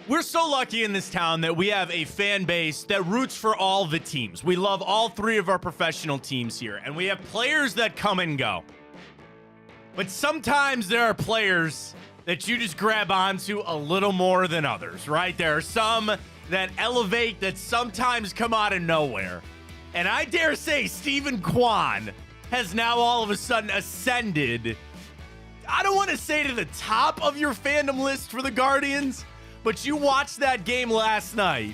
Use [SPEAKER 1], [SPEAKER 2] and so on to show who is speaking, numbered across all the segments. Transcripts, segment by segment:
[SPEAKER 1] We're so lucky in this town that we have a fan base that roots for all the teams. We love all three of our professional teams here, and we have players that come and go. But sometimes there are players that you just grab onto a little more than others, right? There are some that elevate that sometimes come out of nowhere. And I dare say Stephen Kwan has now all of a sudden ascended, I don't want to say to the top of your fandom list for the Guardians, but you watched that game last night.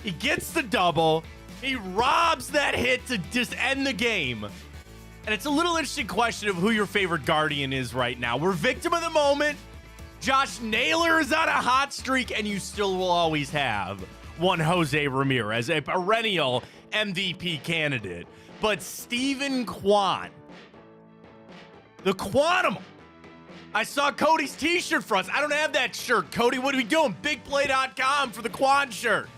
[SPEAKER 1] He gets the double. He robs that hit to just end the game. And it's a little interesting question of who your favorite Guardian is right now. We're victim of the moment. Josh Naylor is on a hot streak, and you still will always have one Jose Ramirez, a perennial MVP candidate. But Stephen Kwan, the Quanimal. I saw Cody's t-shirt for us. I don't have that shirt. Cody, what are we doing? BigPlay.com for the Kwan shirt.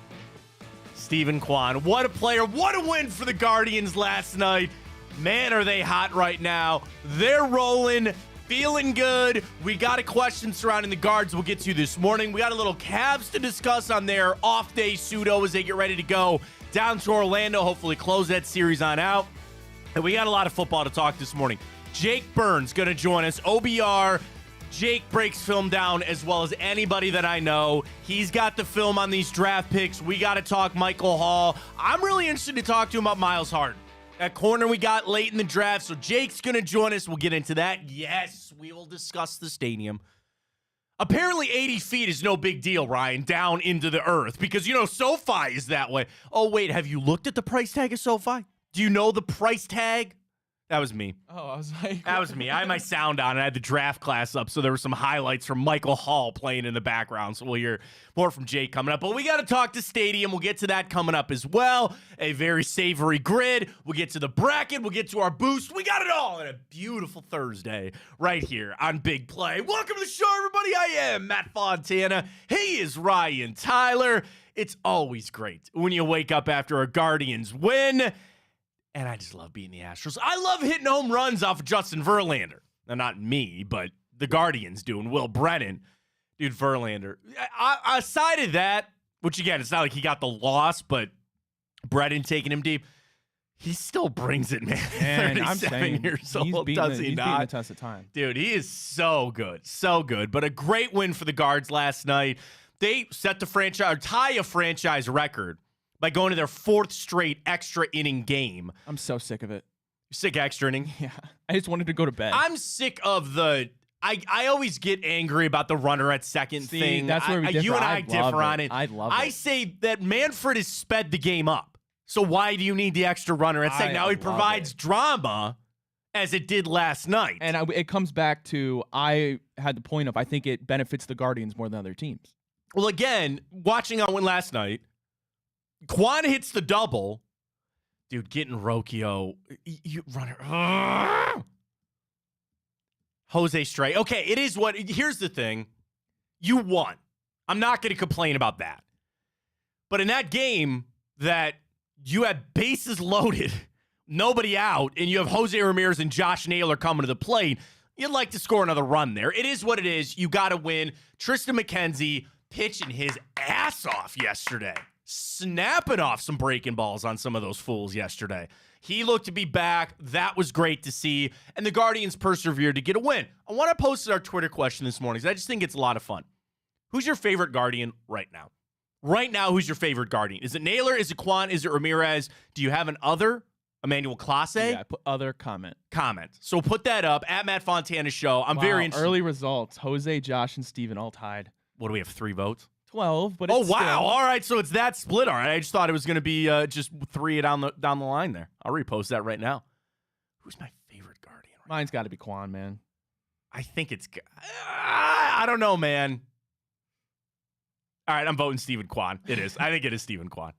[SPEAKER 1] Stephen Kwan, what a player. What a win for the Guardians last night. Man, are they hot right now. They're rolling, feeling good. We got a question surrounding the Guards we'll get to this morning. We got a little Cavs to discuss on their off-day pseudo as they get ready to go down to Orlando, hopefully close that series on out. And we got a lot of football to talk this morning. Jake Burns going to join us. OBR, Jake breaks film down as well as anybody that I know. He's got the film on these draft picks. We got to talk Michael Hall. I'm really interested to talk to him about Miles Harden. That corner we got late in the draft, so Jake's going to join us. We'll get into that. Yes, we will discuss the stadium. Apparently 80 feet is no big deal, Ryan, down into the earth because, you know, SoFi is that way. Oh, wait, have you looked at the price tag of SoFi? Do you know the price tag? That was me.
[SPEAKER 2] Oh, I was like...
[SPEAKER 1] That was me. I had my sound on, and I had the draft class up, so there were some highlights from Michael Hall playing in the background, so we'll hear more from Jake coming up. But we got to talk to Stadium. We'll get to that coming up as well. A very savory grid. We'll get to the bracket. We'll get to our boost. We got it all on a beautiful Thursday right here on Big Play. Welcome to the show, everybody. I am Matt Fontana. He is Ryan Tyler. It's always great when you wake up after a Guardians win. And I just love beating the Astros. I love hitting home runs off of Justin Verlander. Now, not me, but the Guardians do, and Will Brennan. Dude, Verlander. Aside of that, which, again, it's not like he got the loss, but Brennan taking him deep, he still brings it, man.
[SPEAKER 2] And I'm saying,
[SPEAKER 1] years old, does he not?
[SPEAKER 2] He's beating the test of time.
[SPEAKER 1] Dude, he is so good. So good. But a great win for the Guards last night. They set the franchise, or tie a franchise record by going to their fourth straight extra inning game.
[SPEAKER 2] I'm so sick of it.
[SPEAKER 1] You're sick of extra inning?
[SPEAKER 2] Yeah. I just wanted to go to bed.
[SPEAKER 1] I'm sick of the... I always get angry about the runner at second thing.
[SPEAKER 2] That's where we differ.
[SPEAKER 1] You and I differ on it.
[SPEAKER 2] I love it.
[SPEAKER 1] I say that Manfred has sped the game up. So why do you need the extra runner at second? Now he provides drama as it did last night.
[SPEAKER 2] And it comes back to, I had the point of, I think it benefits the Guardians more than other teams.
[SPEAKER 1] Well, again, watching on win last night, Kwan hits the double. Dude, getting Rocchio. You runner. Jose Stray. Okay, it is what... Here's the thing. You won. I'm not going to complain about that. But in that game that you had bases loaded, nobody out, and you have Jose Ramirez and Josh Naylor coming to the plate, you'd like to score another run there. It is what it is. You got to win. Tristan McKenzie pitching his ass off yesterday. Snapping off some breaking balls on some of those fools yesterday. He looked to be back. That was great to see. And the Guardians persevered to get a win. I want to post our Twitter question this morning because I just think it's a lot of fun. Who's your favorite Guardian right now? Right now, who's your favorite Guardian? Is it Naylor? Is it Kwan? Is it Ramirez? Do you have an other? Emmanuel Clase?
[SPEAKER 2] Yeah, I put other comment.
[SPEAKER 1] So put that up at Matt Fontana Show. I'm very interested.
[SPEAKER 2] Early results. Jose, Josh, and Steven all tied.
[SPEAKER 1] What do we have, 3 votes?
[SPEAKER 2] 12, but
[SPEAKER 1] it's
[SPEAKER 2] wow.
[SPEAKER 1] Still... All right, so it's that split. All right, I just thought it was going to be just 3 down the line there. I'll repost that right now. Who's my favorite Guardian?
[SPEAKER 2] Mine's got to be Kwan, man.
[SPEAKER 1] I think it's... I don't know, man. All right, I'm voting Stephen Kwan. It is. I think it is Stephen Kwan.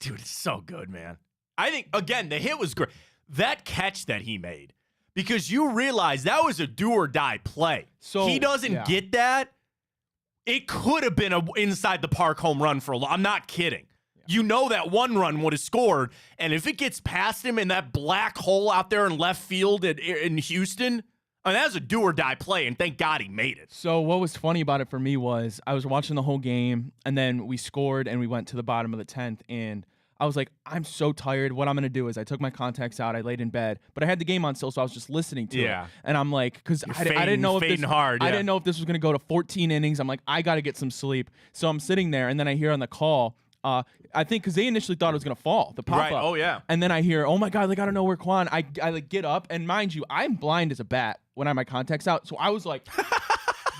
[SPEAKER 1] Dude, it's so good, man. I think, again, the hit was great. That catch that he made, because you realize that was a do-or-die play. So he doesn't get that. It could have been a inside the park home run for a long. I'm not kidding. Yeah. You know that one run would have scored, and if it gets past him in that black hole out there in left field in Houston, I mean, that was a do-or-die play, and thank God he made it.
[SPEAKER 2] So what was funny about it for me was I was watching the whole game, and then we scored, and we went to the bottom of the 10th, and I was like, I'm so tired. What I'm going to do is I took my contacts out, I laid in bed, but I had the game on still, so I was just listening to it. And I'm like, because I didn't know if this,
[SPEAKER 1] hard,
[SPEAKER 2] I didn't know if this was going to go to 14 innings. I'm like, I got to get some sleep. So I'm sitting there, and then I hear on the call, I think because they initially thought it was going to fall, the pop-up.
[SPEAKER 1] Right, oh, yeah.
[SPEAKER 2] And then I hear, oh, my God, like, I don't know where Kwan. I like get up, and mind you, I'm blind as a bat when I have my contacts out. So I was like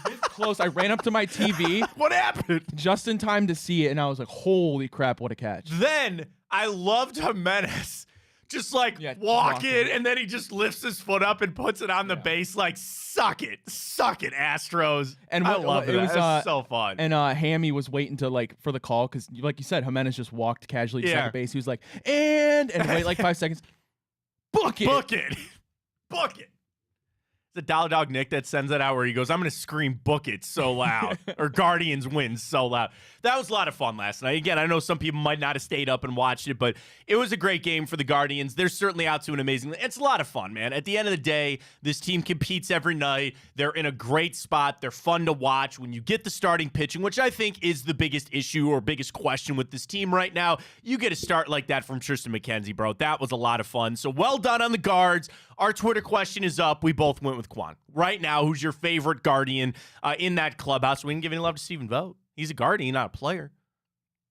[SPEAKER 2] this close. I ran up to my TV.
[SPEAKER 1] What happened?
[SPEAKER 2] Just in time to see it, and I was like, holy crap, what a catch.
[SPEAKER 1] Then I loved Jimenez just like walking, and then he just lifts his foot up and puts it on the base like, suck it, Astros.
[SPEAKER 2] And
[SPEAKER 1] I love it. It was so fun.
[SPEAKER 2] And Hammy was waiting to like for the call because, like you said, Jimenez just walked casually to second base. He was like, and wait like 5 seconds. Book it.
[SPEAKER 1] Book it. Book it. It's a Dollar Dog Nick that sends that out where he goes, I'm going to scream book it so loud, or Guardians win so loud. That was a lot of fun last night. Again, I know some people might not have stayed up and watched it, but it was a great game for the Guardians. They're certainly out to an amazing. It's a lot of fun, man. At the end of the day, this team competes every night. They're in a great spot. They're fun to watch. When you get the starting pitching, which I think is the biggest issue or biggest question with this team right now, you get a start like that from Tristan McKenzie, bro. That was a lot of fun. So well done on the Guards. Our Twitter question is up. We both went with Kwan. Right now, who's your favorite Guardian in that clubhouse? We didn't give any love to Steven Vogt. He's a Guardian, not a player.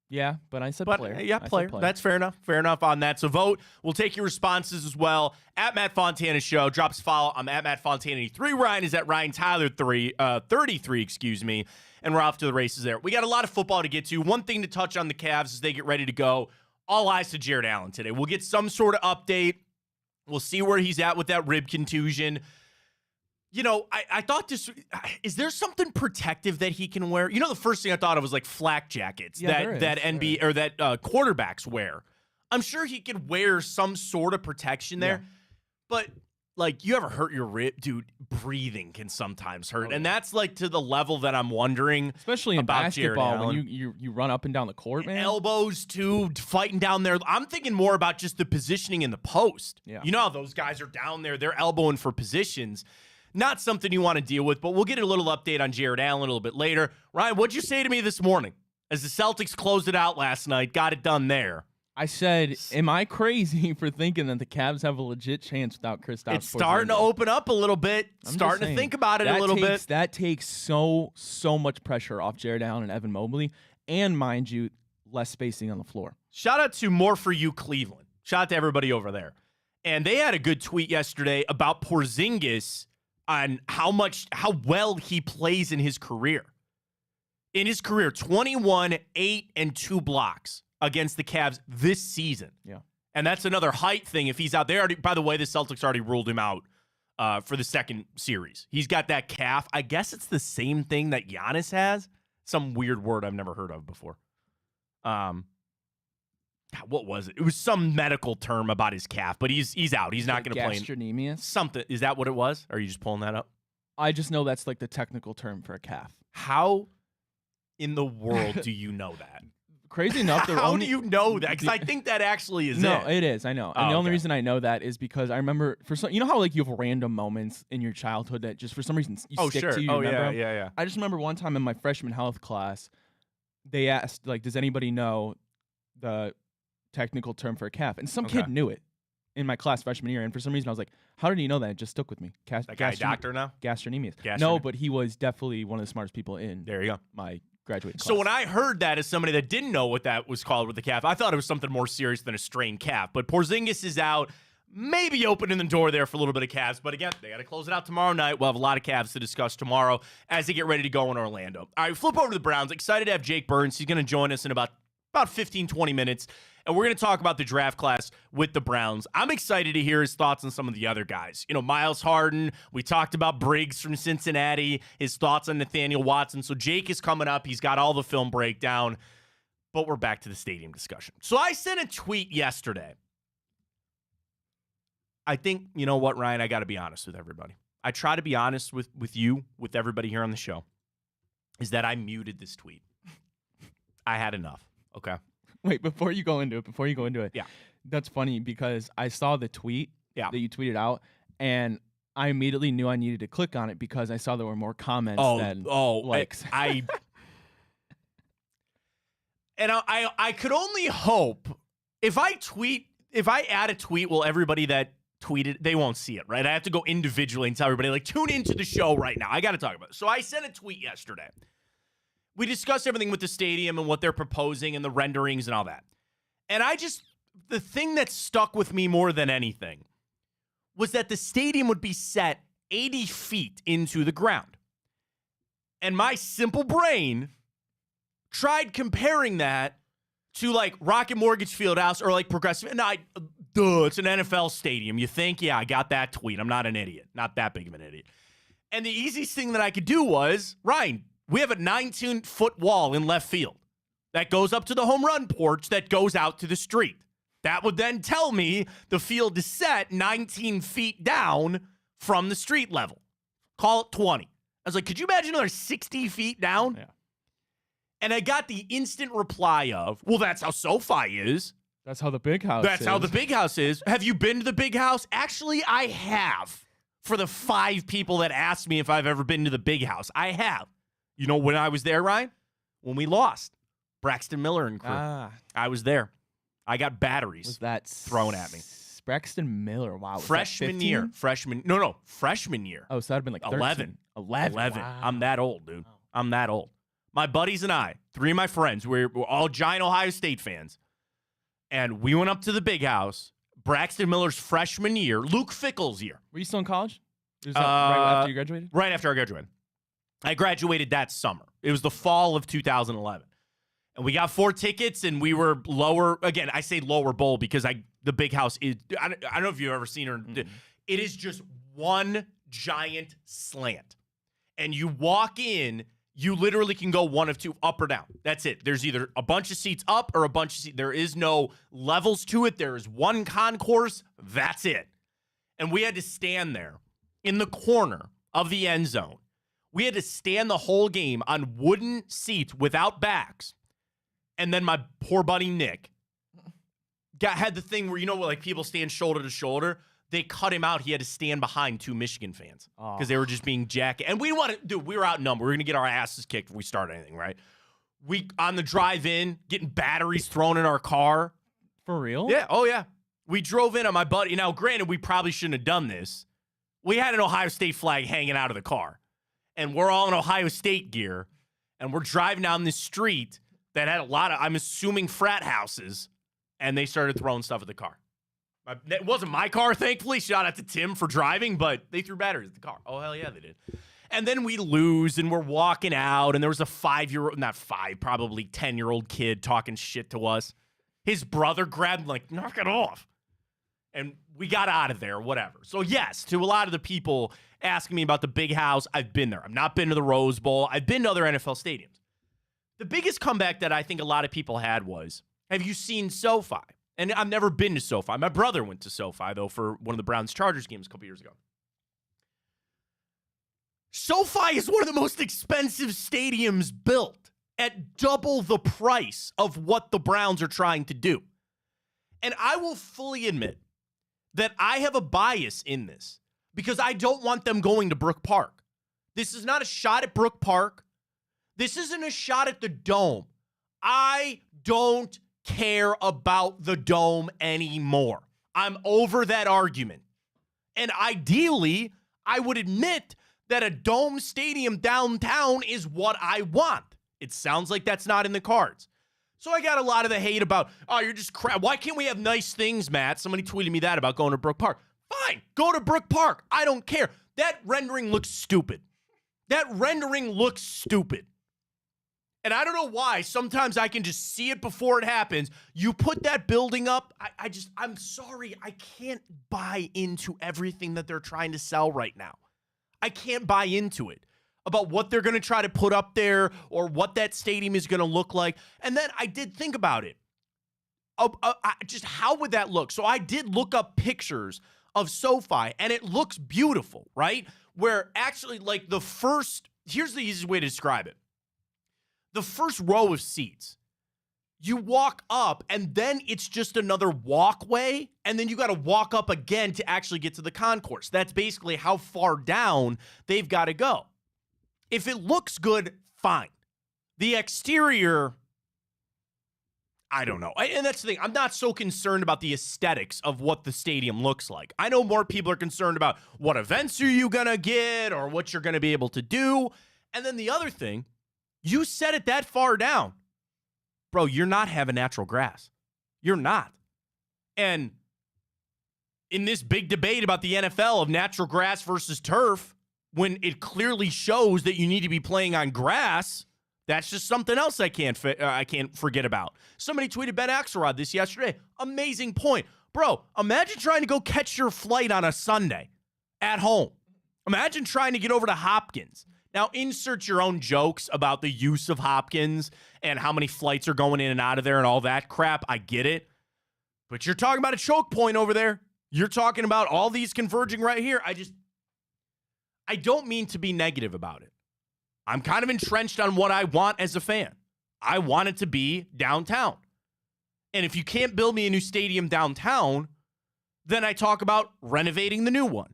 [SPEAKER 2] Yeah, but I said player.
[SPEAKER 1] Yeah, player. That's fair enough. Fair enough on that. So vote. We'll take your responses as well. At Matt Fontana Show. Drop us a follow. I'm at Matt Fontana 83. Ryan is at Ryan Tyler 33, excuse me. And we're off to the races there. We got a lot of football to get to. One thing to touch on the Cavs as they get ready to go. All eyes to Jared Allen today. We'll get some sort of update. We'll see where he's at with that rib contusion. You know, I thought this, is there something protective that he can wear? You know, the first thing I thought of was like flak jackets that NBA or that quarterbacks wear. I'm sure he could wear some sort of protection there, but like, you ever hurt your rib? Dude, breathing can sometimes hurt. And that's like to the level that I'm wondering.
[SPEAKER 2] Especially in basketball when you run up and down the court, man.
[SPEAKER 1] Elbows, too, fighting down there. I'm thinking more about just the positioning in the post.
[SPEAKER 2] Yeah.
[SPEAKER 1] You know how those guys are down there. They're elbowing for positions. Not something you want to deal with, but we'll get a little update on Jared Allen a little bit later. Ryan, what'd you say to me this morning as the Celtics closed it out last night, got it done there?
[SPEAKER 2] I said, am I crazy for thinking that the Cavs have a legit chance without Kristaps?
[SPEAKER 1] It's starting to open up a little bit. Starting to think about it a little bit.
[SPEAKER 2] That takes so much pressure off Jared Allen and Evan Mobley, and mind you, less spacing on the floor.
[SPEAKER 1] Shout out to More For You Cleveland. Shout out to everybody over there. And they had a good tweet yesterday about Porzingis on how well he plays in his career. In his career, 21, 8, and 2 blocks against the Cavs this season.
[SPEAKER 2] Yeah.
[SPEAKER 1] And that's another height thing. If he's out there, by the way, the Celtics already ruled him out for the second series. He's got that calf. I guess it's the same thing that Giannis has. Some weird word I've never heard of before. What was it? It was some medical term about his calf, but he's out. He's not going to play.
[SPEAKER 2] Gastrocnemius?
[SPEAKER 1] Something. Is that what it was? Or are you just pulling that up?
[SPEAKER 2] I just know that's like the technical term for a calf.
[SPEAKER 1] How in the world do you know that?
[SPEAKER 2] Crazy enough,
[SPEAKER 1] how do you know that? Because I think that actually is
[SPEAKER 2] No, it is. I know. And the only
[SPEAKER 1] okay.
[SPEAKER 2] reason I know that is because I remember you know how like you have random moments in your childhood that just for some reason you stick to you. Remember?
[SPEAKER 1] Yeah.
[SPEAKER 2] I just remember one time in my freshman health class, they asked like, "Does anybody know the technical term for a calf?" And some kid knew it in my class freshman year. And for some reason, I was like, "How did he know that?" It just stuck with me.
[SPEAKER 1] That guy, doctor now?
[SPEAKER 2] Gastrocnemius. No, but he was definitely one of the smartest people in.
[SPEAKER 1] There you go.
[SPEAKER 2] My graduate class.
[SPEAKER 1] So when I heard that as somebody that didn't know what that was called with the calf, I thought it was something more serious than a strained calf. But Porzingis is out, maybe opening the door there for a little bit of Cavs. But again, they got to close it out tomorrow night. We'll have a lot of Cavs to discuss tomorrow as they get ready to go in Orlando. All right, flip over to the Browns. Excited to have Jake Burns. He's going to join us in about 15, 20 minutes. And we're going to talk about the draft class with the Browns. I'm excited to hear his thoughts on some of the other guys. You know, Miles Harden. We talked about Briggs from Cincinnati. His thoughts on Nathaniel Watson. So Jake is coming up. He's got all the film breakdown. But we're back to the stadium discussion. So I sent a tweet yesterday. I think, you know what, Ryan? I got to be honest with everybody. I try to be honest with you, with everybody here on the show, is that I muted this tweet. I had enough. Okay.
[SPEAKER 2] Wait, before you go into it.
[SPEAKER 1] Yeah.
[SPEAKER 2] That's funny because I saw the tweet that you tweeted out, and I immediately knew I needed to click on it because I saw there were more comments than likes.
[SPEAKER 1] I could only hope if I add a tweet, will everybody that tweeted, they won't see it, right? I have to go individually and tell everybody, like, tune into the show right now. I got to talk about it. So I sent a tweet yesterday. We discussed everything with the stadium and what they're proposing and the renderings and all that. And the thing that stuck with me more than anything was that the stadium would be set 80 feet into the ground. And my simple brain tried comparing that to like Rocket Mortgage Fieldhouse or like Progressive. And it's an NFL stadium. You think, yeah, I got that tweet. I'm not an idiot. Not that big of an idiot. And the easiest thing that I could do was, Ryan, we have a 19-foot wall in left field that goes up to the home run porch that goes out to the street. That would then tell me the field is set 19 feet down from the street level. Call it 20. I was like, could you imagine another 60 feet down?
[SPEAKER 2] Yeah.
[SPEAKER 1] And I got the instant reply of, well, that's how SoFi is.
[SPEAKER 2] That's how the big house is.
[SPEAKER 1] That's how the big house is. Have you been to the big house? Actually, I have. For the 5 people that asked me if I've ever been to the big house, I have. You know when I was there, Ryan? When we lost. Braxton Miller and crew. I was there. I got batteries thrown at me.
[SPEAKER 2] Braxton Miller, wow.
[SPEAKER 1] Freshman year. Freshman year.
[SPEAKER 2] Oh, so that'd have been like 13.
[SPEAKER 1] 11.
[SPEAKER 2] Wow.
[SPEAKER 1] I'm that old, dude. I'm that old. My buddies and I, 3 of my friends, we're all giant Ohio State fans. And we went up to the big house. Braxton Miller's freshman year. Luke Fickell's year.
[SPEAKER 2] Were you still in college? Was that right after you graduated?
[SPEAKER 1] Right after I graduated. I graduated that summer. It was the fall of 2011. And we got 4 tickets, and we were lower. Again, I say lower bowl because the big house is, I don't know if you've ever seen her. Mm-hmm. It is just one giant slant. And you walk in, you literally can go one of 2, up or down. That's it. There's either a bunch of seats up or a bunch of seats. There is no levels to it. There is one concourse. That's it. And we had to stand there in the corner of the end zone. We had to stand the whole game on wooden seats without backs. And then my poor buddy Nick had the thing where, you know, like people stand shoulder to shoulder. They cut him out. He had to stand behind 2 Michigan fans because they were just being jacked. And we were outnumbered. We were going to get our asses kicked if we started anything, right? We, on the drive in, getting batteries thrown in our car.
[SPEAKER 2] For real?
[SPEAKER 1] Yeah. Oh, yeah. We drove in on my buddy. Now, granted, we probably shouldn't have done this. We had an Ohio State flag hanging out of the car. And we're all in Ohio State gear. And we're driving down this street that had a lot of, I'm assuming, frat houses. And they started throwing stuff at the car. It wasn't my car, thankfully. Shout out to Tim for driving, but they threw batteries at the car. Oh, hell yeah, they did. And then we lose, and we're walking out, and there was a 5-year-old, not 5, probably 10-year-old kid talking shit to us. His brother grabbed him, like, knock it off. And we got out of there, whatever. So, yes, to a lot of the people asking me about the big house, I've been there. I've not been to the Rose Bowl. I've been to other NFL stadiums. The biggest comeback that I think a lot of people had was, have you seen SoFi? And I've never been to SoFi. My brother went to SoFi, though, for one of the Browns-Chargers games a couple years ago. SoFi is one of the most expensive stadiums built at double the price of what the Browns are trying to do. And I will fully admit that I have a bias in this because I don't want them going to Brook Park. This is not a shot at Brook Park. This isn't a shot at the Dome. I don't care about the Dome anymore. I'm over that argument. And ideally, I would admit that a Dome stadium downtown is what I want. It sounds like that's not in the cards. So I got a lot of the hate about, oh, you're just crap. Why can't we have nice things, Matt? Somebody tweeted me that about going to Brook Park. Fine, go to Brook Park. I don't care. That rendering looks stupid. That rendering looks stupid. And I don't know why. Sometimes I can just see it before it happens. You put that building up, I'm sorry. I can't buy into everything that they're trying to sell right now. I can't buy into it about what they're going to try to put up there or what that stadium is going to look like. And then I did think about it. Just how would that look? So I did look up pictures of SoFi, and it looks beautiful, right? Where actually, like, here's the easiest way to describe it. The first row of seats, You walk up, and then it's just another walkway, and then you got to walk up again to actually get to the concourse. That's basically how far down they've got to go. If it looks good, fine. The exterior, I don't know. And that's the thing. I'm not so concerned about the aesthetics of what the stadium looks like. I know more people are concerned about what events are you going to get or what you're going to be able to do. And then the other thing, you set it that far down. Bro, you're not having natural grass. You're not. And in this big debate about the NFL of natural grass versus turf, when it clearly shows that you need to be playing on grass, that's just something else I can't forget about. Somebody tweeted Ben Axelrod this yesterday. Amazing point. Bro, imagine trying to go catch your flight on a Sunday at home. Imagine trying to get over to Hopkins. Now, insert your own jokes about the use of Hopkins and how many flights are going in and out of there and all that crap. I get it. But you're talking about a choke point over there. You're talking about all these converging right here. I don't mean to be negative about it. I'm kind of entrenched on what I want as a fan. I want it to be downtown. And if you can't build me a new stadium downtown, then I talk about renovating the new one.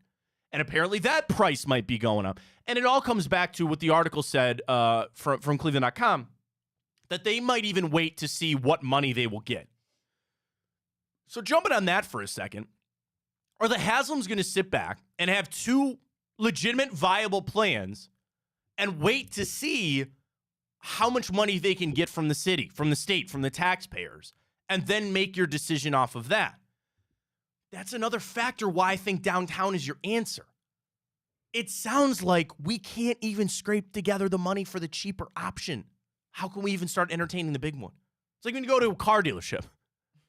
[SPEAKER 1] And apparently that price might be going up. And it all comes back to what the article said from Cleveland.com, that they might even wait to see what money they will get. So jumping on that for a second, are the Haslams going to sit back and have two legitimate viable plans and wait to see how much money they can get from the city, from the state, from the taxpayers, and then make your decision off of that? That's another factor why I think downtown is your answer. It sounds like we can't even scrape together the money for the cheaper option. How can we even start entertaining the big one? It's like when you go to a car dealership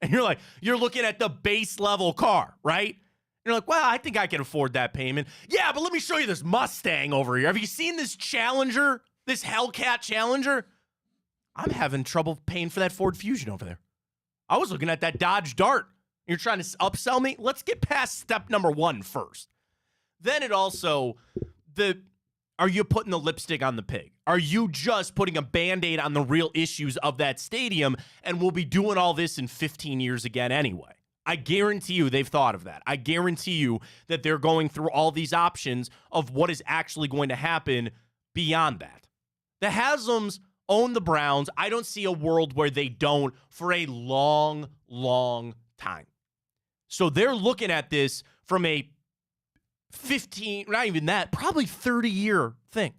[SPEAKER 1] and you're looking at the base level car, right? You're like, well, I think I can afford that payment. Yeah, but let me show you this Mustang over here. Have you seen this Challenger, this Hellcat Challenger? I'm having trouble paying for that Ford Fusion over there. I was looking at that Dodge Dart. You're trying to upsell me? Let's get past step number one first. Then it also, are you putting the lipstick on the pig? Are you just putting a Band-Aid on the real issues of that stadium, and we'll be doing all this in 15 years again anyway? I guarantee you they've thought of that. I guarantee you that they're going through all these options of what is actually going to happen beyond that. The Haslams own the Browns. I don't see a world where they don't for a long, long time. So they're looking at this from a 15, not even that, probably 30-year thing.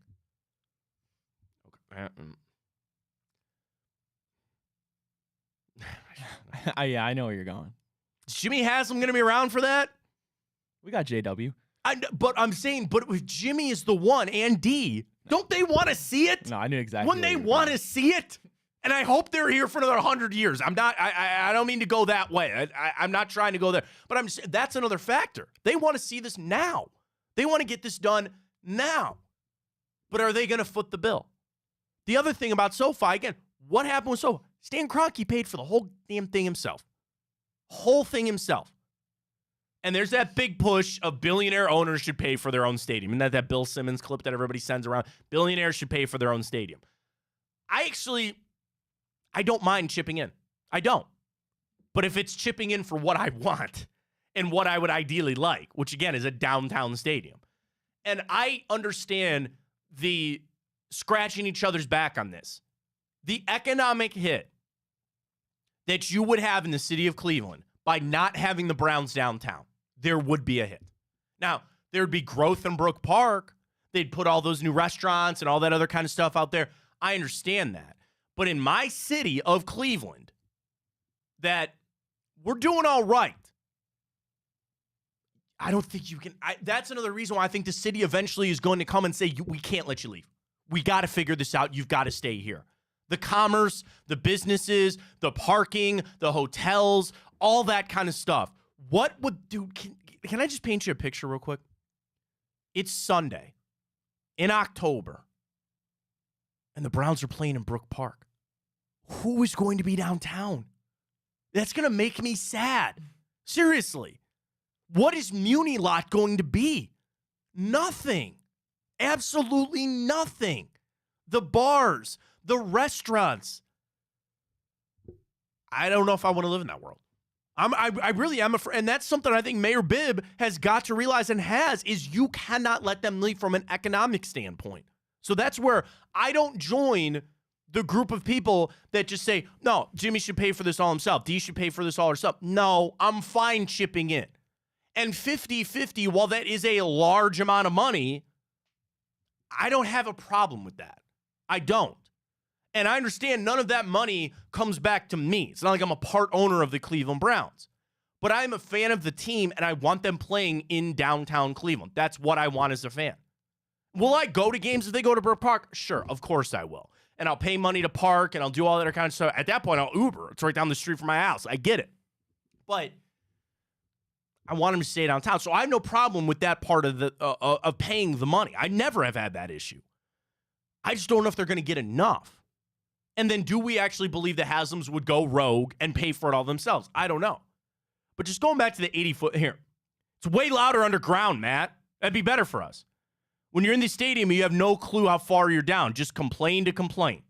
[SPEAKER 2] Yeah, I know where you're going.
[SPEAKER 1] Is Jimmy Haslam going to be around for that?
[SPEAKER 2] We got JW.
[SPEAKER 1] But I'm saying, but if Jimmy is the one and D, don't they want to see it?
[SPEAKER 2] No, I knew exactly.
[SPEAKER 1] Wouldn't they want to see it? And I hope they're here for another 100 years. I don't mean to go that way. I'm not trying to go there. But that's another factor. They want to see this now. They want to get this done now. But are they going to foot the bill? The other thing about SoFi, again, what happened with SoFi? Stan Kroenke paid for the whole damn thing himself. Whole thing himself. And there's that big push of billionaire owners should pay for their own stadium. And that Bill Simmons clip that everybody sends around. Billionaires should pay for their own stadium. I don't mind chipping in. I don't. But if it's chipping in for what I want and what I would ideally like, which again is a downtown stadium. And I understand the scratching each other's back on this. The economic hit that you would have in the city of Cleveland by not having the Browns downtown, there would be a hit. Now, there would be growth in Brook Park. They'd put all those new restaurants and all that other kind of stuff out there. I understand that. But in my city of Cleveland, that we're doing all right. I don't think you can. That's another reason why I think the city eventually is going to come and say, we can't let you leave. We got to figure this out. You've got to stay here. The commerce, the businesses, the parking, the hotels, all that kind of stuff. What would do? Can I just paint you a picture real quick? It's Sunday in October, and the Browns are playing in Brook Park. Who is going to be downtown? That's going to make me sad. Seriously. What is Muni Lot going to be? Nothing. Absolutely nothing. The bars, the restaurants. I don't know if I want to live in that world. I really am afraid, and that's something I think Mayor Bibb has got to realize and has, is you cannot let them leave from an economic standpoint. So that's where I don't join the group of people that just say, no, Jimmy should pay for this all himself. D should pay for this all himself. No, I'm fine chipping in. And 50-50, while that is a large amount of money, I don't have a problem with that. I don't. And I understand none of that money comes back to me. It's not like I'm a part owner of the Cleveland Browns. But I'm a fan of the team, and I want them playing in downtown Cleveland. That's what I want as a fan. Will I go to games if they go to Brook Park? Sure, of course I will. And I'll pay money to park, and I'll do all that kind of stuff. At that point, I'll Uber. It's right down the street from my house. I get it. But I want them to stay downtown. So I have no problem with that part of the of paying the money. I never have had that issue. I just don't know if they're going to get enough. And then do we actually believe the Haslam's would go rogue and pay for it all themselves? I don't know. But just going back to the 80-foot here, it's way louder underground, Matt. That'd be better for us. When you're in the stadium, you have no clue how far you're down. Just complain to complain.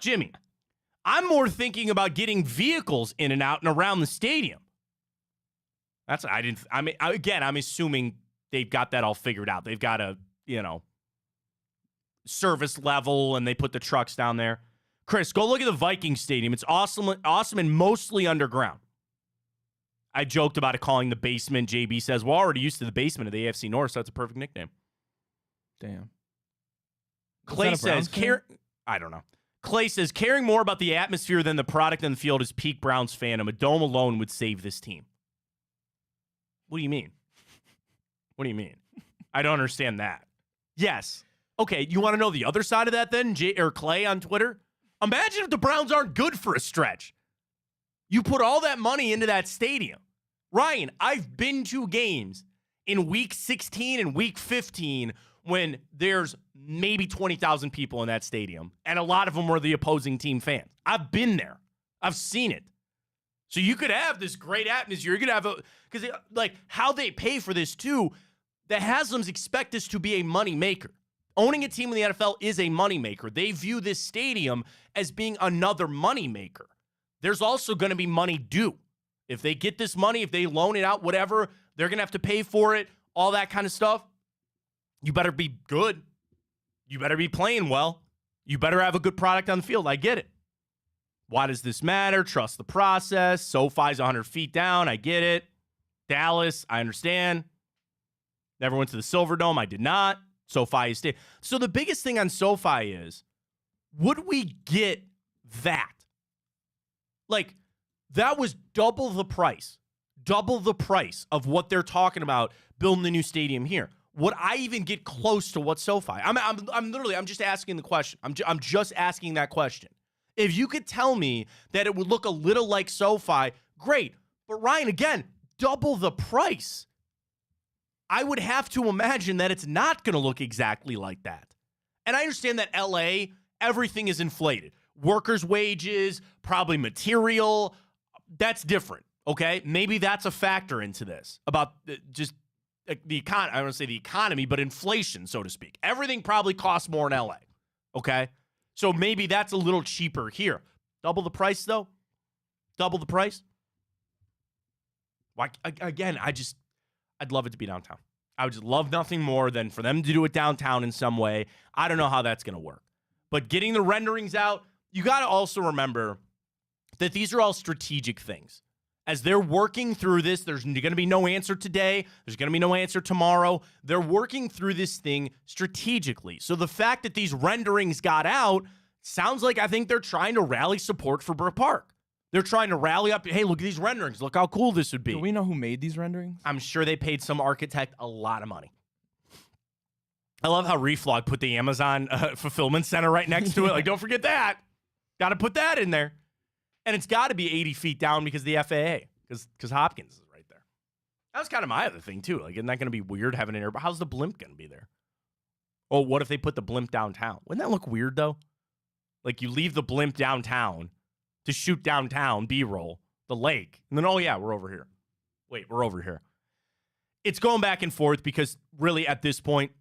[SPEAKER 1] Jimmy, I'm more thinking about getting vehicles in and out and around the stadium. I'm assuming they've got that all figured out. They've got a, service level, and they put the trucks down there. Chris, go look at the Viking Stadium. It's awesome and mostly underground. I joked about it calling the basement. JB says, we're already used to the basement of the AFC North, so that's a perfect nickname.
[SPEAKER 2] Damn.
[SPEAKER 1] Clay says, I don't know. Clay says, caring more about the atmosphere than the product on the field is peak Browns fandom. A dome alone would save this team. What do you mean? What do you mean? I don't understand that. Yes. Okay, you want to know the other side of that then, Clay on Twitter? Imagine if the Browns aren't good for a stretch. You put all that money into that stadium. Ryan, I've been to games in week 16 and week 15 when there's maybe 20,000 people in that stadium, and a lot of them were the opposing team fans. I've been there. I've seen it. So you could have this great atmosphere. You could have because how they pay for this too, the Haslams expect this to be a money maker. Owning a team in the NFL is a moneymaker. They view this stadium as being another moneymaker. There's also going to be money due. If they get this money, if they loan it out, whatever, they're going to have to pay for it, all that kind of stuff. You better be good. You better be playing well. You better have a good product on the field. I get it. Why does this matter? Trust the process. SoFi's 100 feet down. I get it. Dallas, I understand. Never went to the Silverdome. I did not. SoFi is staying. So the biggest thing on SoFi is, would we get that? That was double the price of what they're talking about building the new stadium here. Would I even get close to what SoFi? I'm just asking the question. I'm just asking that question. If you could tell me that it would look a little like SoFi, great. But Ryan, again, double the price. I would have to imagine that it's not going to look exactly like that. And I understand that LA, everything is inflated. Workers' wages, probably material. That's different, okay? Maybe that's a factor into this about just the economy. I don't want to say the economy, but inflation, so to speak. Everything probably costs more in LA, okay? So maybe that's a little cheaper here. Double the price, though? Double the price? Why? Again, I'd love it to be downtown. I would just love nothing more than for them to do it downtown in some way. I don't know how that's going to work. But getting the renderings out, you got to also remember that these are all strategic things. As they're working through this, there's going to be no answer today. There's going to be no answer tomorrow. They're working through this thing strategically. So the fact that these renderings got out sounds like I think they're trying to rally support for Brook Park. They're trying to rally up. Hey, look at these renderings. Look how cool this would be.
[SPEAKER 2] Do we know who made these renderings?
[SPEAKER 1] I'm sure they paid some architect a lot of money. I love how Reflog put the Amazon fulfillment center right next to it. Don't forget that. Got to put that in there. And it's got to be 80 feet down because of the FAA, because Hopkins is right there. That was kind of my other thing, too. Isn't that going to be weird having an air? But how's the blimp going to be there? Oh, what if they put the blimp downtown? Wouldn't that look weird, though? You leave the blimp downtown to shoot downtown, B-roll, the lake. And then, oh, yeah, we're over here. Wait, we're over here. It's going back and forth because really at this point,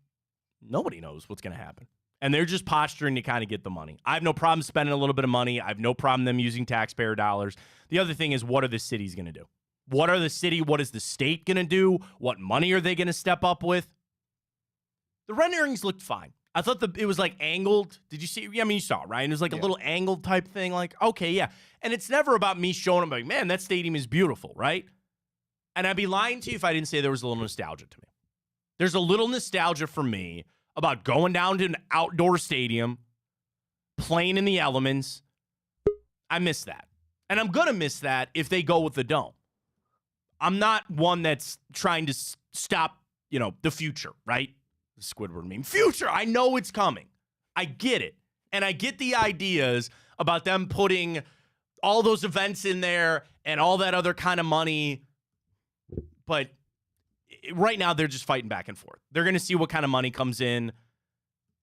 [SPEAKER 1] nobody knows what's going to happen. and they're just posturing to kind of get the money. I have no problem spending a little bit of money. I have no problem them using taxpayer dollars. The other thing is, what are the cities going to do? What is the state going to do? What money are they going to step up with? The renderings looked fine. I thought it was like angled. Did you see? I mean, you saw it, right? And it was like a little angled type thing. Like, okay, yeah. And it's never about me showing them like, man, that stadium is beautiful, right? And I'd be lying to you if I didn't say there was a little nostalgia to me. There's a little nostalgia for me about going down to an outdoor stadium, playing in the elements. I miss that. And I'm going to miss that if they go with the dome. I'm not one that's trying to stop, the future, right? The Squidward meme. Future, I know it's coming. I get it. And I get the ideas about them putting all those events in there and all that other kind of money. But right now, they're just fighting back and forth. They're going to see what kind of money comes in.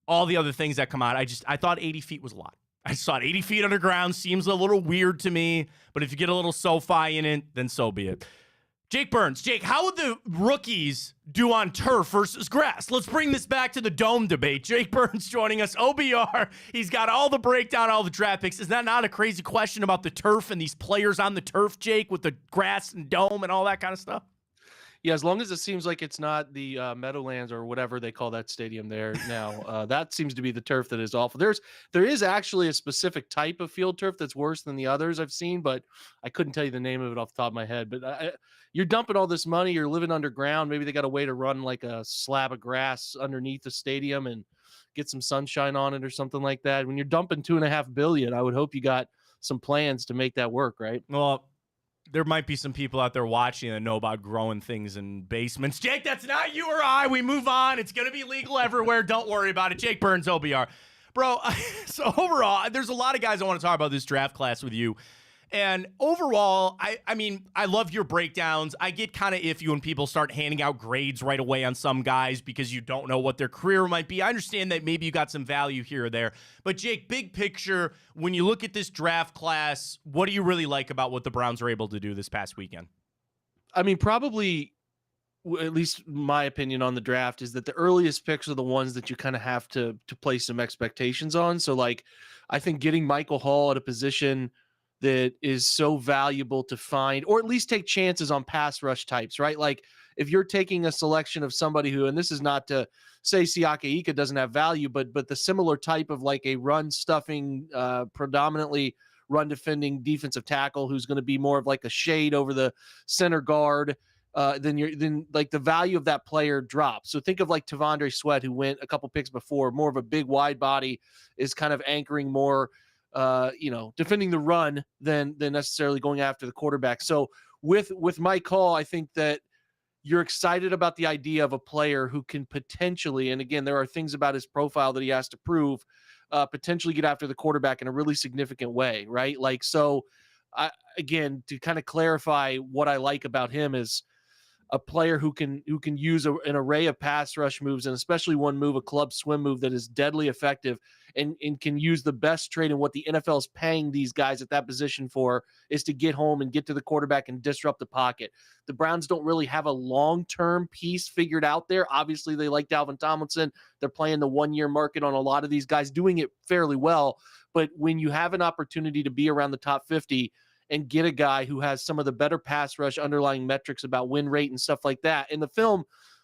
[SPEAKER 1] All the other things that come out. I thought 80 feet was a lot. I just thought 80 feet underground seems a little weird to me. But if you get a little SoFi in it, then so be it. Jake Burns. Jake, how would the rookies do on turf versus grass? Let's bring this back to the dome debate. Jake Burns joining us, OBR. He's got all the breakdown, all the draft picks. Is that not a crazy question about the turf and these players on the turf, Jake, with the grass and dome and all that kind of stuff?
[SPEAKER 3] Yeah, as long as it seems like it's not the Meadowlands or whatever they call that stadium there now. That seems to be the turf that is awful. There is actually a specific type of field turf that's worse than the others I've seen, but I couldn't tell you the name of it off the top of my head. But you're dumping all this money. You're living underground. Maybe they got a way to run like a slab of grass underneath the stadium and get some sunshine on it or something like that. When you're dumping $2.5 billion, I would hope you got some plans to make that work, right?
[SPEAKER 1] Well, there might be some people out there watching that know about growing things in basements. Jake, that's not you or I. We move on. It's going to be legal everywhere. Don't worry about it. Jake Burns, OBR. Bro, so overall, there's a lot of guys I want to talk about this draft class with you. And overall, I mean, I love your breakdowns. I get kind of iffy when people start handing out grades right away on some guys because you don't know what their career might be. I understand that maybe you got some value here or there. But Jake, big picture, when you look at this draft class, what do you really like about what the Browns are able to do this past weekend?
[SPEAKER 3] I mean, probably, at least my opinion on the draft is that the earliest picks are the ones that you kind of have to place some expectations on. So, like, I think getting Michael Hall at a position that is so valuable to find, or at least take chances on pass rush types, right? Like if you're taking a selection of somebody who, and this is not to say Siaka Ika doesn't have value, but the similar type of like a run stuffing, predominantly run defending defensive tackle who's going to be more of like a shade over the center guard, then like the value of that player drops. So think of like Tavondre Sweat, who went a couple picks before, more of a big wide body, is kind of anchoring more, defending the run than necessarily going after the quarterback. So with Mike Hall, I think that you're excited about the idea of a player who can potentially, and again, there are things about his profile that he has to prove, potentially get after the quarterback in a really significant way, right? Like, so again, to kind of clarify what I like about him is a player who can use an array of pass rush moves, and especially one move, a club swim move that is deadly effective and can use the best trade. And what the NFL is paying these guys at that position for is to get home and get to the quarterback and disrupt the pocket. The Browns don't really have a long-term piece figured out there. Obviously, they like Dalvin Tomlinson. They're playing the one-year market on a lot of these guys, doing it fairly well. But when you have an opportunity to be around the top 50 and get a guy who has some of the better pass rush underlying metrics about win rate and stuff like that. In the film,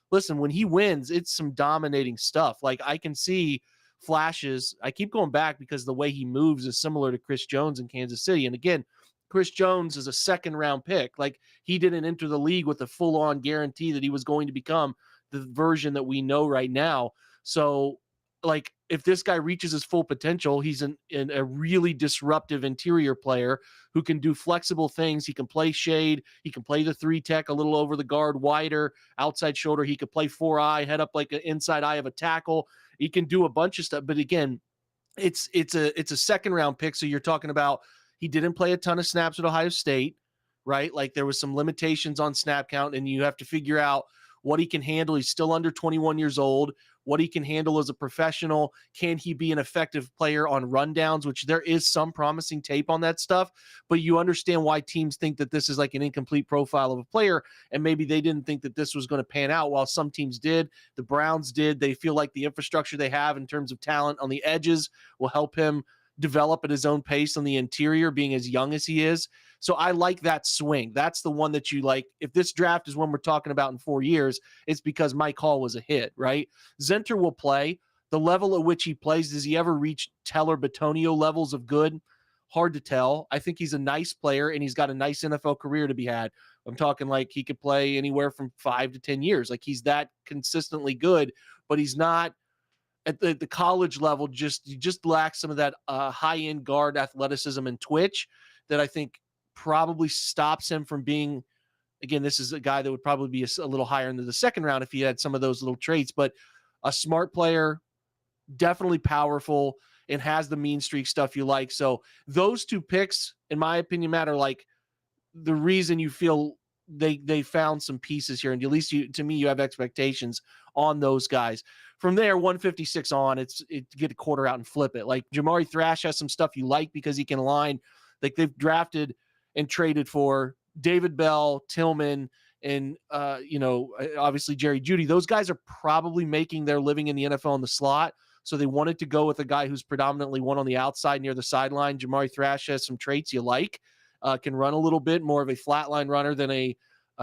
[SPEAKER 3] listen, when he wins, it's some dominating stuff. Like I can see flashes. I keep going back because the way he moves is similar to Chris Jones in Kansas City. And again, Chris Jones is a second-round pick. Like he didn't enter the league with a full-on guarantee that he was going to become the version that we know right now. So like if this guy reaches his full potential, he's a really disruptive interior player who can do flexible things. He can play shade. He can play the 3-tech a little over the guard, wider, outside shoulder. He could play 4-eye, head up like an inside eye of a tackle. He can do a bunch of stuff. But again, it's a second-round pick. So you're talking about he didn't play a ton of snaps at Ohio State, right? Like there was some limitations on snap count, and you have to figure out what he can handle. He's still under 21 years old. what he can handle as a professional. Can he be an effective player on rundowns, which there is some promising tape on that stuff, but you understand why teams think that this is like an incomplete profile of a player, and maybe they didn't think that this was going to pan out, while some teams did. The Browns did. They feel like the infrastructure they have in terms of talent on the edges will help him develop at his own pace on the interior, being as young as he is. So I like that swing. That's the one that you like. If this draft is one we're talking about in 4 years, it's because Mike Hall was a hit, right? Zenter will play. The level at which he plays, does he ever reach Teller Batonio levels of good? Hard to tell. I think he's a nice player, and he's got a nice NFL career to be had. I'm talking like he could play anywhere from 5 to 10 years. Like he's that consistently good, but he's not at the college level. He just lacks some of that high-end guard athleticism and twitch that I think probably stops him from being, again, this is a guy that would probably be a little higher into the second round if he had some of those little traits, but a smart player, definitely powerful, and has the mean streak stuff you like. So those two picks, in my opinion, Matt, are like the reason you feel they found some pieces here. And at least to me, you have expectations on those guys. From there, 156 on, it's get a quarter out and flip it. Like Jamari Thrash has some stuff you like because he can align. Like they've drafted and traded for David Bell, Tillman, and obviously Jerry Jeudy. Those guys are probably making their living in the NFL in the slot. So they wanted to go with a guy who's predominantly one on the outside near the sideline. Jamari Thrash has some traits you like. Can run a little bit, more of a flatline runner than a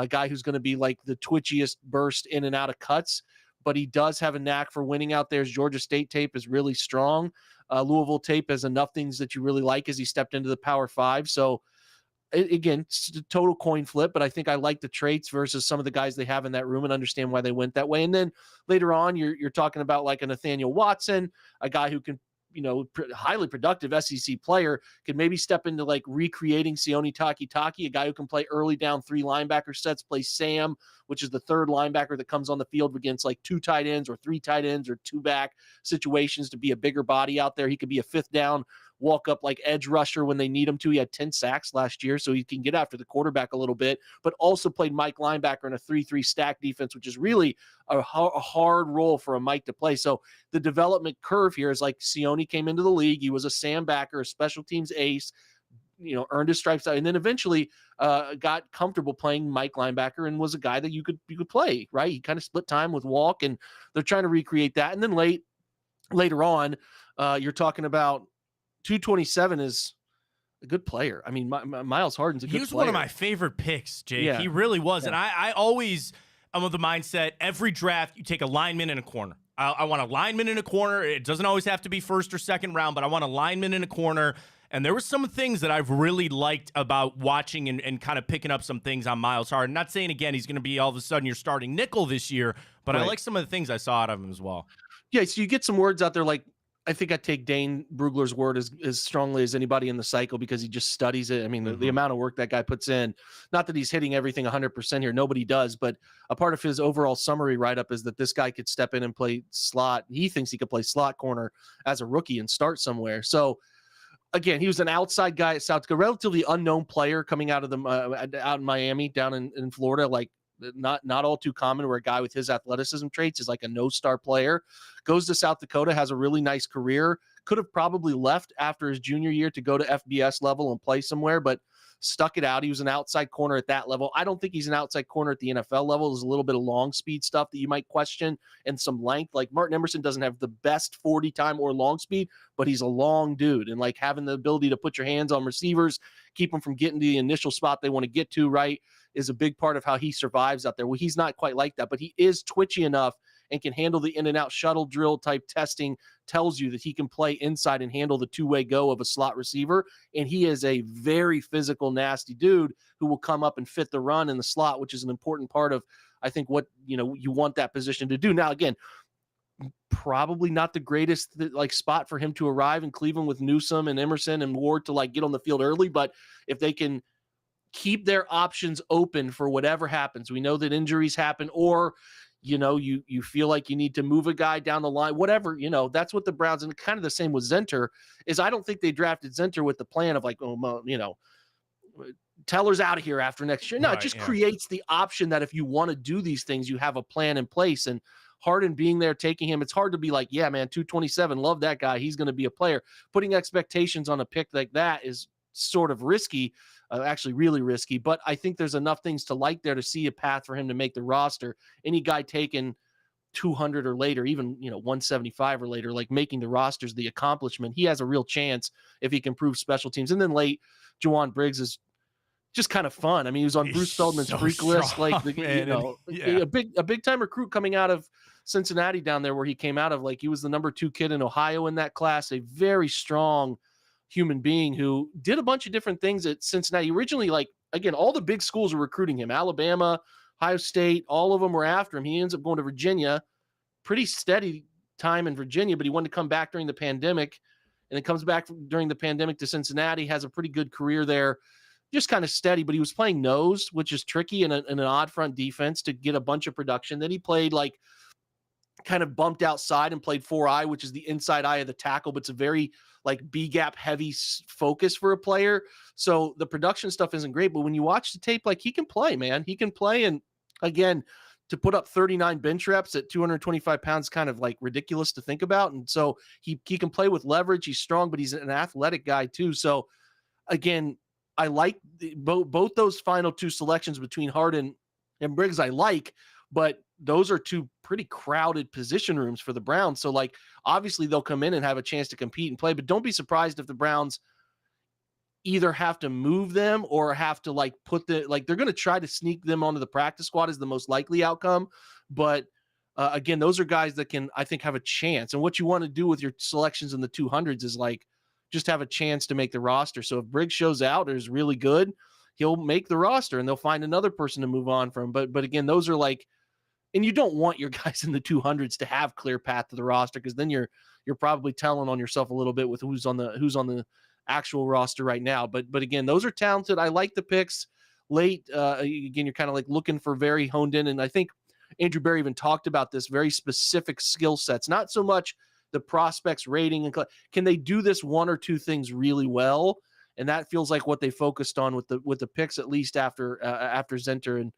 [SPEAKER 3] guy who's going to be like the twitchiest burst in and out of cuts. But he does have a knack for winning out there. His Georgia State tape is really strong. Louisville tape has enough things that you really like as he stepped into the Power Five. So again, it's a total coin flip, but I think I like the traits versus some of the guys they have in that room and understand why they went that way. And then later on, you're talking about like a Nathaniel Watson, a guy who can, highly productive SEC player, could maybe step into like recreating Sione Takitaki, a guy who can play early down 3 linebacker sets, play Sam, which is the third linebacker that comes on the field against like 2 tight ends or 3 tight ends or 2 back situations to be a bigger body out there. He could be a 5th down walk up like edge rusher when they need him to. He had 10 sacks last year, so he can get after the quarterback a little bit, but also played Mike linebacker in a 3-3 stack defense, which is really a hard role for a Mike to play. So the development curve here is like Sione came into the league. He was a Sam backer, a special teams ace, earned his stripes out, and then eventually got comfortable playing Mike linebacker and was a guy that you could play, right? He kind of split time with Walk, and they're trying to recreate that. And then later on, you're talking about 227 is a good player. I mean, Miles Harden's a good player.
[SPEAKER 1] He was one of my favorite picks, Jake.
[SPEAKER 3] Yeah.
[SPEAKER 1] He really was.
[SPEAKER 3] Yeah.
[SPEAKER 1] And I always am of the mindset, every draft, you take a lineman in a corner. I want a lineman in a corner. It doesn't always have to be first or second round, but I want a lineman in a corner. And there were some things that I've really liked about watching and kind of picking up some things on Miles Harden. Not saying, again, he's going to be all of a sudden your starting nickel this year, but right. I like some of the things I saw out of him as well.
[SPEAKER 3] Yeah, so you get some words out there like, I think I take Dane Brugler's word as strongly as anybody in the cycle because he just studies it. I mean, the amount of work that guy puts in, not that he's hitting everything 100% here. Nobody does, but a part of his overall summary write-up is that this guy could step in and play slot. He thinks he could play slot corner as a rookie and start somewhere. So, again, he was an outside guy at South Dakota, relatively unknown player coming out of out in Miami, down in Florida, like not all too common where a guy with his athleticism traits is like a no-star player. Goes to South Dakota, has a really nice career. Could have probably left after his junior year to go to FBS level and play somewhere, but stuck it out. He was an outside corner at that level. I don't think he's an outside corner at the NFL level. There's a little bit of long speed stuff that you might question and some length. Like Martin Emerson doesn't have the best 40 time or long speed, but he's a long dude. And like having the ability to put your hands on receivers, keep them from getting to the initial spot they want to get to, right, is a big part of how he survives out there. Well, he's not quite like that, but he is twitchy enough and can handle the in and out shuttle drill type testing, tells you that he can play inside and handle the 2-way go of a slot receiver. And he is a very physical, nasty dude who will come up and fit the run in the slot, which is an important part of, I think, what, you want that position to do. Now, again, probably not the greatest spot for him to arrive in Cleveland with Newsome and Emerson and Ward to get on the field early. But if they can keep their options open for whatever happens, we know that injuries happen, or you feel like you need to move a guy down the line, whatever, that's what the Browns, and kind of the same with Zenter, is I don't think they drafted Zenter with the plan of Teller's out of here after next year. No, right, it just creates the option that if you want to do these things, you have a plan in place. And Harden being there, taking him, it's hard to be like, yeah, man, 227, love that guy. He's going to be a player. Putting expectations on a pick like that is sort of risky, actually really risky. But I think there's enough things to like there to see a path for him to make the roster. Any guy taken 200 or later, even 175 or later, like making the rosters the accomplishment, he has a real chance if he can prove special teams. And then late, Juwan Briggs is just kind of fun. I mean, he was on Bruce Feldman's freak list, like a big time recruit coming out of Cincinnati down there, where he came out of. Like, he was the number 2 kid in Ohio in that class, a very strong human being who did a bunch of different things at Cincinnati. Originally, like, again, all the big schools were recruiting him. Alabama, Ohio State, all of them were after him. He ends up going to Virginia, pretty steady time in Virginia, but he wanted to come back during the pandemic, and then comes back during the pandemic to Cincinnati, has a pretty good career there. Just kind of steady, but he was playing nose, which is tricky in an odd front defense to get a bunch of production. Then he played like kind of bumped outside and played 4-eye, which is the inside eye of the tackle, but it's a very like B gap heavy focus for a player. So the production stuff isn't great, but when you watch the tape, like, he can play, man. He can play. And again, to put up 39 bench reps at 225 pounds, kind of like ridiculous to think about. And so he can play with leverage. He's strong, but he's an athletic guy too. So again, I like both those final 2 selections between Harden and Briggs. I like, but those are 2 pretty crowded position rooms for the Browns. So, like, obviously they'll come in and have a chance to compete and play, but don't be surprised if the Browns either have to move them or have to they're going to try to sneak them onto the practice squad is the most likely outcome. But again, those are guys that can, I think, have a chance. And what you want to do with your selections in the 200s is like, just have a chance to make the roster. So if Briggs shows out or is really good, he'll make the roster and they'll find another person to move on from. But again, those are like, and you don't want your guys in the 200s to have clear path to the roster, because then you're probably telling on yourself a little bit with who's on the actual roster right now. But again, those are talented. I like the picks late. Again, you're kind of like looking for very honed in, and I think Andrew Berry even talked about this, very specific skill sets, not so much the prospects rating and can they do this 1 or 2 things really well, and that feels like what they focused on with the picks, at least after Zenter, and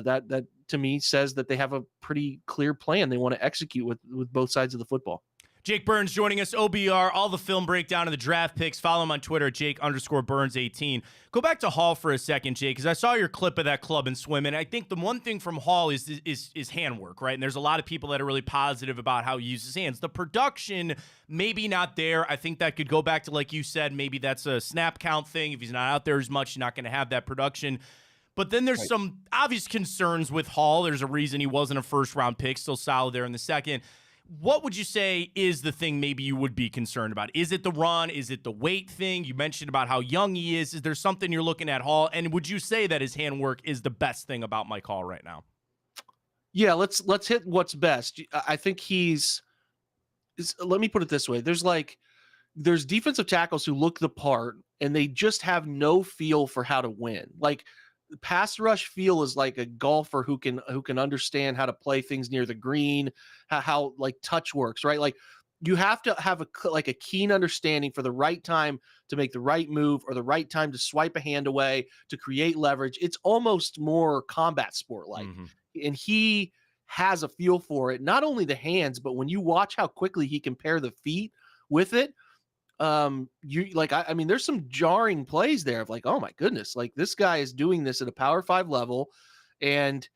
[SPEAKER 3] that to me says that they have a pretty clear plan they want to execute with both sides of the football.
[SPEAKER 1] Jake Burns joining us, OBR, all the film breakdown of the draft picks. Follow him on Twitter, Jake_Burns18. Go back to Hall for a second, Jake, because I saw your clip of that club and swim, and I think the one thing from Hall is handwork, right? And there's a lot of people that are really positive about how he uses his hands. The production, maybe not there. I think that could go back to, like you said, maybe that's a snap count thing. If he's not out there as much, you're not going to have that production. But then there's some obvious concerns with Hall. There's a reason he wasn't a first-round pick, still solid there in the second. What would you say is the thing maybe you would be concerned about? Is it the run? Is it the weight thing? You mentioned about how young he is. Is there something you're looking at Hall? And would you say that his handwork is the best thing about Mike Hall right now?
[SPEAKER 3] Yeah, let's hit what's best. I think let me put it this way. There's defensive tackles who look the part and they just have no feel for how to win. Like, pass rush feel is like a golfer who can understand how to play things near the green, how like touch works, right? Like, you have to have a keen understanding for the right time to make the right move, or the right time to swipe a hand away to create leverage. It's almost more combat sport like. And he has a feel for it, not only the hands, but when you watch how quickly he can pair the feet with it, I mean, there's some jarring plays there of like, oh my goodness, like this guy is doing this at a Power 5 level, and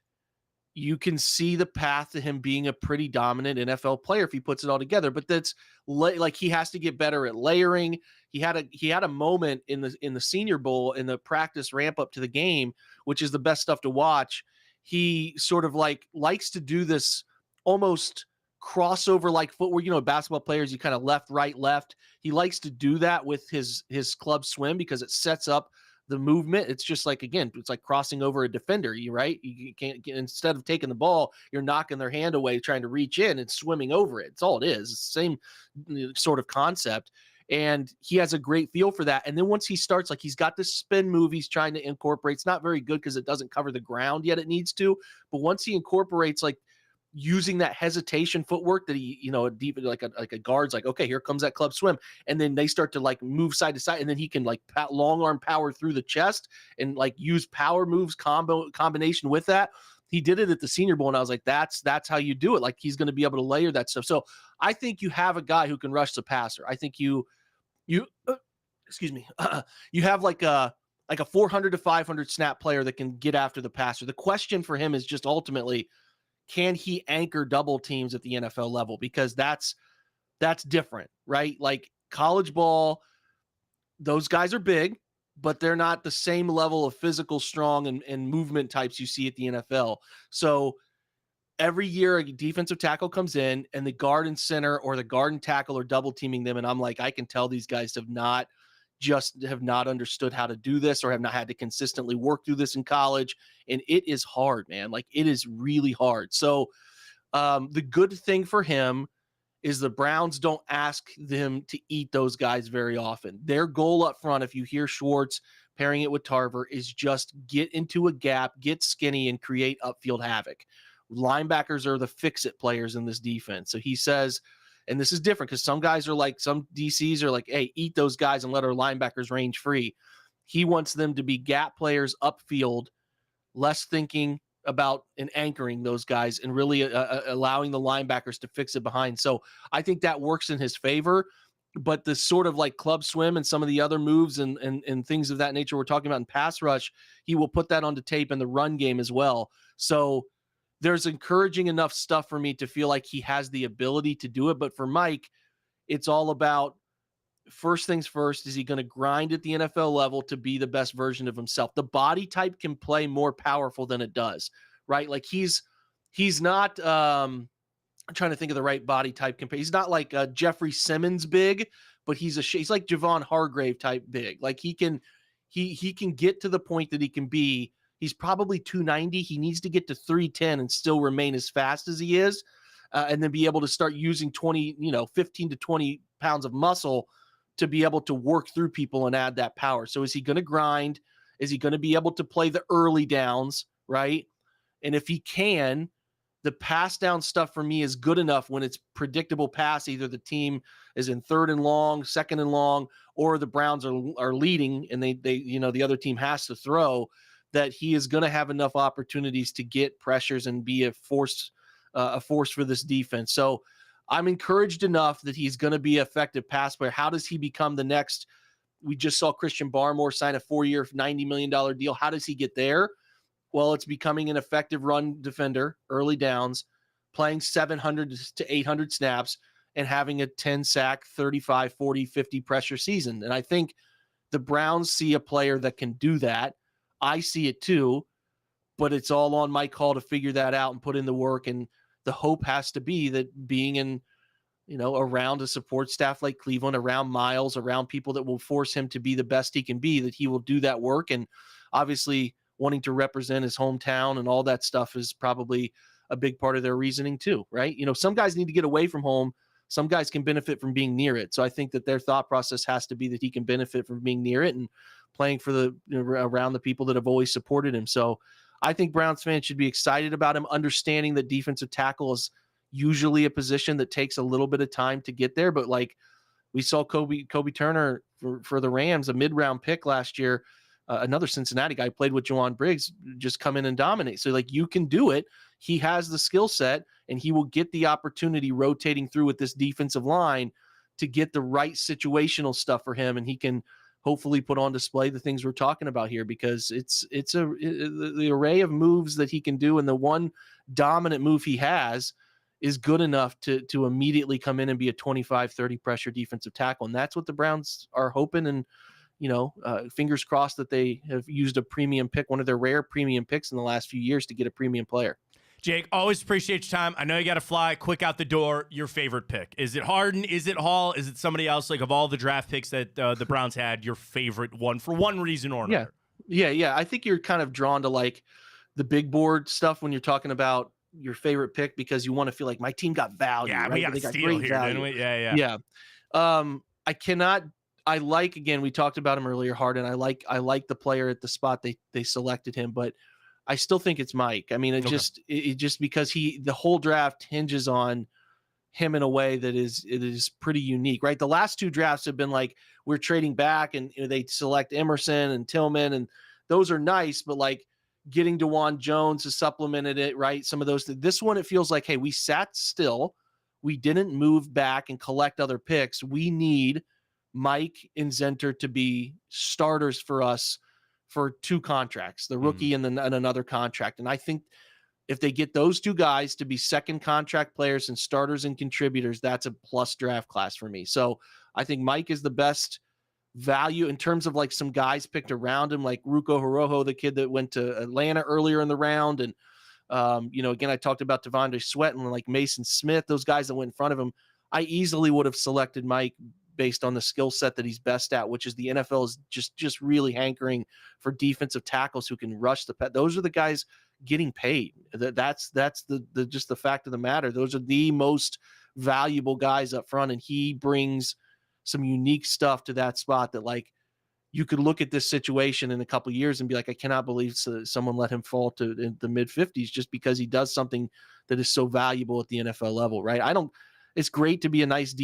[SPEAKER 3] you can see the path to him being a pretty dominant NFL player if he puts it all together. But that's like, he has to get better at layering. He had a moment in the Senior Bowl, in the practice ramp up to the game, which is the best stuff to watch. He sort of like likes to do this almost crossover like footwork, basketball players, you kind of left, right, left. He likes to do that with his club swim because it sets up the movement. It's just like, again, it's like crossing over a defender, right? You can't get, instead of taking the ball, you're knocking their hand away, trying to reach in and swimming over it. It's all it is. It's the same sort of concept. And he has a great feel for that. And then once he starts, like, he's got this spin move he's trying to incorporate. It's not very good because it doesn't cover the ground yet it needs to. But once he incorporates, like, using that hesitation footwork that he, deep like a guard's like, okay, here comes that club swim. And then they start to like move side to side, and then he can like long arm power through the chest and like use power moves combination with that. he did it at the Senior Bowl, and I was like, that's how you do it. Like, he's going to be able to layer that stuff. So I think you have a guy who can rush the passer. I think you excuse me, you have like a 400 to 500 snap player that can get after the passer. The question for him is just ultimately, can he anchor double teams at the NFL level? Because that's different, right? Like college ball, those guys are big, but they're not the same level of physical strong and movement types you see at the NFL. So every year a defensive tackle comes in and the guard and center or the guard and tackle are double teaming them. And I'm like, I can tell these guys have not understood how to do this or have not had to consistently work through this in college. And it is hard, man. Like, it is really hard. So the good thing for him is the Browns don't ask them to eat those guys very often. Their goal up front, if you hear Schwartz pairing it with Tarver, is just get into a gap, get skinny, and create upfield havoc. Linebackers are the fix-it players in this defense. So he says, and this is different because some guys are like, some DCs are like, hey, eat those guys and let our linebackers range free. He wants them to be gap players upfield, less thinking about and anchoring those guys and really allowing the linebackers to fix it behind. So I think that works in his favor. But the sort of like club swim and some of the other moves and things of that nature we're talking about in pass rush, he will put that onto tape in the run game as well. So there's encouraging enough stuff for me to feel like he has the ability to do it. But for Mike, it's all about, first things first, is he going to grind at the NFL level to be the best version of himself? The body type can play more powerful than it does, right? Like he's not, I'm trying to think of the right body type compare. He's not like Jeffrey Simmons big, but he's like Javon Hargrave type big. Like he can get to the point that he can be. He's probably 290. He needs to get to 310 and still remain as fast as he is, and then be able to start using 15 to 20 pounds of muscle to be able to work through people and add that power. So is he going to grind? Is he going to be able to play the early downs, right? And if he can, the pass down stuff for me is good enough when it's predictable pass. Either the team is in 3rd and long, 2nd and long, or the Browns are leading and they the other team has to throw, that he is going to have enough opportunities to get pressures and be a force for this defense. So I'm encouraged enough that he's going to be an effective pass player. How does he become the next? We just saw Christian Barmore sign a 4-year, $90 million deal. How does he get there? Well, it's becoming an effective run defender, early downs, playing 700 to 800 snaps, and having a 10 sack, 35, 40, 50 pressure season. And I think the Browns see a player that can do that. I see it too, but it's all on Mike Hall to figure that out and put in the work. And the hope has to be that being in, around a support staff like Cleveland, around Miles, around people that will force him to be the best he can be, that he will do that work. And obviously wanting to represent his hometown and all that stuff is probably a big part of their reasoning too, right? Some guys need to get away from home. Some guys can benefit from being near it. So I think that their thought process has to be that he can benefit from being near it and playing for around the people that have always supported him. So I think Browns fans should be excited about him, understanding that defensive tackle is usually a position that takes a little bit of time to get there. But like we saw Kobe Turner for the Rams, a mid-round pick last year, another Cincinnati guy played with Juwan Briggs, just come in and dominate. So like, you can do it. He has the skill set and he will get the opportunity rotating through with this defensive line to get the right situational stuff for him. And he can hopefully put on display the things we're talking about here, because the array of moves that he can do. And the one dominant move he has is good enough to immediately come in and be a 25-30 pressure defensive tackle. And that's what the Browns are hoping. And, fingers crossed that they have used a premium pick, one of their rare premium picks in the last few years, to get a premium player.
[SPEAKER 1] Jake, always appreciate your time. I know you got to fly quick out the door. Your favorite pick? Is it Harden? Is it Hall? Is it somebody else? Like, of all the draft picks that the Browns had, your favorite one for one reason or another?
[SPEAKER 3] Yeah. I think you're kind of drawn to like the big board stuff when you're talking about your favorite pick, because you want to feel like my team got value.
[SPEAKER 1] Yeah,
[SPEAKER 3] right?
[SPEAKER 1] we got a steal here, didn't we? Yeah.
[SPEAKER 3] I like, again, we talked about him earlier, Harden. I like the player at the spot they selected him, but I still think it's Mike. I mean, it just because the whole draft hinges on him in a way that is pretty unique, right? The last two drafts have been like, we're trading back and they select Emerson and Tillman, and those are nice, but like, getting DeJuan Jones has supplemented it, right? Some of those. This one, it feels like, hey, we sat still. We didn't move back and collect other picks. We need Mike and Zenter to be starters for us for 2 contracts, the rookie and another contract. And I think if they get those 2 guys to be second contract players and starters and contributors, that's a plus draft class for me. So I think Mike is the best value in terms of like some guys picked around him, like Ruko Horoho, the kid that went to Atlanta earlier in the round. And, again, I talked about Devondre Sweat and like Mason Smith, those guys that went in front of him. I easily would have selected Mike based on the skill set that he's best at, which is the NFL is just really hankering for defensive tackles who can rush the pet. Those are the guys getting paid. That's the just the fact of the matter. Those are the most valuable guys up front, and he brings some unique stuff to that spot that, like, you could look at this situation in a couple of years and be like, I cannot believe someone let him fall to the mid 50s just because he does something that is so valuable at the NFL level, right? It's great to be a nice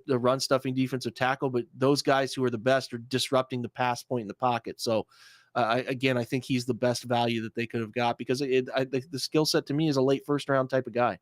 [SPEAKER 3] run stuffing defensive tackle, but those guys who are the best are disrupting the pass point in the pocket. So I think he's the best value that they could have got because the skill set to me is a late first round type of guy.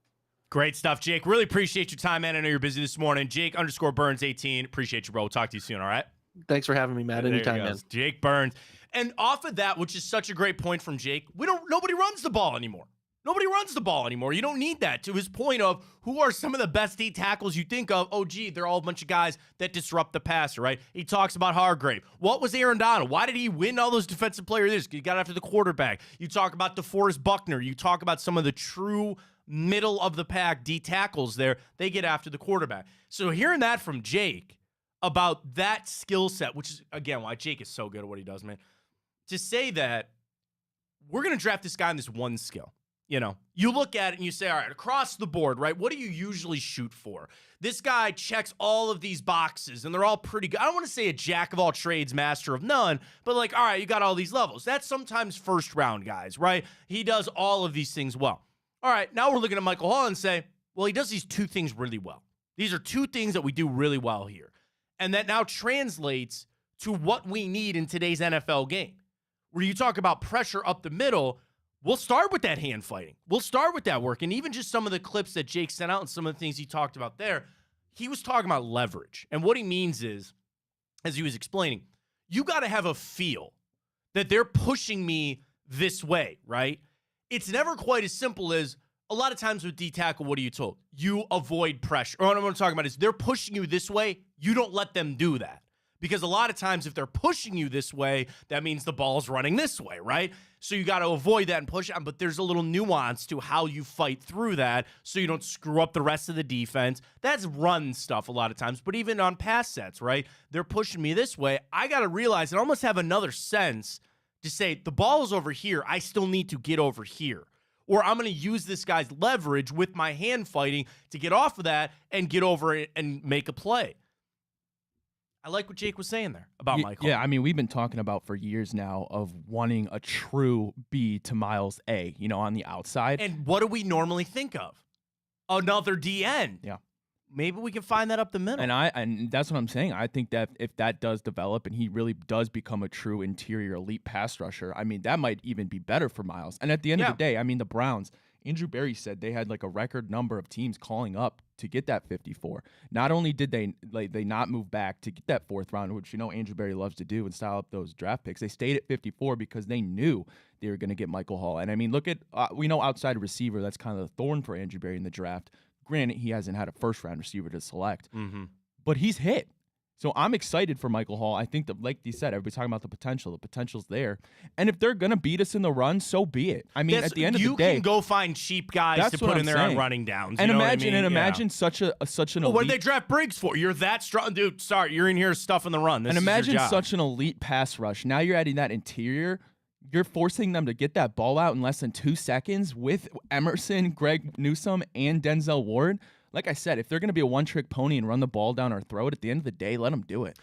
[SPEAKER 1] Great stuff, Jake. Really appreciate your time, man. I know you're busy this morning. Jake_Burns18. Appreciate you, bro. We'll talk to you soon, all right?
[SPEAKER 3] Thanks for having me, Matt. Anytime, man.
[SPEAKER 1] Jake Burns. And off of that, which is such a great point from Jake, nobody runs the ball anymore. Nobody runs the ball anymore. You don't need that. To his point of who are some of the best D tackles you think of, they're all a bunch of guys that disrupt the passer, right? He talks about Hargrave. What was Aaron Donald? Why did he win all those defensive players? He got after the quarterback. You talk about DeForest Buckner. You talk about some of the true middle of the pack D tackles there. They get after the quarterback. So hearing that from Jake about that skill set, which is, again, why Jake is so good at what he does, man. To say that we're going to draft this guy in this one skill. You look at it and you say, all right, across the board, right? What do you usually shoot for? This guy checks all of these boxes, and they're all pretty good. I don't want to say a jack of all trades, master of none, but like, all right, you got all these levels. That's sometimes first round guys, right? He does all of these things well. All right, now we're looking at Michael Hall and say, well, he does these 2 things really well. These are 2 things that we do really well here. And that now translates to what we need in today's NFL game. Where you talk about pressure up the middle, we'll start with that hand fighting. We'll start with that work. And even just some of the clips that Jake sent out and some of the things he talked about there, he was talking about leverage. And what he means is, as he was explaining, you got to have a feel that they're pushing me this way, right? It's never quite as simple as a lot of times with D tackle, what are you told? You avoid pressure. Or what I'm talking about is they're pushing you this way. You don't let them do that. Because a lot of times if they're pushing you this way, that means the ball's running this way, right? So you got to avoid that and push on, but there's a little nuance to how you fight through that so you don't screw up the rest of the defense. That's run stuff a lot of times, but even on pass sets, right? They're pushing me this way. I got to realize and almost have another sense to say the ball is over here. I still need to get over here. Or I'm going to use this guy's leverage with my hand fighting to get off of that and get over it and make a play. I like what Jake was saying there about Michael.
[SPEAKER 2] Yeah, I mean, we've been talking about for years now of wanting a true B to Miles A, on the outside.
[SPEAKER 1] And what do we normally think of? Another DN.
[SPEAKER 2] Yeah.
[SPEAKER 1] Maybe we can find that up the middle.
[SPEAKER 2] And that's what I'm saying. I think that if that does develop and he really does become a true interior elite pass rusher, I mean, that might even be better for Miles. And at the end of the day, I mean, the Browns, Andrew Berry said they had like a record number of teams calling up to get that 54. Not only did they not move back to get that 4th round, which Andrew Berry loves to do and style up those draft picks, they stayed at 54 because they knew they were going to get Michael Hall. And I mean, look at we know outside receiver, that's kind of the thorn for Andrew Berry in the draft. Granted, he hasn't had a 1st round receiver to select, but he's hit. So I'm excited for Michael Hall. I think that, like you said, everybody's talking about the potential. The potential's there. And if they're going to beat us in the run, so be it. I mean, at the end of the day,
[SPEAKER 1] you can go find cheap guys to put in there on running downs.
[SPEAKER 2] And imagine such an elite.
[SPEAKER 1] What did they draft Briggs for? You're that strong. Dude, sorry, you're in here stuffing the run. This
[SPEAKER 2] and imagine
[SPEAKER 1] is your job.
[SPEAKER 2] Such an elite pass rush. Now you're adding that interior. You're forcing them to get that ball out in less than 2 seconds with Emerson, Greg Newsome, and Denzel Ward. Like I said, if they're going to be a one-trick pony and run the ball down our throat, at the end of the day, let them do it.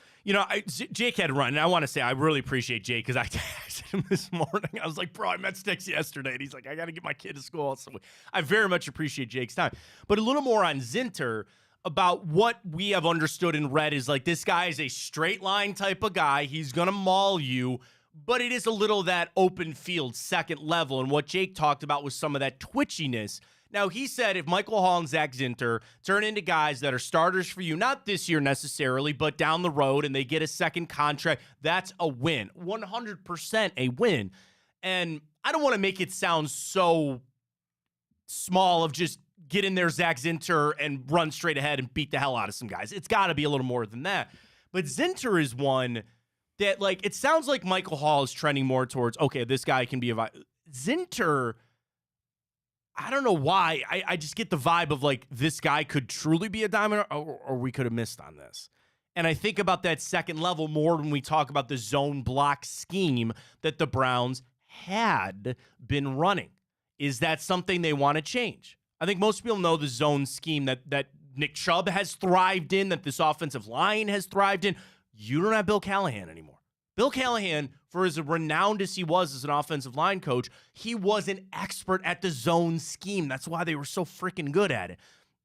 [SPEAKER 1] Jake had run, and I want to say I really appreciate Jake because I texted him this morning. I was like, bro, I met Sticks yesterday, and he's like, I got to get my kid to school. So I very much appreciate Jake's time. But a little more on Zinter about what we have understood and read is like this guy is a straight line type of guy. He's going to maul you, but it is a little that open field second level. And what Jake talked about was some of that twitchiness. Now, he said if Michael Hall and Zach Zinter turn into guys that are starters for you, not this year necessarily, but down the road, and they get a second contract, that's a win. 100% a win. And I don't want to make it sound so small of just get in there, Zach Zinter, and run straight ahead and beat the hell out of some guys. It's got to be a little more than that. But Zinter is one that, like, it sounds like Michael Hall is trending more towards, okay, this guy can be a Zinter, I don't know why. I just get the vibe of, like, this guy could truly be a diamond, or we could have missed on this. And I think about that second level more when we talk about the zone block scheme that the Browns had been running. Is that something they want to change? I think most people know the zone scheme that Nick Chubb has thrived in, that this offensive line has thrived in. You don't have Bill Callahan anymore. Bill Callahan, for as renowned as he was as an offensive line coach, he was an expert at the zone scheme. That's why they were so freaking good at it.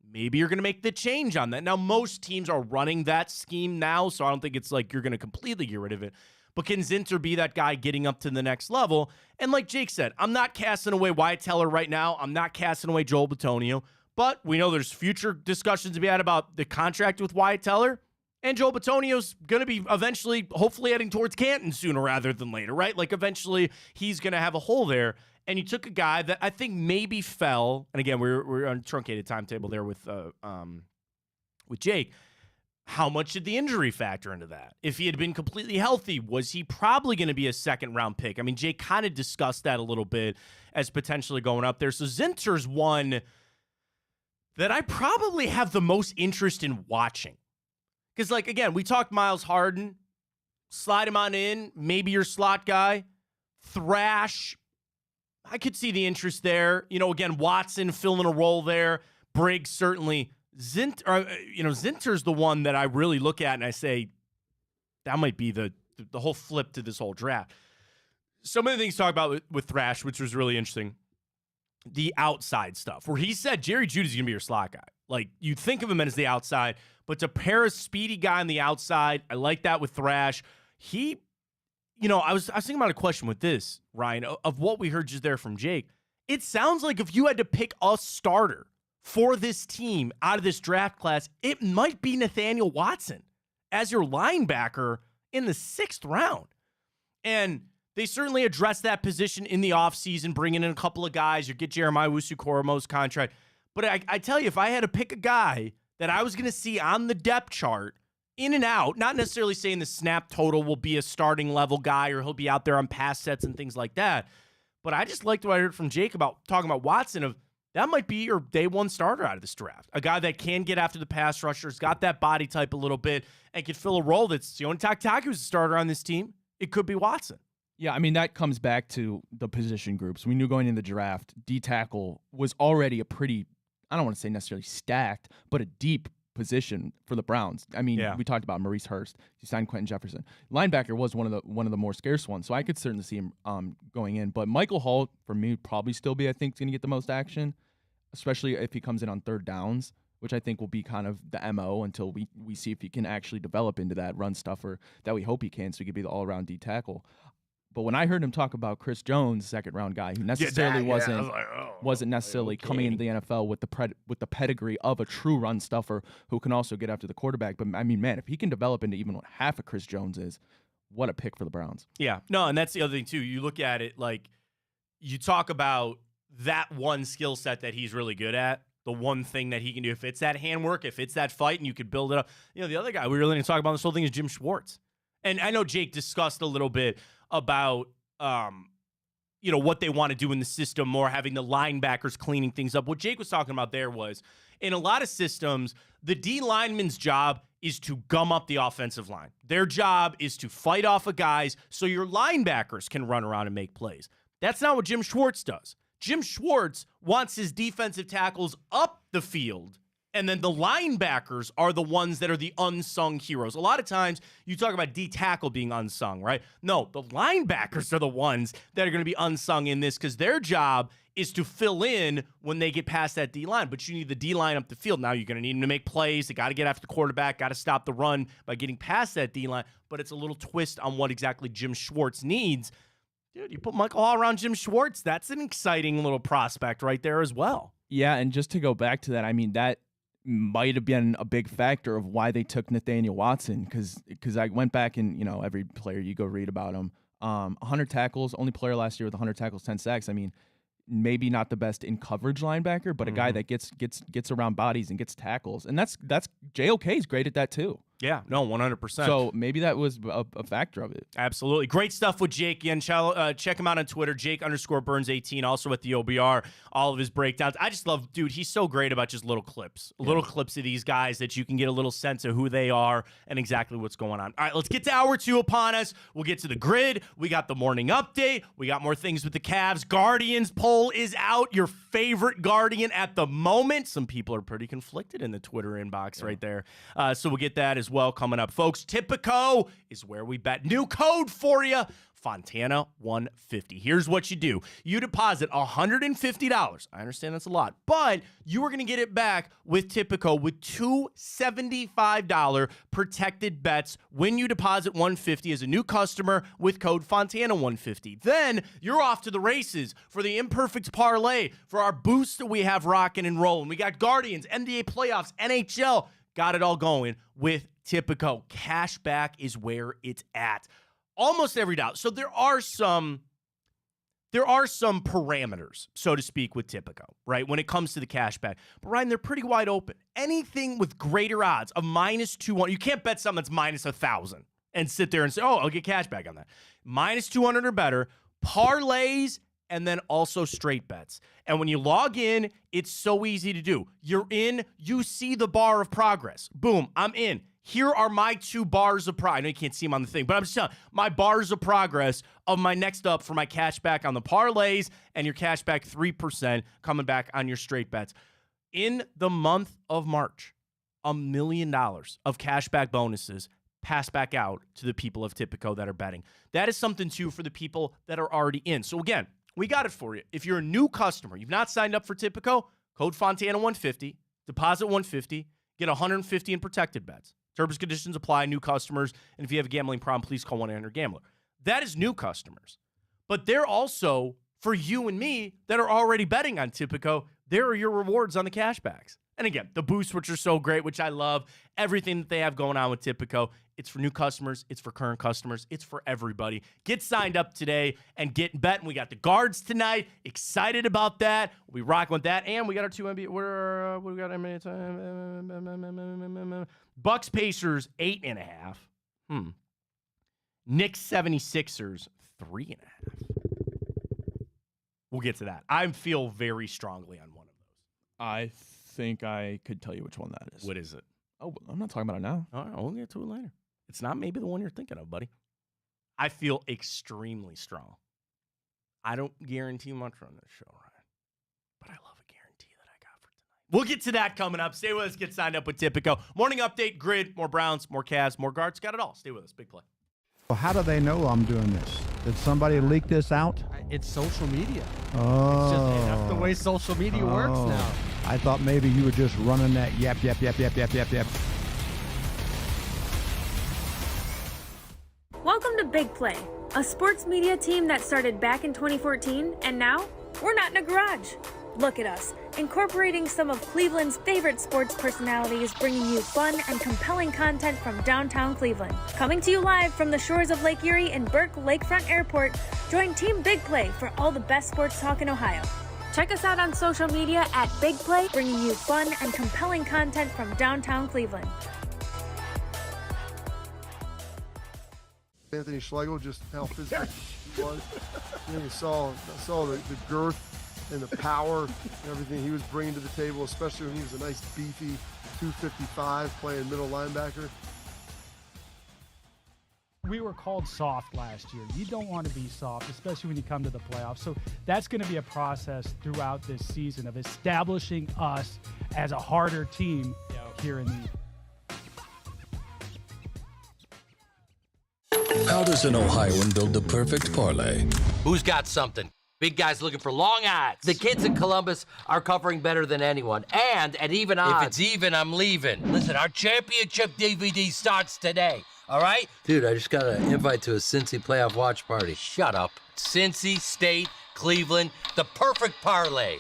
[SPEAKER 1] Maybe you're going to make the change on that. Now, most teams are running that scheme now, so I don't think it's like you're going to completely get rid of it. But can Zinter be that guy getting up to the next level? And like Jake said, I'm not casting away Wyatt Teller right now. I'm not casting away Joel Bitonio. But we know there's future discussions to be had about the contract with Wyatt Teller. And Joel Bitonio's going to be eventually, hopefully, heading towards Canton sooner rather than later, right? Like, eventually, he's going to have a hole there. And you took a guy that I think maybe fell. And again, we're on a truncated timetable there with Jake. How much did the injury factor into that? If he had been completely healthy, was he probably going to be a second-round pick? I mean, Jake kind of discussed that a little bit as potentially going up there. So Zinter's one that I probably have the most interest in watching. Because, like, again, we talked Miles Harden. Slide him on in. Maybe your slot guy. Thrash. I could see the interest there. You know, again, Watson filling a role there. Briggs certainly. Zinter's the one that I really look at and I say, that might be the whole flip to this whole draft. Some of the things to talk about with Thrash, which was really interesting, the outside stuff, where he said Jerry Jeudy's going to be your slot guy. Like, you think of him as the outside, but to pair a speedy guy on the outside, I like that with Thrash. I was thinking about a question with this, Ryan, of what we heard just there from Jake. It sounds like if you had to pick a starter for this team out of this draft class, it might be Nathaniel Watson as your linebacker in the 6th round. And they certainly addressed that position in the offseason, bringing in a couple of guys. You get Jeremiah Wusu-Koromo's contract. But I tell you, if I had to pick a guy that I was going to see on the depth chart, in and out, not necessarily saying the snap total will be a starting level guy or he'll be out there on pass sets and things like that, but I just liked what I heard from Jake about talking about Watson of that might be your day one starter out of this draft. A guy that can get after the pass rushers, got that body type a little bit, and can fill a role that's the only who's a starter on this team. It could be Watson.
[SPEAKER 2] Yeah, I mean, that comes back to the position groups. We knew going into the draft, D-tackle was already a pretty, I don't want to say necessarily stacked, but a deep position for the Browns. I mean, We talked about Maurice Hurst. You signed Quentin Jefferson. Linebacker was one of the more scarce ones, so I could certainly see him going in. But Michael Hall, for me, would probably still be, I think, going to get the most action, especially if he comes in on 3rd downs, which I think will be kind of the MO until we see if he can actually develop into that run stuffer that we hope he can, so he could be the all-around D-tackle. But when I heard him talk about Chris Jones, 2nd-round guy, who necessarily wasn't necessarily coming into the NFL with the pedigree of a true run stuffer who can also get after the quarterback. But I mean, man, if he can develop into even what half of Chris Jones is, what a pick for the Browns.
[SPEAKER 1] Yeah, no, and that's the other thing too. You look at it like you talk about that one skill set that he's really good at. The one thing that he can do, if it's that handwork, if it's that fight, and you could build it up. You know, the other guy we really didn't talk about this whole thing is Jim Schwartz. And I know Jake discussed a little bit about, what they want to do in the system, more having the linebackers cleaning things up. What Jake was talking about there was, in a lot of systems, the D lineman's job is to gum up the offensive line. Their job is to fight off of guys so your linebackers can run around and make plays. That's not what Jim Schwartz does. Jim Schwartz wants his defensive tackles up the field And then the linebackers are the ones that are the unsung heroes. A lot of times you talk about D tackle being unsung, right? No, the linebackers are the ones that are going to be unsung in this because their job is to fill in when they get past that D line. But you need the D line up the field. Now you're going to need them to make plays. They got to get after the quarterback, got to stop the run by getting past that D line. But it's a little twist on what exactly Jim Schwartz needs. Dude, you put Michael Hall around Jim Schwartz, that's an exciting little prospect right there as well.
[SPEAKER 2] Yeah, and just to go back to that, I mean, that might have been a big factor of why they took Nathaniel Watson because I went back and, every player you go read about him. 100 tackles, only player last year with 100 tackles, 10 sacks. I mean, maybe not the best in coverage linebacker, but a guy that gets around bodies and gets tackles. And that's JOK is great at that too.
[SPEAKER 1] Yeah, no, 100%.
[SPEAKER 2] So maybe that was a factor of it.
[SPEAKER 1] Absolutely. Great stuff with Jake. Again, check him out on Twitter, Jake_Burns18, also at the OBR, all of his breakdowns. I just love, dude, he's so great about just little clips of these guys that you can get a little sense of who they are and exactly what's going on. All right, let's get to hour 2 upon us. We'll get to the grid. We got the morning update. We got more things with the Cavs. Guardians poll is out. Your favorite Guardian at the moment. Some people are pretty conflicted in the Twitter inbox right there. So we'll get that as well coming up. Folks, Tipico is where we bet. New code for you, Fontana 150. Here's what you do. You deposit $150. I understand that's a lot, but you are going to get it back with Tipico with two $75 protected bets when you deposit $150 as a new customer with code Fontana 150. Then you're off to the races for the imperfect parlay for our boost that we have rocking and rolling. We got Guardians, NBA playoffs, NHL. Got it all going with Tipico. Cashback is where it's at. Almost every dollar. So there are some parameters, so to speak, with Tipico, right, when it comes to the cashback. But, Ryan, they're pretty wide open. Anything with greater odds of -200, you can't bet something that's -1,000 and sit there and say, oh, I'll get cashback on that. -200 or better, parlays, and then also straight bets. And when you log in, it's so easy to do. You're in, you see the bar of progress. Boom, I'm in. Here are my 2 bars of progress. I know you can't see them on the thing, but I'm just telling you, my bars of progress of my next up for my cashback on the parlays and your cashback 3% coming back on your straight bets. In the month of March, $1 million of cashback bonuses pass back out to the people of Tipico that are betting. That is something, too, for the people that are already in. So, again, we got it for you. If you're a new customer, you've not signed up for Tipico, code Fontana 150, deposit 150, get 150 in protected bets. Terms and conditions apply, new customers, and if you have a gambling problem, please call 1-800-GAMBLER. That is new customers. But they're also, for you and me that are already betting on Tipico, there are your rewards on the cashbacks. And again, the boosts, which are so great, which I love, everything that they have going on with Tipico. It's for new customers. It's for current customers. It's for everybody. Get signed up today and get betting. We got the guards tonight. Excited about that. We'll be rocking with that. And we got our 2 NBA. What we got? Bucks Pacers 8.5. Knicks 76ers 3.5. We'll get to that. I feel very strongly on one of those.
[SPEAKER 2] I think I could tell you which one that is.
[SPEAKER 1] What is it?
[SPEAKER 2] Oh, I'm not talking about it now.
[SPEAKER 1] All right, we'll get to it later. It's not maybe the one you're thinking of, buddy. I feel extremely strong. I don't guarantee much on this show, Ryan, but I love a guarantee that I got for tonight. We'll get to that coming up. Stay with us. Get signed up with Tipico. Morning update, grid, more Browns, more Cavs, more guards. Got it all. Stay with us. Big play.
[SPEAKER 4] Well, how do they know I'm doing this? Did somebody leak this out?
[SPEAKER 5] It's social media.
[SPEAKER 4] Oh.
[SPEAKER 5] That's the way social media works now.
[SPEAKER 4] I thought maybe you were just running that yep.
[SPEAKER 6] Welcome to Big Play, a sports media team that started back in 2014, and now we're not in a garage. Look at us, incorporating some of Cleveland's favorite sports personalities, bringing you fun and compelling content from downtown Cleveland. Coming to you live from the shores of Lake Erie and Burke Lakefront Airport, join Team Big Play for all the best sports talk in Ohio. Check us out on social media at Big Play, bringing you fun and compelling content from downtown Cleveland.
[SPEAKER 7] Anthony Schlegel, just how physical he was. You saw the girth and the power and everything he was bringing to the table, especially when he was a nice beefy 255 playing middle linebacker.
[SPEAKER 8] We were called soft last year. You don't want to be soft, especially when you come to the playoffs. So that's going to be a process throughout this season of establishing us as a harder team here in the.
[SPEAKER 9] How does an Ohioan build the perfect parlay?
[SPEAKER 10] Who's got something? Big guys looking for long odds. The kids in Columbus are covering better than anyone, and at even odds. If it's even, I'm leaving. Listen, our championship DVD starts today, all right? Dude, I just got an invite to a Cincy playoff watch party. Shut up. Cincy, State, Cleveland, the perfect parlay.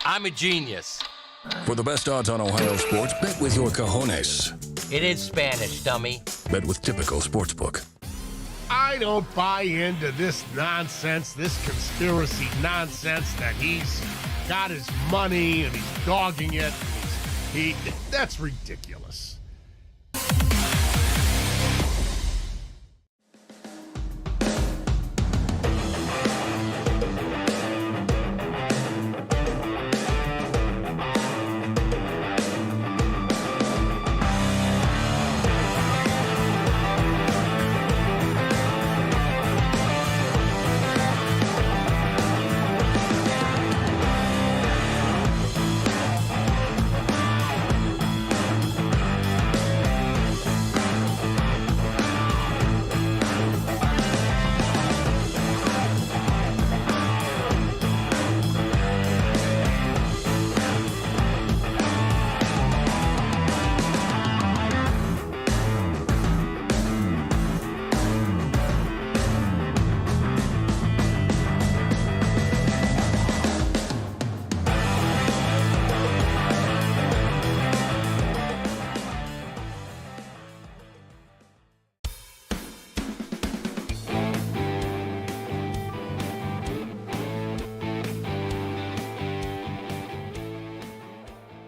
[SPEAKER 10] I'm a genius.
[SPEAKER 9] For the best odds on Ohio sports, bet with your cojones.
[SPEAKER 10] It is Spanish, dummy.
[SPEAKER 9] Bet with Typical Sportsbook.
[SPEAKER 11] I don't buy into this nonsense, this conspiracy nonsense that he's got his money and he's dogging it. That's ridiculous.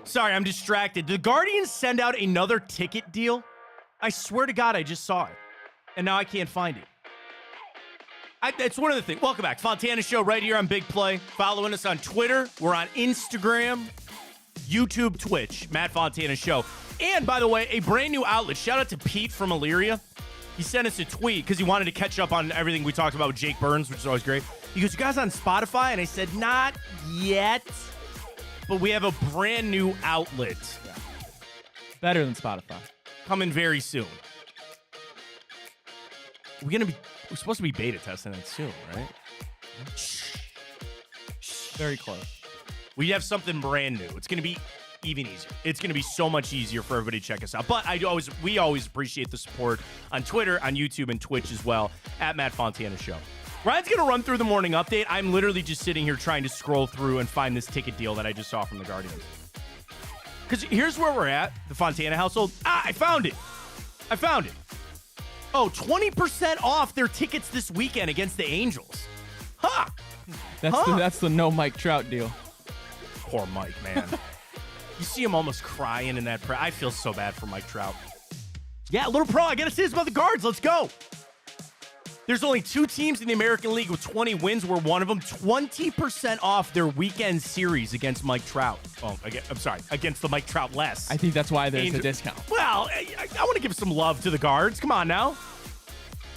[SPEAKER 1] Sorry, I'm distracted. Did the Guardians send out another ticket deal? I swear to God, I just saw it. And now I can't find it. It's one of the things. Welcome back. Fontana Show right here on Big Play. Following us on Twitter. We're on Instagram, YouTube, Twitch. Matt Fontana Show. And, by the way, a brand new outlet. Shout out to Pete from Elyria. He sent us a tweet because he wanted to catch up on everything we talked about with Jake Burns, which is always great. He goes, you guys on Spotify? And I said, not yet. But we have a brand new outlet.
[SPEAKER 2] Yeah. Better than Spotify.
[SPEAKER 1] Coming very soon. We're supposed to be beta testing it soon, right?
[SPEAKER 2] Very close.
[SPEAKER 1] We have something brand new. It's going to be even easier. It's going to be so much easier for everybody to check us out. But we always appreciate the support on Twitter, on YouTube, and Twitch as well, at Matt Fontana Show. Ryan's going to run through the morning update. I'm literally just sitting here trying to scroll through and find this ticket deal that I just saw from the Guardians. Because here's where we're at, the Fontana household. I found it. Oh, 20% off their tickets this weekend against the Angels. Ha!
[SPEAKER 2] That's the no Mike Trout deal.
[SPEAKER 1] Poor Mike, man. You see him almost crying in that. I feel so bad for Mike Trout. Yeah, little pro. I got to say this about the Guards. Let's go. There's only 2 teams in the American League with 20 wins. We're one of them. 20% off their weekend series against Mike Trout. Oh, I'm sorry, against the Mike Trout less.
[SPEAKER 2] I think that's why there's a discount.
[SPEAKER 1] Well, I want to give some love to the Guards. Come on now.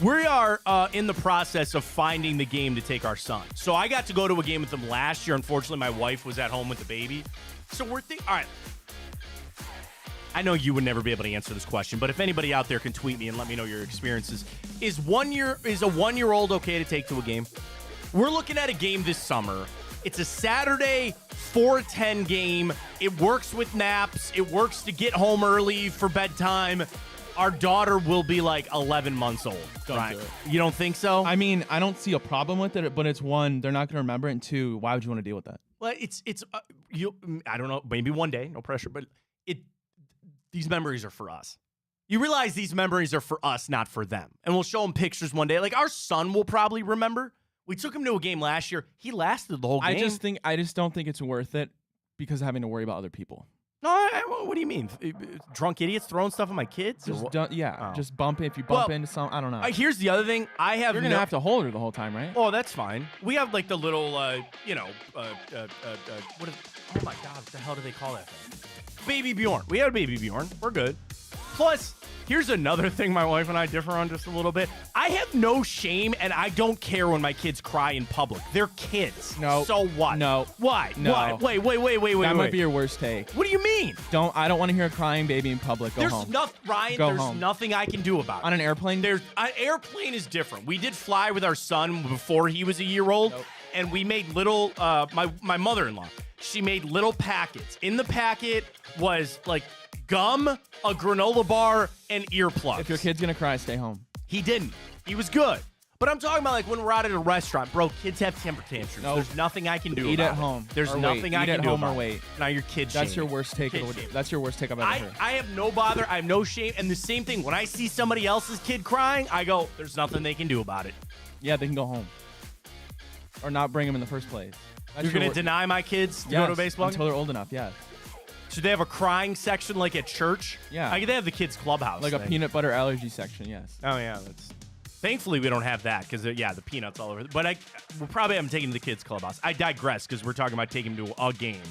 [SPEAKER 1] We are in the process of finding the game to take our son. So I got to go to a game with them last year. Unfortunately, my wife was at home with the baby. So we're thinking, all right. I know you would never be able to answer this question, but if anybody out there can tweet me and let me know your experiences, is a 1-year-old okay to take to a game? We're looking at a game this summer. It's a Saturday 4:10 game. It works with naps. It works to get home early for bedtime. Our daughter will be like 11 months old.
[SPEAKER 2] Don't do it.
[SPEAKER 1] You don't think so?
[SPEAKER 2] I mean, I don't see a problem with it, but it's one, they're not going to remember it, and 2, why would you want to deal with that?
[SPEAKER 1] Well, I don't know, maybe one day, no pressure, but these memories are for us. You realize these memories are for us, not for them. And we'll show them pictures one day. Like, our son will probably remember. We took him to a game last year. He lasted the whole game.
[SPEAKER 2] I just don't think it's worth it because of having to worry about other people.
[SPEAKER 1] No, what do you mean? Drunk idiots throwing stuff at my kids?
[SPEAKER 2] Just bump it. If you bump into something, I don't know.
[SPEAKER 1] Here's the other thing. You're
[SPEAKER 2] going to have to hold her the whole time, right?
[SPEAKER 1] Oh, that's fine. We have like the little, oh my God, what the hell do they call that thing? Baby Bjorn. We have a baby Bjorn. We're good. Plus, Here's another thing my wife and I differ on just a little bit. I have no shame, and I don't care when my kids cry in public. They're kids.
[SPEAKER 2] No.
[SPEAKER 1] So what?
[SPEAKER 2] No.
[SPEAKER 1] Why?
[SPEAKER 2] No.
[SPEAKER 1] Why? Wait.
[SPEAKER 2] That might be your worst take.
[SPEAKER 1] What do you mean?
[SPEAKER 2] I don't want to hear a crying baby in public. Go home.
[SPEAKER 1] Ryan,
[SPEAKER 2] Go
[SPEAKER 1] there's
[SPEAKER 2] home.
[SPEAKER 1] nothing I can do about it.
[SPEAKER 2] On an airplane?
[SPEAKER 1] An airplane is different. We did fly with our son before he was a year old, and we made little, my mother-in-law, she made little packets. In the packet was like gum, a granola bar, and earplugs.
[SPEAKER 2] If your kid's going to cry, stay home.
[SPEAKER 1] He didn't. He was good. But I'm talking about like when we're out at a restaurant, bro, kids have temper tantrums.
[SPEAKER 2] Nope.
[SPEAKER 1] There's nothing I can do
[SPEAKER 2] Eat
[SPEAKER 1] about
[SPEAKER 2] at home.
[SPEAKER 1] There's
[SPEAKER 2] Or
[SPEAKER 1] nothing
[SPEAKER 2] wait.
[SPEAKER 1] I
[SPEAKER 2] Eat
[SPEAKER 1] can
[SPEAKER 2] at
[SPEAKER 1] do
[SPEAKER 2] home
[SPEAKER 1] about
[SPEAKER 2] or wait.
[SPEAKER 1] Now you're kid
[SPEAKER 2] That's
[SPEAKER 1] shaming.
[SPEAKER 2] your worst take. That's your worst take I've ever heard.
[SPEAKER 1] I have no bother. I have no shame. And the same thing, when I see somebody else's kid crying, I go, there's nothing they can do about it.
[SPEAKER 2] Yeah, they can go home. Or not bring them in the first place.
[SPEAKER 1] You're going to deny my kids to go to a baseball game?
[SPEAKER 2] Until they're old enough, yes.
[SPEAKER 1] Should they have a crying section like at church?
[SPEAKER 2] Yeah.
[SPEAKER 1] They have the kids' clubhouse.
[SPEAKER 2] Like a peanut butter allergy section, yes.
[SPEAKER 1] Oh, yeah. Thankfully, we don't have that because, the peanuts all over. But we'll probably have them taken to the kids' clubhouse. I digress because we're talking about taking them to a game.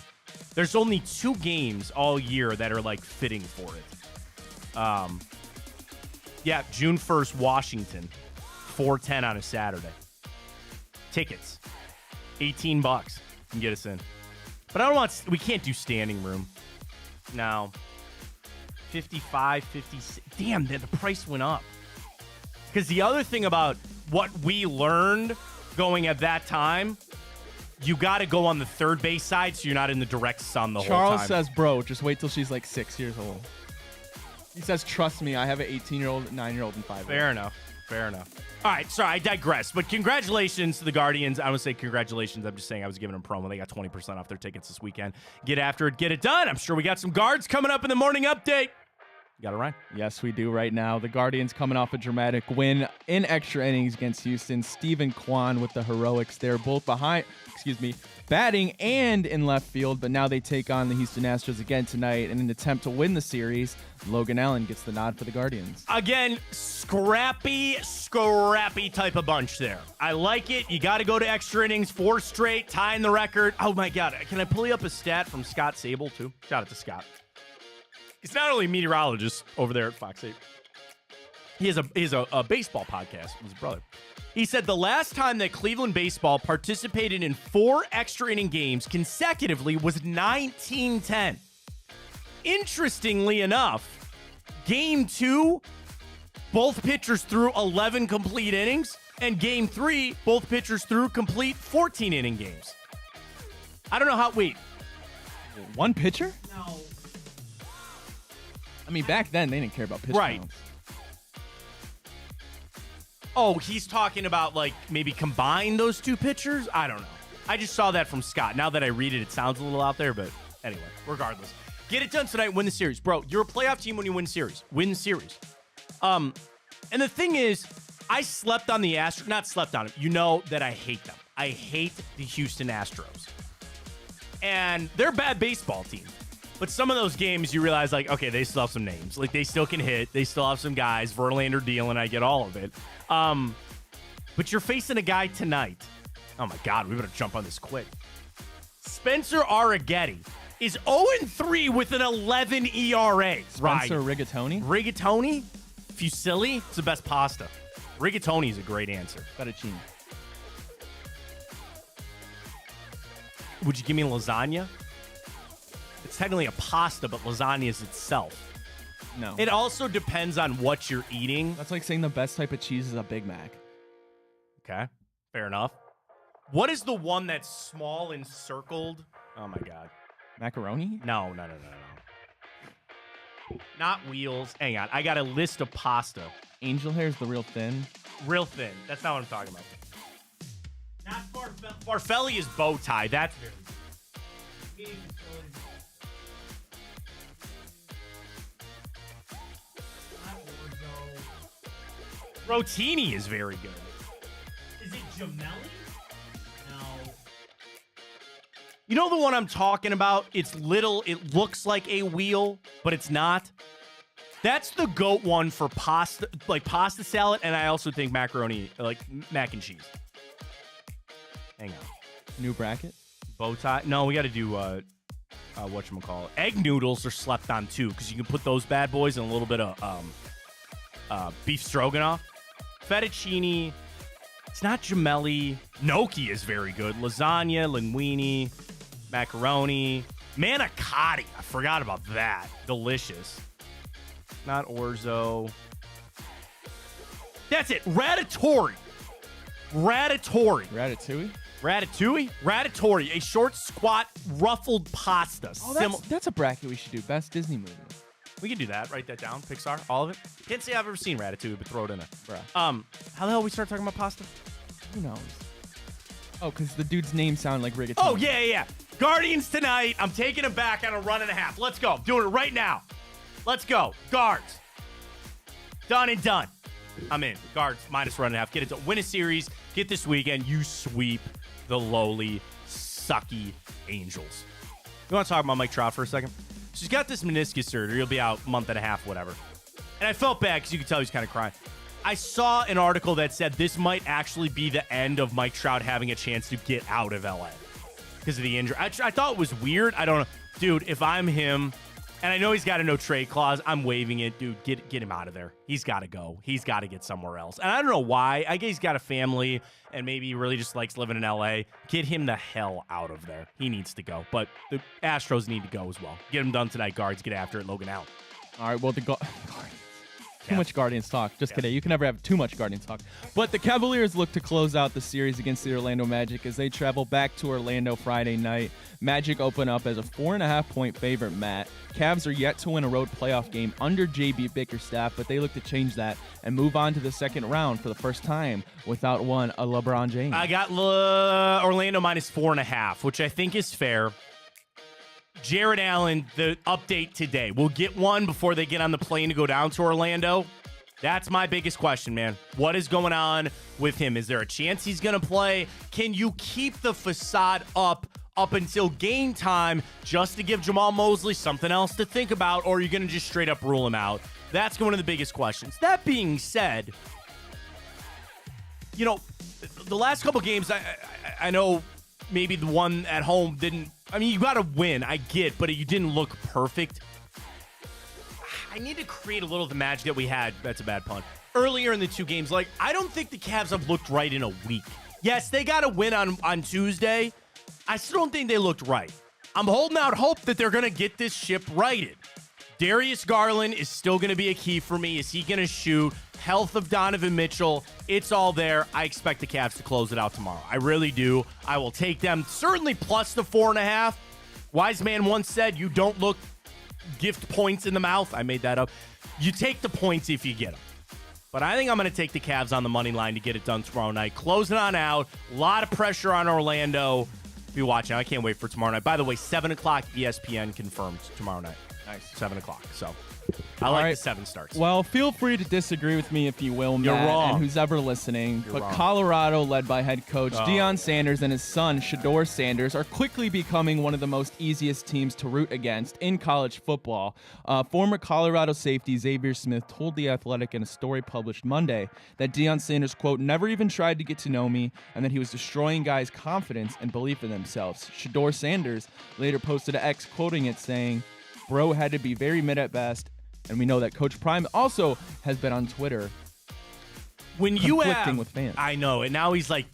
[SPEAKER 1] There's only 2 games all year that are, like, fitting for it. June 1st, Washington, 4:10 on a Saturday. Tickets, $18 can get us in. But we can't do standing room. No. 55, 56. Damn, the price went up. Because the other thing about what we learned going at that time, you got to go on the third base side so you're not in the direct sun the whole time.
[SPEAKER 2] Charles says, bro, just wait till she's like 6 years old. He says, trust me, I have an 18-year-old, 9-year-old, and 5-year-old.
[SPEAKER 1] Fair enough. All right, sorry, I digress. But congratulations to the Guardians. I would say congratulations. I'm just saying I was giving them promo. They got 20% off their tickets this weekend. Get after it. Get it done. I'm sure we got some guards coming up in the morning update. You got it, Ryan?
[SPEAKER 2] Yes, we do right now. The Guardians coming off a dramatic win in extra innings against Houston. Stephen Kwan with the heroics. They're both batting and in left field, but now they take on the Houston Astros again tonight in an attempt to win the series. Logan Allen gets the nod for the Guardians.
[SPEAKER 1] Again, scrappy type of bunch there. I like it. You got to go to extra innings, 4 straight, tying the record. Oh, my God. Can I pull you up a stat from Scott Sable, too? Shout out to Scott. He's not only a meteorologist over there at Fox 8. He has a baseball podcast with his brother. He said the last time that Cleveland baseball participated in 4 extra inning games consecutively was 1910. Interestingly enough, Game 2, both pitchers threw 11 complete innings, and Game 3, both pitchers threw complete 14-inning games. I don't know how. Wait.
[SPEAKER 2] One pitcher?
[SPEAKER 1] No.
[SPEAKER 2] I mean, back then, they didn't care about pitch counts.
[SPEAKER 1] Oh, he's talking about, like, maybe combine those 2 pitchers? I don't know. I just saw that from Scott. Now that I read it, it sounds a little out there, but anyway, regardless. Get it done tonight, win the series. Bro, you're a playoff team when you win series. Win series. And the thing is, I slept on the Astros. Not slept on them. You know that I hate them. I hate the Houston Astros. And they're a bad baseball team. But some of those games, you realize, like, okay, they still have some names. Like, they still can hit. They still have some guys. Verlander, Dielan, I get all of it. But you're facing a guy tonight. Oh, my God, we better jump on this quick. Spencer Arrighetti is 0-3 with an 11 ERA.
[SPEAKER 2] Spencer Rigatoni?
[SPEAKER 1] Rigatoni? Fusilli? It's the best pasta. Rigatoni is a great answer.
[SPEAKER 2] Fettuccine.
[SPEAKER 1] Would you give me lasagna? It's technically a pasta, but lasagna is itself.
[SPEAKER 2] No.
[SPEAKER 1] It also depends on what you're eating.
[SPEAKER 2] That's like saying the best type of cheese is a Big Mac.
[SPEAKER 1] Okay, fair enough. What is the one that's small and circled? Oh, my God.
[SPEAKER 2] Macaroni?
[SPEAKER 1] No. Not wheels. Hang on. I got a list of pasta.
[SPEAKER 2] Angel hair is the real thin.
[SPEAKER 1] Real thin. That's not what I'm talking about. Not Farfelli is bow tie. That's very good. Rotini is very good. Is it Gemelli? No. You know the one I'm talking about? It's little. It looks like a wheel, but it's not. That's the GOAT one for pasta, like pasta salad, and I also think macaroni, like mac and cheese. Hang on.
[SPEAKER 2] New bracket?
[SPEAKER 1] Bow tie? No, we got to do whatchamacallit. Egg noodles are slept on too, because you can put those bad boys in a little bit of beef stroganoff. Fettuccine. It's not gemelli. Gnocchi is very good. Lasagna, linguine, macaroni. Manicotti. I forgot about that. Delicious. Not orzo. That's it. Ratatouille.
[SPEAKER 2] Ratatouille?
[SPEAKER 1] Ratatouille. A short, squat, ruffled pasta.
[SPEAKER 2] Oh, that's a bracket we should do. Best Disney movie.
[SPEAKER 1] We can do that. Write that down. Pixar. All of it. Can't say I've ever seen Ratatouille, but throw it in there.
[SPEAKER 2] Bruh.
[SPEAKER 1] How the hell we start talking about pasta?
[SPEAKER 2] Who knows? Oh, because the dude's name sounded like rigatoni.
[SPEAKER 1] Oh, yeah. Guardians tonight. I'm taking them back on a run and a half. Let's go. Doing it right now. Let's go. Guards. Done and done. I'm in. Guards minus run and a half. Get it done. Win a series. Get this weekend. You sweep the lowly, sucky Angels. You want to talk about Mike Trout for a second? She's got this meniscus surgery. He'll be out a month and a half, whatever. And I felt bad because you could tell he's kind of crying. I saw an article that said this might actually be the end of Mike Trout having a chance to get out of LA because of the injury. I thought it was weird. I don't know. Dude, if I'm him, and I know he's got a no-trade clause, I'm waiving it. Dude, get him out of there. He's got to go. He's got to get somewhere else. And I don't know why. I guess he's got a family, and maybe he really just likes living in LA. Get him the hell out of there. He needs to go. But the Astros need to go as well. Get him done tonight, Guards. Get after it. Logan out.
[SPEAKER 2] All right, well, too much Guardians talk. Just kidding. You can never have too much Guardians talk. But the Cavaliers look to close out the series against the Orlando Magic as they travel back to Orlando Friday night. Magic open up as a 4.5-point favorite, Matt. Cavs are yet to win a road playoff game under J.B. Bickerstaff, but they look to change that and move on to the second round for the first time without a LeBron James.
[SPEAKER 1] I got Orlando minus 4.5, which I think is fair. Jared Allen, the update today. We'll get one before they get on the plane to go down to Orlando. That's my biggest question, man. What is going on with him? Is there a chance he's going to play? Can you keep the facade up until game time just to give Jamal Mosley something else to think about, or are you going to just straight up rule him out? That's one of the biggest questions. That being said, you know, the last couple games, I know maybe the one at home didn't. I mean, you got to win, I get, but you didn't look perfect. I need to create a little of the magic that we had. That's a bad pun. Earlier in the two games, like, I don't think the Cavs have looked right in a week. Yes, they got a win on Tuesday. I still don't think they looked right. I'm holding out hope that they're going to get this ship righted. Darius Garland is still going to be a key for me. Is he going to shoot? Health of Donovan Mitchell, it's all there. I expect the Cavs to close it out tomorrow. I really do. I will take them, certainly plus the 4.5. Wise man once said, you don't look gift points in the mouth. I made that up. You take the points if you get them. But I think I'm going to take the Cavs on the money line to get it done tomorrow night. Closing on out. A lot of pressure on Orlando. Be watching. I can't wait for tomorrow night. By the way, 7 o'clock ESPN confirmed tomorrow night.
[SPEAKER 2] Nice.
[SPEAKER 1] 7 o'clock. So I like the 7 starts.
[SPEAKER 2] Well, feel free to disagree with me if you will, Matt.
[SPEAKER 1] You're wrong.
[SPEAKER 2] And who's ever listening.
[SPEAKER 1] You're
[SPEAKER 2] but
[SPEAKER 1] wrong.
[SPEAKER 2] Colorado, led by head coach Deion Sanders and his son, Shedeur Sanders, are quickly becoming one of the most easiest teams to root against in college football. Former Colorado safety Xavier Smith told The Athletic in a story published Monday that Deion Sanders, quote, never even tried to get to know me, and that he was destroying guys' confidence and belief in themselves. Shedeur Sanders later posted an X quoting it, saying, bro had to be very mid at best. And we know that Coach Prime also has been on Twitter
[SPEAKER 1] when you
[SPEAKER 2] conflicting with fans.
[SPEAKER 1] I know, and now he's like,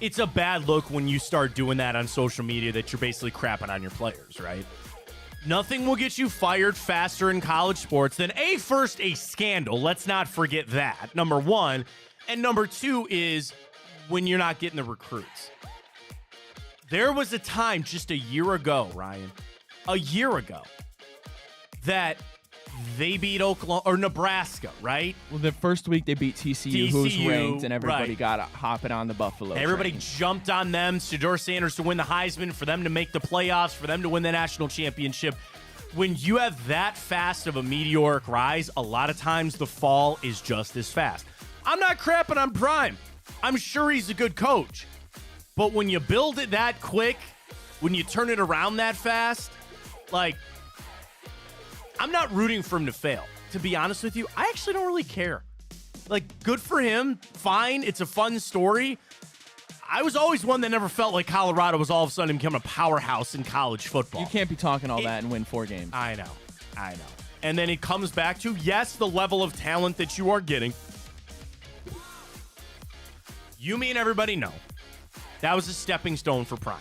[SPEAKER 1] it's a bad look when you start doing that on social media that you're basically crapping on your players, right? Nothing will get you fired faster in college sports than first a scandal. Let's not forget that, number one. And number two is when you're not getting the recruits. There was a time just a year ago, Ryan, a year ago, that they beat Oklahoma or Nebraska, right?
[SPEAKER 2] Well, the first week they beat TCU, who's ranked, and everybody
[SPEAKER 1] right.
[SPEAKER 2] got hopping on the Buffalo.
[SPEAKER 1] Everybody
[SPEAKER 2] train.
[SPEAKER 1] jumped on them. Shedeur Sanders to win the Heisman, for them to make the playoffs, for them to win the national championship. When you have that fast of a meteoric rise, a lot of times the fall is just as fast. I'm not crapping on Prime. I'm sure he's a good coach. But when you build it that quick, when you turn it around that fast, like, I'm not rooting for him to fail. To be honest with you, I actually don't really care. Like, good for him. Fine. It's a fun story. I was always one that never felt like Colorado was all of a sudden becoming a powerhouse in college football.
[SPEAKER 2] You can't be talking all that and win 4 games.
[SPEAKER 1] I know. And then it comes back to, yes, the level of talent that you are getting. You, me, and everybody know that was a stepping stone for Prime.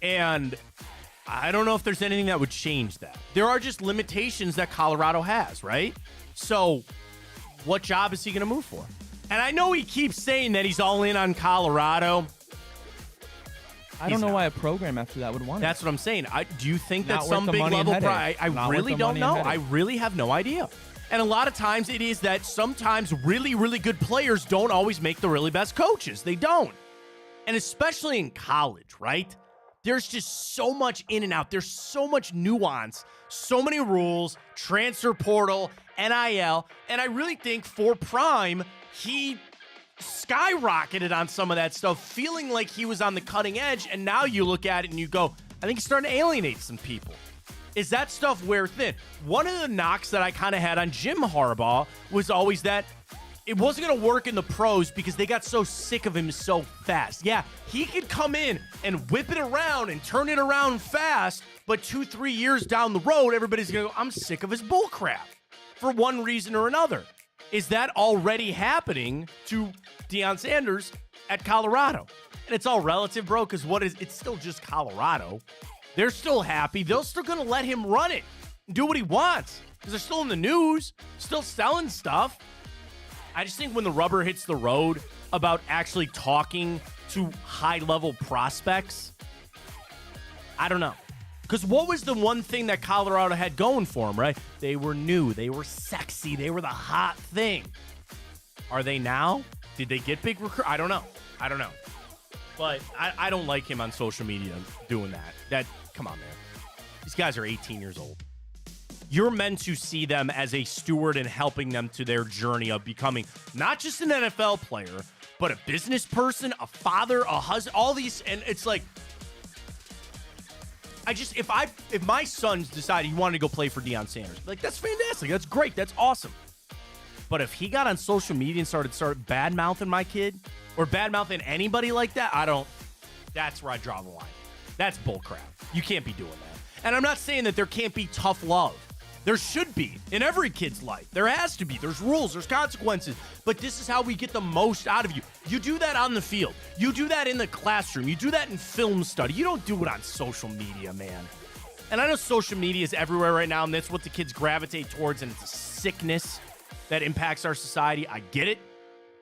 [SPEAKER 1] And I don't know if there's anything that would change that. There are just limitations that Colorado has, right? So what job is he going to move for? And I know he keeps saying that he's all in on Colorado.
[SPEAKER 2] I don't know why a program after that would want it.
[SPEAKER 1] That's what I'm saying. Do you think
[SPEAKER 2] Not
[SPEAKER 1] that
[SPEAKER 2] worth
[SPEAKER 1] some
[SPEAKER 2] the
[SPEAKER 1] big
[SPEAKER 2] money and
[SPEAKER 1] level
[SPEAKER 2] headache.
[SPEAKER 1] I
[SPEAKER 2] Not
[SPEAKER 1] really
[SPEAKER 2] worth the
[SPEAKER 1] don't
[SPEAKER 2] money
[SPEAKER 1] know.
[SPEAKER 2] and
[SPEAKER 1] I
[SPEAKER 2] headache.
[SPEAKER 1] really have no idea. And a lot of times it is that sometimes really, really good players don't always make the really best coaches. They don't. And especially in college, right? There's just so much in and out. There's so much nuance, so many rules, transfer portal, NIL. And I really think for Prime, he skyrocketed on some of that stuff, feeling like he was on the cutting edge. And now you look at it and you go, I think he's starting to alienate some people. Is that stuff wear thin? One of the knocks that I kind of had on Jim Harbaugh was always that it wasn't going to work in the pros because they got so sick of him so fast. Yeah, he could come in and whip it around and turn it around fast, but 2-3 years down the road, everybody's going to go, I'm sick of his bullcrap for one reason or another. Is that already happening to Deion Sanders at Colorado? And it's all relative, bro, because it's still just Colorado. They're still happy. They're still going to let him run it and do what he wants because they're still in the news, still selling stuff. I just think when the rubber hits the road about actually talking to high-level prospects, I don't know. Because what was the one thing that Colorado had going for them, right? They were new. They were sexy. They were the hot thing. Are they now? Did they get big recruit? I don't know. But I don't like him on social media doing that. Come on, man. These guys are 18 years old. You're meant to see them as a steward and helping them to their journey of becoming not just an NFL player, but a business person, a father, a husband, all these. And it's like, if my sons decided he wanted to go play for Deion Sanders, like, that's fantastic. That's great. That's awesome. But if he got on social media and started bad-mouthing my kid or bad-mouthing anybody like that, that's where I draw the line. That's bullcrap. You can't be doing that. And I'm not saying that there can't be tough love. There should be in every kid's life. There has to be. There's rules. There's consequences. But this is how we get the most out of you. You do that on the field. You do that in the classroom. You do that in film study. You don't do it on social media, man. And I know social media is everywhere right now, and that's what the kids gravitate towards, and it's a sickness that impacts our society. I get it.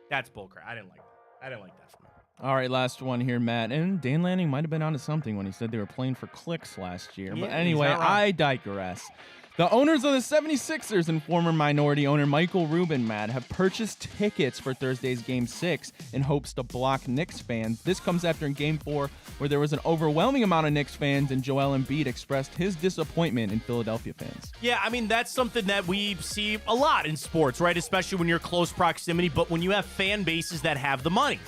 [SPEAKER 1] That's bullcrap. I didn't like that from him.
[SPEAKER 2] All right, last one here, Matt. And Dan Lanning might have been onto something when he said they were playing for clicks last year.
[SPEAKER 1] Yeah,
[SPEAKER 2] but anyway, I digress. The owners of the 76ers and former minority owner Michael Rubin, Matt, have purchased tickets for Thursday's Game 6 in hopes to block Knicks fans. This comes after in Game 4, where there was an overwhelming amount of Knicks fans, and Joel Embiid expressed his disappointment in Philadelphia fans.
[SPEAKER 1] Yeah, I mean, that's something that we see a lot in sports, right? Especially when you're close proximity, but when you have fan bases that have the money,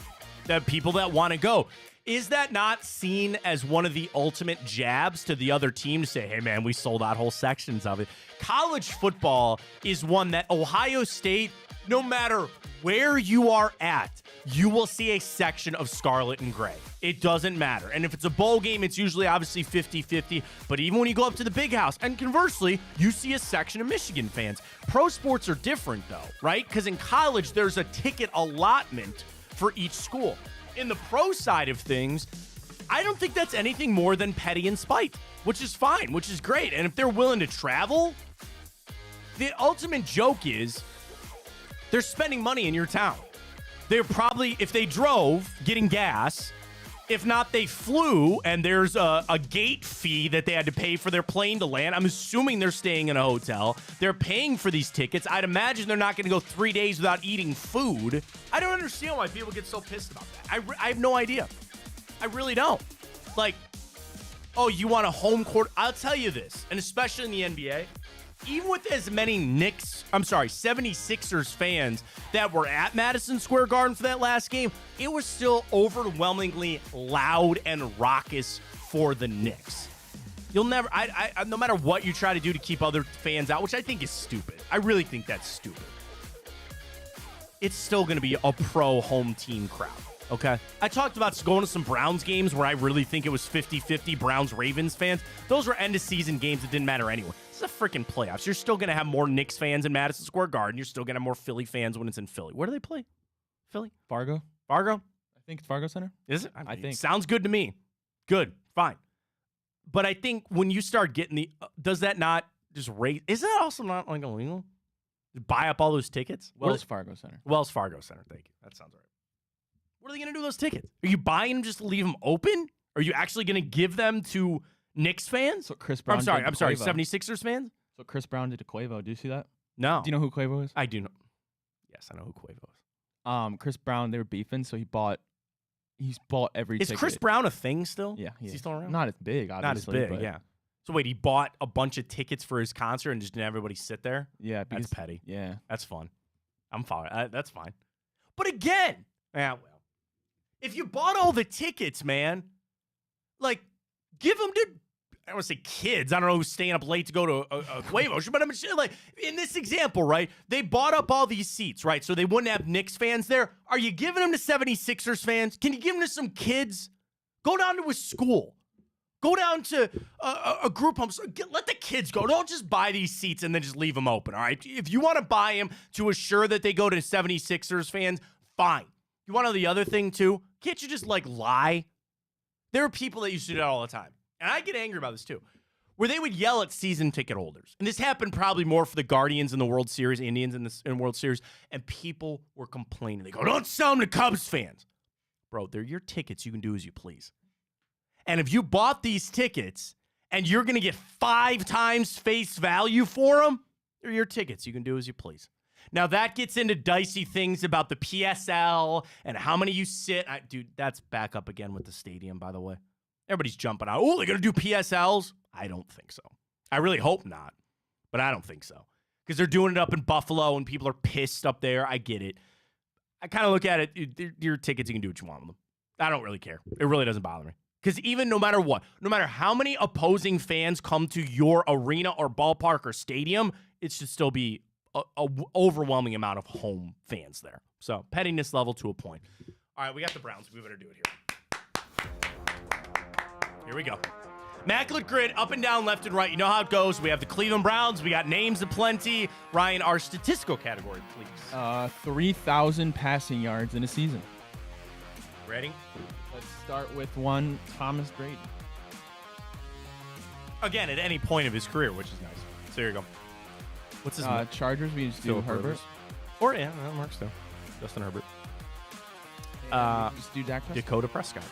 [SPEAKER 1] that people that want to go. Is that not seen as one of the ultimate jabs to the other team to say, hey, man, we sold out whole sections of it? College football is one that Ohio State, no matter where you are at, you will see a section of scarlet and gray. It doesn't matter. And if it's a bowl game, it's usually obviously 50-50. But even when you go up to the big house, and conversely, you see a section of Michigan fans. Pro sports are different, though, right? Because in college, there's a ticket allotment for each school. In the pro side of things, I don't think that's anything more than petty and spite, which is fine, which is great. And if they're willing to travel, the ultimate joke is they're spending money in your town. They're probably, if they drove, getting gas. If not, they flew, and there's a gate fee that they had to pay for their plane to land. I'm assuming they're staying in a hotel. They're paying for these tickets. I'd imagine they're not going to go 3 days without eating food. I don't understand why people get so pissed about that. I have no idea. I really don't. Like, oh, you want a home court? I'll tell you this, and especially in the NBA, even with as many 76ers fans that were at Madison Square Garden for that last game, it was still overwhelmingly loud and raucous for the Knicks. You'll never, no matter what you try to do to keep other fans out, which I think is stupid. I really think that's stupid. It's still going to be a pro home team crowd. Okay. I talked about going to some Browns games where I really think it was 50-50 Browns-Ravens fans. Those were end-of-season games that didn't matter anyway. is a freaking playoffs. You're still going to have more Knicks fans in Madison Square Garden. You're still going to have more Philly fans when it's in Philly. Where do they play? Philly?
[SPEAKER 2] Fargo.
[SPEAKER 1] Fargo?
[SPEAKER 2] I think it's Fargo Center.
[SPEAKER 1] Is it?
[SPEAKER 2] I think.
[SPEAKER 1] Sounds good to me. Good. Fine. But I think when you start getting the, does that not just raise, is that also not like illegal? Buy up all those tickets?
[SPEAKER 2] Wells Fargo Center.
[SPEAKER 1] Wells Fargo Center. Thank you. That sounds right. What are they going to do with those tickets? Are you buying them just to leave them open? Are you actually going to give them to Knicks fans?
[SPEAKER 2] So Chris Brown.
[SPEAKER 1] I'm sorry. 76ers fans?
[SPEAKER 2] So Chris Brown did to Quavo. Do you see that?
[SPEAKER 1] No.
[SPEAKER 2] Do you know who Quavo is?
[SPEAKER 1] I do know. Yes, I know who Quavo is.
[SPEAKER 2] Chris Brown, they were beefing, so he's bought every ticket.
[SPEAKER 1] Is Chris Brown a thing still?
[SPEAKER 2] Yeah.
[SPEAKER 1] Is he still around?
[SPEAKER 2] Not as big, obviously.
[SPEAKER 1] Not as big,
[SPEAKER 2] but
[SPEAKER 1] yeah. So wait, he bought a bunch of tickets for his concert and just didn't everybody sit there?
[SPEAKER 2] Yeah.
[SPEAKER 1] That's petty.
[SPEAKER 2] Yeah.
[SPEAKER 1] That's fun. I'm fine. That's fine. But again, well, if you bought all the tickets, man, like, give them to, I don't want to say kids. I don't know who's staying up late to go to a Quavo show, but I'm like, in this example, right, they bought up all these seats, right, so they wouldn't have Knicks fans there. Are you giving them to 76ers fans? Can you give them to some kids? Go down to a school. Go down to a group home. Let the kids go. Don't just buy these seats and then just leave them open, all right? If you want to buy them to assure that they go to 76ers fans, fine. You want to know the other thing, too? Can't you just, like, lie? There are people that used to do that all the time. And I get angry about this, too, where they would yell at season ticket holders. And this happened probably more for the Guardians in the World Series, Indians in the World Series, and people were complaining. They go, don't sell them to Cubs fans. Bro, they're your tickets. You can do as you please. And if you bought these tickets and you're going to get 5 times face value for them, they're your tickets. You can do as you please. Now, that gets into dicey things about the PSL and how many you sit. Dude, that's back up again with the stadium, by the way. Everybody's jumping out. Oh, they're going to do PSLs? I don't think so. I really hope not, but I don't think so. Because they're doing it up in Buffalo and people are pissed up there. I get it. I kind of look at it, your tickets, you can do what you want with them. I don't really care. It really doesn't bother me. Because even no matter what, no matter how many opposing fans come to your arena or ballpark or stadium, it should still be a overwhelming amount of home fans there. So pettiness level to a point. All right, we got the Browns. We better do it here. Here we go. Immaculate grid, up and down, left and right. You know how it goes. We have the Cleveland Browns. We got names aplenty. Ryan, our statistical category, please.
[SPEAKER 2] 3,000 passing yards in a season.
[SPEAKER 1] Ready?
[SPEAKER 2] Let's start with one Thomas Brady.
[SPEAKER 1] Again, at any point of his career, which is nice. So here you go. What's his name?
[SPEAKER 2] Chargers, we just do Herbert.
[SPEAKER 1] Or, yeah, that works too. Justin Herbert.
[SPEAKER 2] Just do Dak Prescott.
[SPEAKER 1] Dakota Prescott.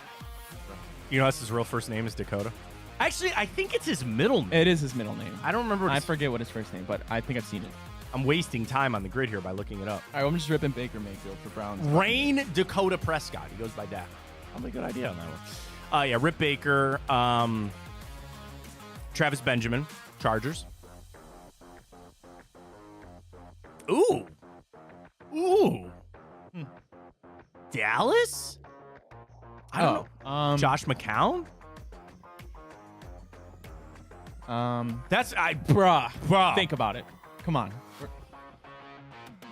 [SPEAKER 1] You know that's his real first name is Dakota? Actually, I think it's his middle name.
[SPEAKER 2] It is his middle name.
[SPEAKER 1] I don't remember.
[SPEAKER 2] I forget what his first name, but I think I've seen it.
[SPEAKER 1] I'm wasting time on the grid here by looking it up.
[SPEAKER 2] All right, I'm just ripping Baker Mayfield for Browns.
[SPEAKER 1] Rain Dakota Prescott. He goes by Dak. Probably a good idea on that one. Yeah, Rip Baker. Travis Benjamin, Chargers. Ooh. Dallas? I don't know. Josh McCown?
[SPEAKER 2] That's bruh. Think about it. Come on.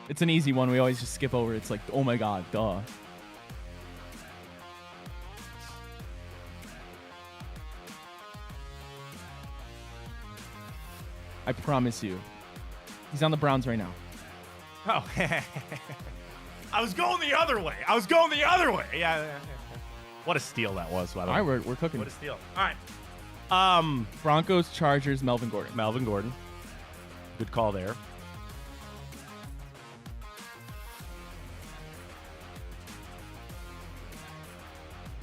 [SPEAKER 2] It's an easy one. We always just skip over. It's like, oh my god, duh. I promise you. He's on the Browns right now.
[SPEAKER 1] Oh. I was going the other way. Yeah. What a steal that was, by the way.
[SPEAKER 2] All right, we're cooking.
[SPEAKER 1] What a steal. All right.
[SPEAKER 2] Broncos, Chargers, Melvin Gordon.
[SPEAKER 1] Melvin Gordon. Good call there.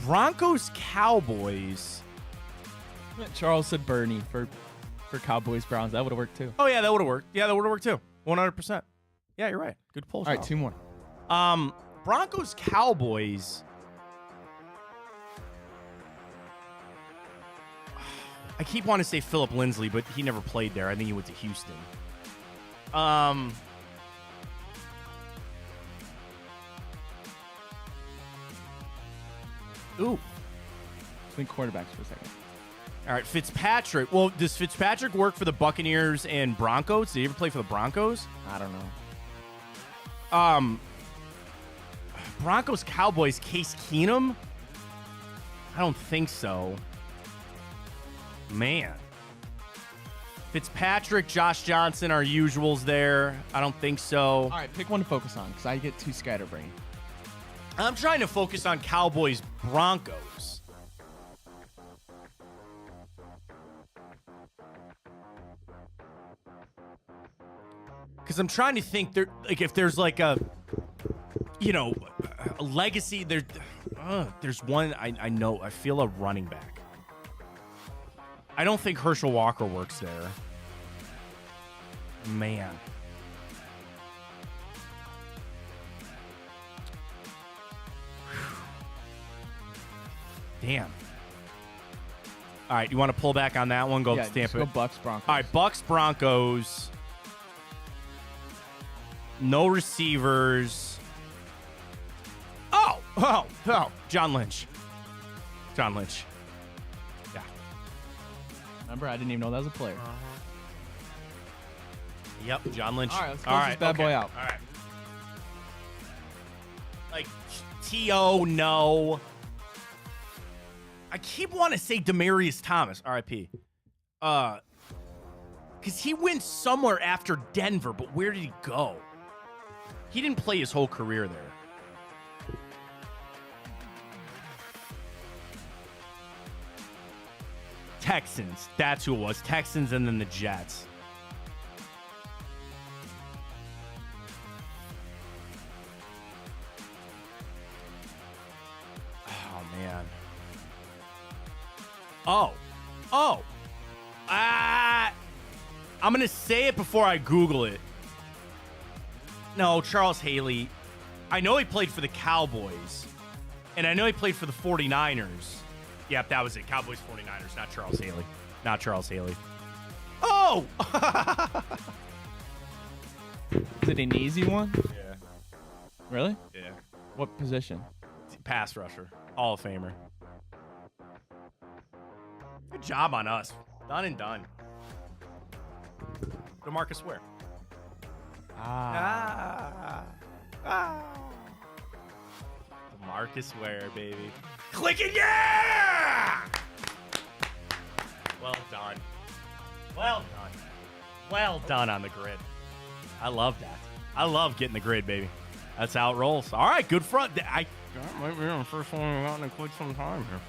[SPEAKER 1] Broncos, Cowboys.
[SPEAKER 2] Charles said Bernie for Cowboys, Browns. That would have worked too.
[SPEAKER 1] Oh, yeah, that would have worked. Yeah, that would have worked too. 100%. Yeah, you're right. Good pull.
[SPEAKER 2] All right, 2 more.
[SPEAKER 1] Broncos, Cowboys. I keep wanting to say Philip Lindsay, but he never played there. I think he went to Houston. Ooh.
[SPEAKER 2] Think quarterbacks for a second.
[SPEAKER 1] All right, Fitzpatrick. Well, does Fitzpatrick work for the Buccaneers and Broncos? Did he ever play for the Broncos?
[SPEAKER 2] I don't know.
[SPEAKER 1] Broncos, Cowboys, Case Keenum? I don't think so. Man. Fitzpatrick, Josh Johnson, our usuals there. I don't think so.
[SPEAKER 2] All right, pick one to focus on because I get too scatterbrained.
[SPEAKER 1] I'm trying to focus on Cowboys Broncos. Because I'm trying to think there, like, if there's like a legacy. There's one I know. I feel a running back. I don't think Herschel Walker works there. Man. Damn. All right, you want to pull back on that one? Go stamp it.
[SPEAKER 2] Go Bucks Broncos.
[SPEAKER 1] All right, Bucks Broncos. No receivers. Oh, John Lynch. John Lynch. Yeah.
[SPEAKER 2] Remember, I didn't even know that was a player.
[SPEAKER 1] Yep, John Lynch.
[SPEAKER 2] All right, let's close this bad boy out.
[SPEAKER 1] All right. Like, T.O., no. I keep wanting to say Demaryius Thomas, RIP. Because he went somewhere after Denver, but where did he go? He didn't play his whole career there. Texans. That's who it was. Texans and then the Jets. Oh, man. I'm going to say it before I Google it. No, Charles Haley. I know he played for the Cowboys. And I know he played for the 49ers. Yep, that was it. Cowboys, 49ers, not Charles Haley. Not Charles Haley. Oh!
[SPEAKER 2] Is it an easy one?
[SPEAKER 1] Yeah.
[SPEAKER 2] Really?
[SPEAKER 1] Yeah.
[SPEAKER 2] What position?
[SPEAKER 1] Pass rusher. Hall of Famer. Good job on us. Done and done. DeMarcus Ware. DeMarcus Ware, baby. Click it, yeah! Well done. Well done. Well done on the grid. I love that. I love getting the grid, baby. That's how it rolls. All right, good front. That might be the first one we've gotten in quite some time here.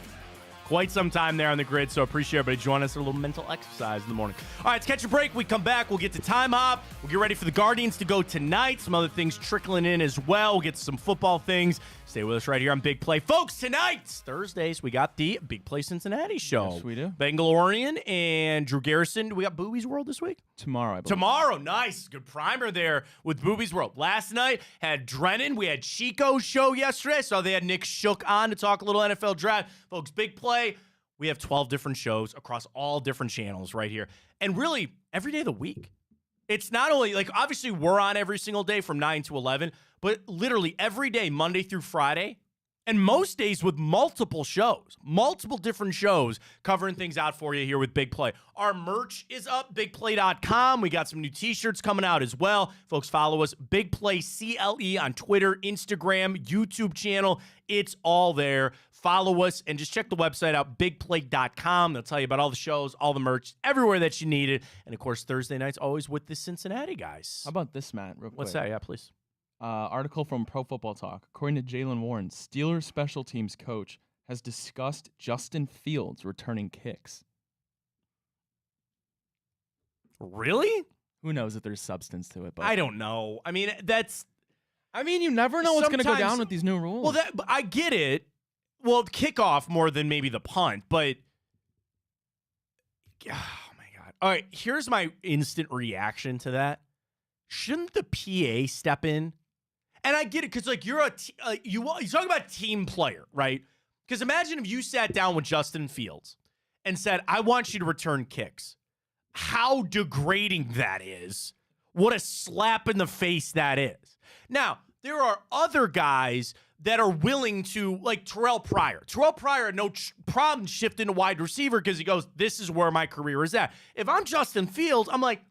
[SPEAKER 1] Quite some time there on the grid, so appreciate everybody joining us for a little mental exercise in the morning. All right, let's catch a break. We come back. We'll get to time hop. We'll get ready for the Guardians to go tonight. Some other things trickling in as well. We'll get to some football things. Stay with us right here on Big Play. Folks, tonight, Thursdays, we got the Big Play Cincinnati show.
[SPEAKER 2] Yes, we do.
[SPEAKER 1] Bangalorean and Drew Garrison. We got Boobies World this week?
[SPEAKER 2] Tomorrow, I believe.
[SPEAKER 1] Tomorrow, nice. Good primer there with Boobies World. Last night, had Drennan. We had Chico's show yesterday, so they had Nick Shook on to talk a little NFL draft. Folks, Big Play. We have 12 different shows across all different channels right here. And really, every day of the week. It's not only, like, obviously we're on every single day from 9 to 11, but literally every day, Monday through Friday, and most days with multiple shows, multiple different shows covering things out for you here with Big Play. Our merch is up, bigplay.com. We got some new t-shirts coming out as well. Folks, follow us, Big Play CLE on Twitter, Instagram, YouTube channel. It's all there. Follow us and just check the website out, bigplay.com. They'll tell you about all the shows, all the merch, everywhere that you need it. And, of course, Thursday nights always with the Cincinnati guys.
[SPEAKER 2] How about this, Matt, real quick?
[SPEAKER 1] What's that? Yeah, please.
[SPEAKER 2] Article from Pro Football Talk. According to Jalen Warren, Steelers special teams coach has discussed Justin Fields returning kicks.
[SPEAKER 1] Really?
[SPEAKER 2] Who knows if there's substance to it? But
[SPEAKER 1] I don't know. I mean,
[SPEAKER 2] you never know what's going to go down
[SPEAKER 1] sometimes-
[SPEAKER 2] with these new rules.
[SPEAKER 1] Well, I get it. Well, kickoff more than maybe the punt, but oh my God. All right, here's my instant reaction to that. Shouldn't the PA step in? And I get it because, like, you're talking about team player, right? Because imagine if you sat down with Justin Fields and said, I want you to return kicks. How degrading that is. What a slap in the face that is. Now, there are other guys that are willing to, like Terrell Pryor. Terrell Pryor had no problem shifting to wide receiver because he goes, this is where my career is at. If I'm Justin Fields, I'm like,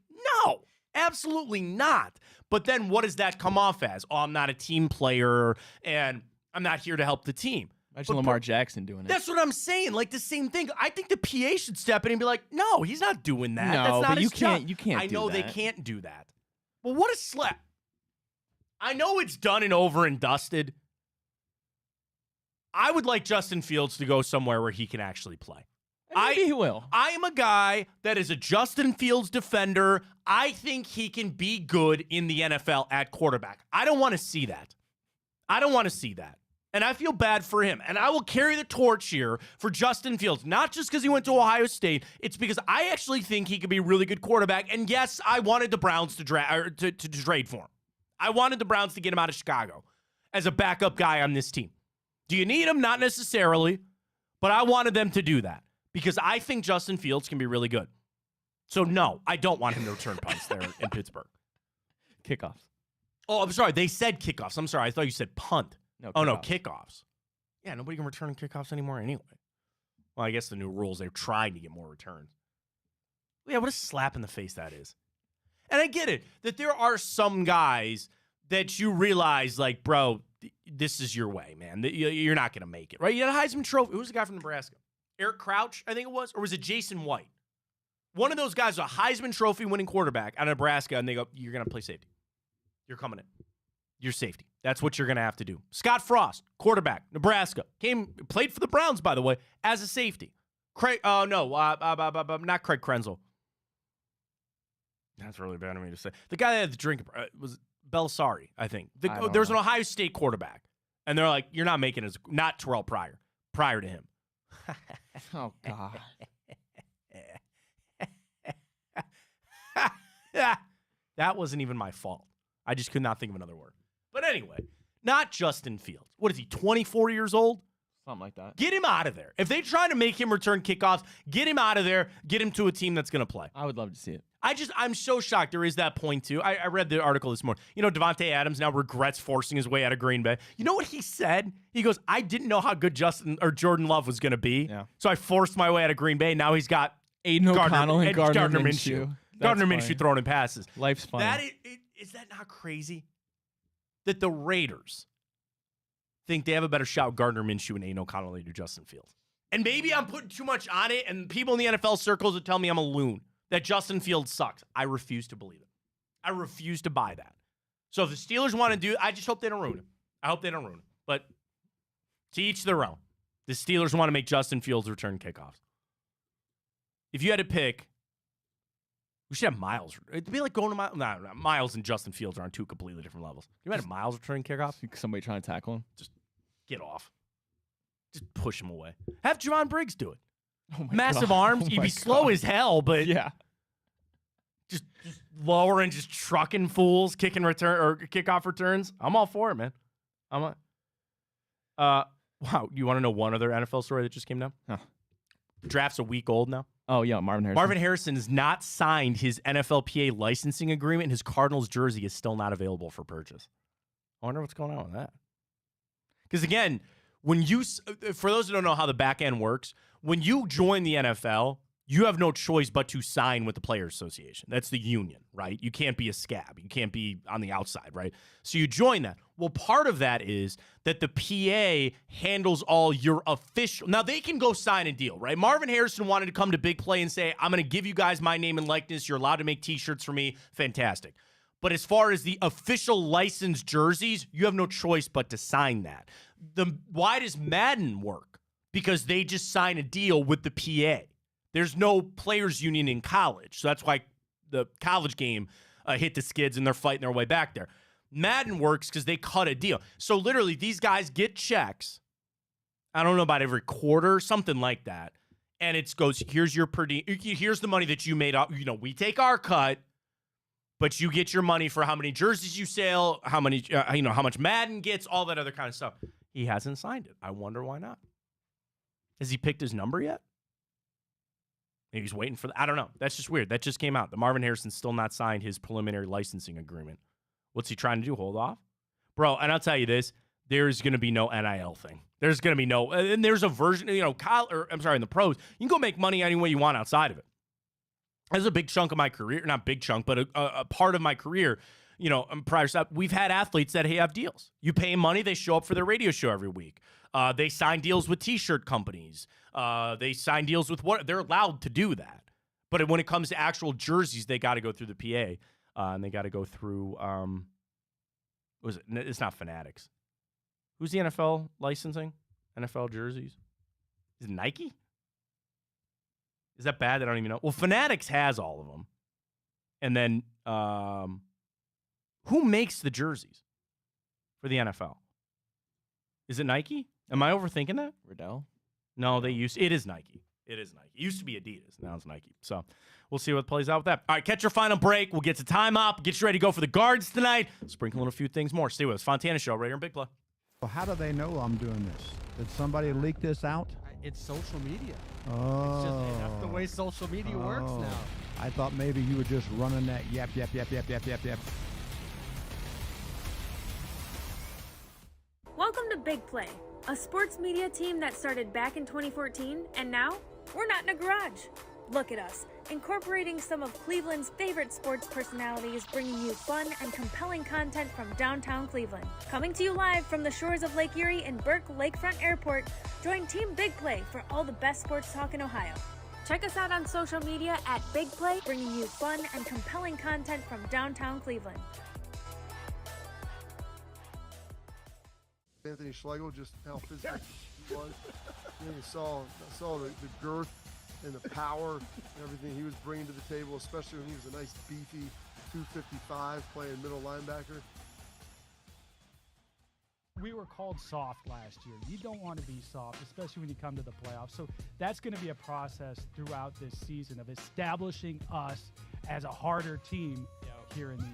[SPEAKER 1] no, absolutely not. But then what does that come off as? Oh, I'm not a team player and I'm not here to help the team.
[SPEAKER 2] Imagine Lamar Jackson doing it.
[SPEAKER 1] That's what I'm saying. Like the same thing. I think the PA should step in and be like, "No, he's not doing that.
[SPEAKER 2] No,
[SPEAKER 1] That's not
[SPEAKER 2] but
[SPEAKER 1] his job."
[SPEAKER 2] you can't.
[SPEAKER 1] I
[SPEAKER 2] do
[SPEAKER 1] know
[SPEAKER 2] that.
[SPEAKER 1] they can't do that. But what a slap! I know it's done and over and dusted. I would like Justin Fields to go somewhere where he can actually play.
[SPEAKER 2] Maybe he will.
[SPEAKER 1] I am a guy that is a Justin Fields defender. I think he can be good in the NFL at quarterback. I don't want to see that. And I feel bad for him. And I will carry the torch here for Justin Fields, not just because he went to Ohio State. It's because I actually think he could be a really good quarterback. And yes, I wanted the Browns to trade for him. I wanted the Browns to get him out of Chicago as a backup guy on this team. Do you need him? Not necessarily. But I wanted them to do that because I think Justin Fields can be really good. So, no, I don't want him to return punts there in Pittsburgh.
[SPEAKER 2] Kickoffs.
[SPEAKER 1] Oh, I'm sorry. They said kickoffs. I'm sorry. I thought you said punt.
[SPEAKER 2] No,
[SPEAKER 1] kickoffs. Yeah, nobody can return kickoffs anymore anyway. Well, I guess the new rules, they're trying to get more returns. Yeah, what a slap in the face that is. And I get it, that there are some guys that you realize, like, bro, this is your way, man. You're not going to make it, right? You had a Heisman Trophy. Who was the guy from Nebraska? Eric Crouch, I think it was? Or was it Jason White? One of those guys was a Heisman Trophy winning quarterback out of Nebraska, and they go, you're going to play safety. You're coming in. You're safety. That's what you're going to have to do. Scott Frost, quarterback, Nebraska. Played for the Browns, by the way, as a safety. Not Craig Krenzel. That's really bad of me to say. The guy that had the drink was Belisari, I think. There was an Ohio State quarterback. And they're like, you're not making it. Not Terrell Pryor. Prior to him.
[SPEAKER 2] Oh, God.
[SPEAKER 1] That wasn't even my fault. I just could not think of another word. But anyway, not Justin Fields. What is he, 24 years old?
[SPEAKER 2] Something like that.
[SPEAKER 1] Get him out of there. If they try to make him return kickoffs, get him out of there. Get him to a team that's going to play.
[SPEAKER 2] I would love to see it.
[SPEAKER 1] I'm so shocked there is that point, too. I read the article this morning. You know, Devontae Adams now regrets forcing his way out of Green Bay. You know what he said? He goes, I didn't know how good Jordan Love was going to be. Yeah. So I forced my way out of Green Bay. Now he's got
[SPEAKER 2] Aiden O'Connell and Gardner Minshew.
[SPEAKER 1] Gardner Minshew throwing in passes.
[SPEAKER 2] Life's funny.
[SPEAKER 1] Is that not crazy? That the Raiders think they have a better shot with Gardner Minshew and Aiden O'Connell than Justin Fields. And maybe I'm putting too much on it, and people in the NFL circles would tell me I'm a loon, that Justin Fields sucks. I refuse to believe it. I refuse to buy that. So if the Steelers want to do it, I just hope they don't ruin it. I hope they don't ruin it. But to each their own. The Steelers want to make Justin Fields return kickoffs. If you had to pick, we should have Miles. It'd be like going to Miles. No, Miles and Justin Fields are on two completely different levels. You imagine Miles returning kickoffs?
[SPEAKER 2] Somebody trying to tackle him?
[SPEAKER 1] Just get off. Just push him away. Have Javon Briggs do it.
[SPEAKER 2] Oh
[SPEAKER 1] Massive
[SPEAKER 2] God.
[SPEAKER 1] arms.
[SPEAKER 2] Oh
[SPEAKER 1] He'd be slow as hell, but
[SPEAKER 2] yeah.
[SPEAKER 1] Just lower and just trucking fools, kicking return or kickoff returns. I'm all for it, man. Wow. You want to know one other NFL story that just came down?
[SPEAKER 2] Huh.
[SPEAKER 1] The draft's a week old now.
[SPEAKER 2] Oh, yeah, Marvin Harrison.
[SPEAKER 1] Marvin Harrison has not signed his NFLPA licensing agreement, and his Cardinals jersey is still not available for purchase. I wonder what's going on with that. Because, again, for those who don't know how the back end works, when you join the NFL, you have no choice but to sign with the Players Association. That's the union, right? You can't be a scab. You can't be on the outside, right? So you join that. Well, part of that is that the PA handles all your official. Now, they can go sign a deal, right? Marvin Harrison wanted to come to Big Play and say, I'm going to give you guys my name and likeness. You're allowed to make T-shirts for me. Fantastic. But as far as the official licensed jerseys, you have no choice but to sign that. Why does Madden work? Because they just sign a deal with the PA. There's no players union in college. So that's why the college game hit the skids and they're fighting their way back there. Madden works because they cut a deal. So literally these guys get checks. I don't know about every quarter, something like that. And it goes, here's your here's the money that you made up. You know, we take our cut, but you get your money for how many jerseys you sell, how many, how much Madden gets, all that other kind of stuff. He hasn't signed it. I wonder why not. Has he picked his number yet? Maybe he's waiting for I don't know. That's just weird. That just came out. The Marvin Harrison's still not signed his preliminary licensing agreement. What's he trying to do? Hold off? Bro, and I'll tell you this. There's going to be no NIL thing. There's going to be no, and there's a version, in the pros, you can go make money any way you want outside of it. That's a big chunk of my career. Not big chunk, but a part of my career. prior stuff, we've had athletes that have deals. You pay them money, they show up for their radio show every week. They sign deals with T-shirt companies. They sign deals with what they're allowed to do that. But when it comes to actual jerseys, they got to go through the PA, and they got to go through. It's not Fanatics. Who's the NFL licensing? NFL jerseys? Is it Nike? Is that bad? I don't even know. Well, Fanatics has all of them. And then who makes the jerseys for the NFL? Is it Nike? Am I overthinking that?
[SPEAKER 2] Riddell?
[SPEAKER 1] No, it is Nike. It is Nike. It used to be Adidas. Now it's Nike. So we'll see what plays out with that. All right, catch your final break. We'll get to time up. Get you ready to go for the guards tonight. Sprinkle in a few things more. Stay with us. Fontana Show right here in Big Play.
[SPEAKER 4] Well, how do they know I'm doing this? Did somebody leak this out?
[SPEAKER 5] It's social media.
[SPEAKER 4] Oh.
[SPEAKER 5] It's just that's the way social media works now.
[SPEAKER 4] I thought maybe you were just running that yep.
[SPEAKER 6] Welcome to Big Play, a sports media team that started back in 2014, and now we're not in a garage. Look at us, incorporating some of Cleveland's favorite sports personalities, bringing you fun and compelling content from downtown Cleveland. Coming to you live from the shores of Lake Erie and Burke Lakefront Airport, join Team Big Play for all the best sports talk in Ohio. Check us out on social media at Big Play, bringing you fun and compelling content from downtown Cleveland.
[SPEAKER 7] Anthony Schlegel, just how physical he was. You saw the girth and the power and everything he was bringing to the table, especially when he was a nice beefy 255 playing middle linebacker.
[SPEAKER 8] We were called soft last year. You don't want to be soft, especially when you come to the playoffs. So that's going to be a process throughout this season of establishing us as a harder team here in the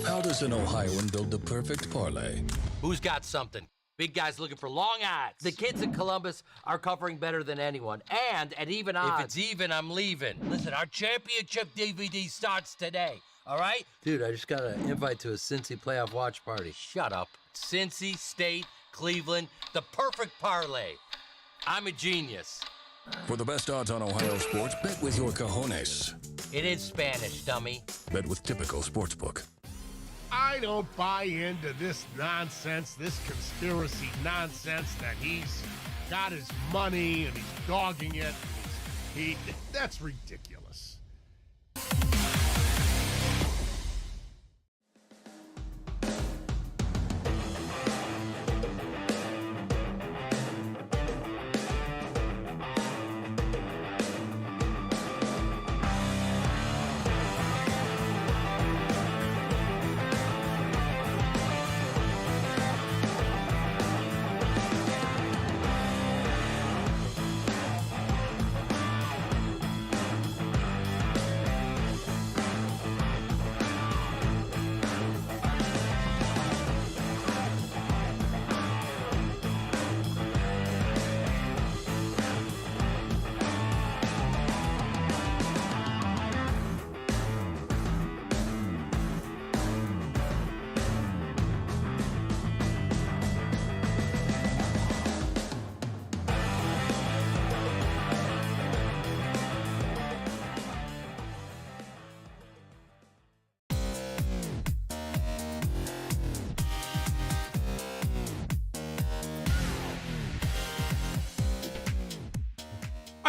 [SPEAKER 9] How does an Ohioan build the perfect parlay?
[SPEAKER 10] Who's got something? Big guys looking for long odds. The kids in Columbus are covering better than anyone. And at even odds. If it's even, I'm leaving. Listen, our championship DVD starts today. All right? Dude, I just got an invite to a Cincy playoff watch party. Shut up. Cincy, State, Cleveland, the perfect parlay. I'm a genius.
[SPEAKER 9] For the best odds on Ohio sports, bet with your cojones.
[SPEAKER 10] It is Spanish, dummy.
[SPEAKER 9] Bet with Typical Sportsbook.
[SPEAKER 11] I don't buy into this nonsense, this conspiracy nonsense that he's got his money and he's dogging it. That's ridiculous.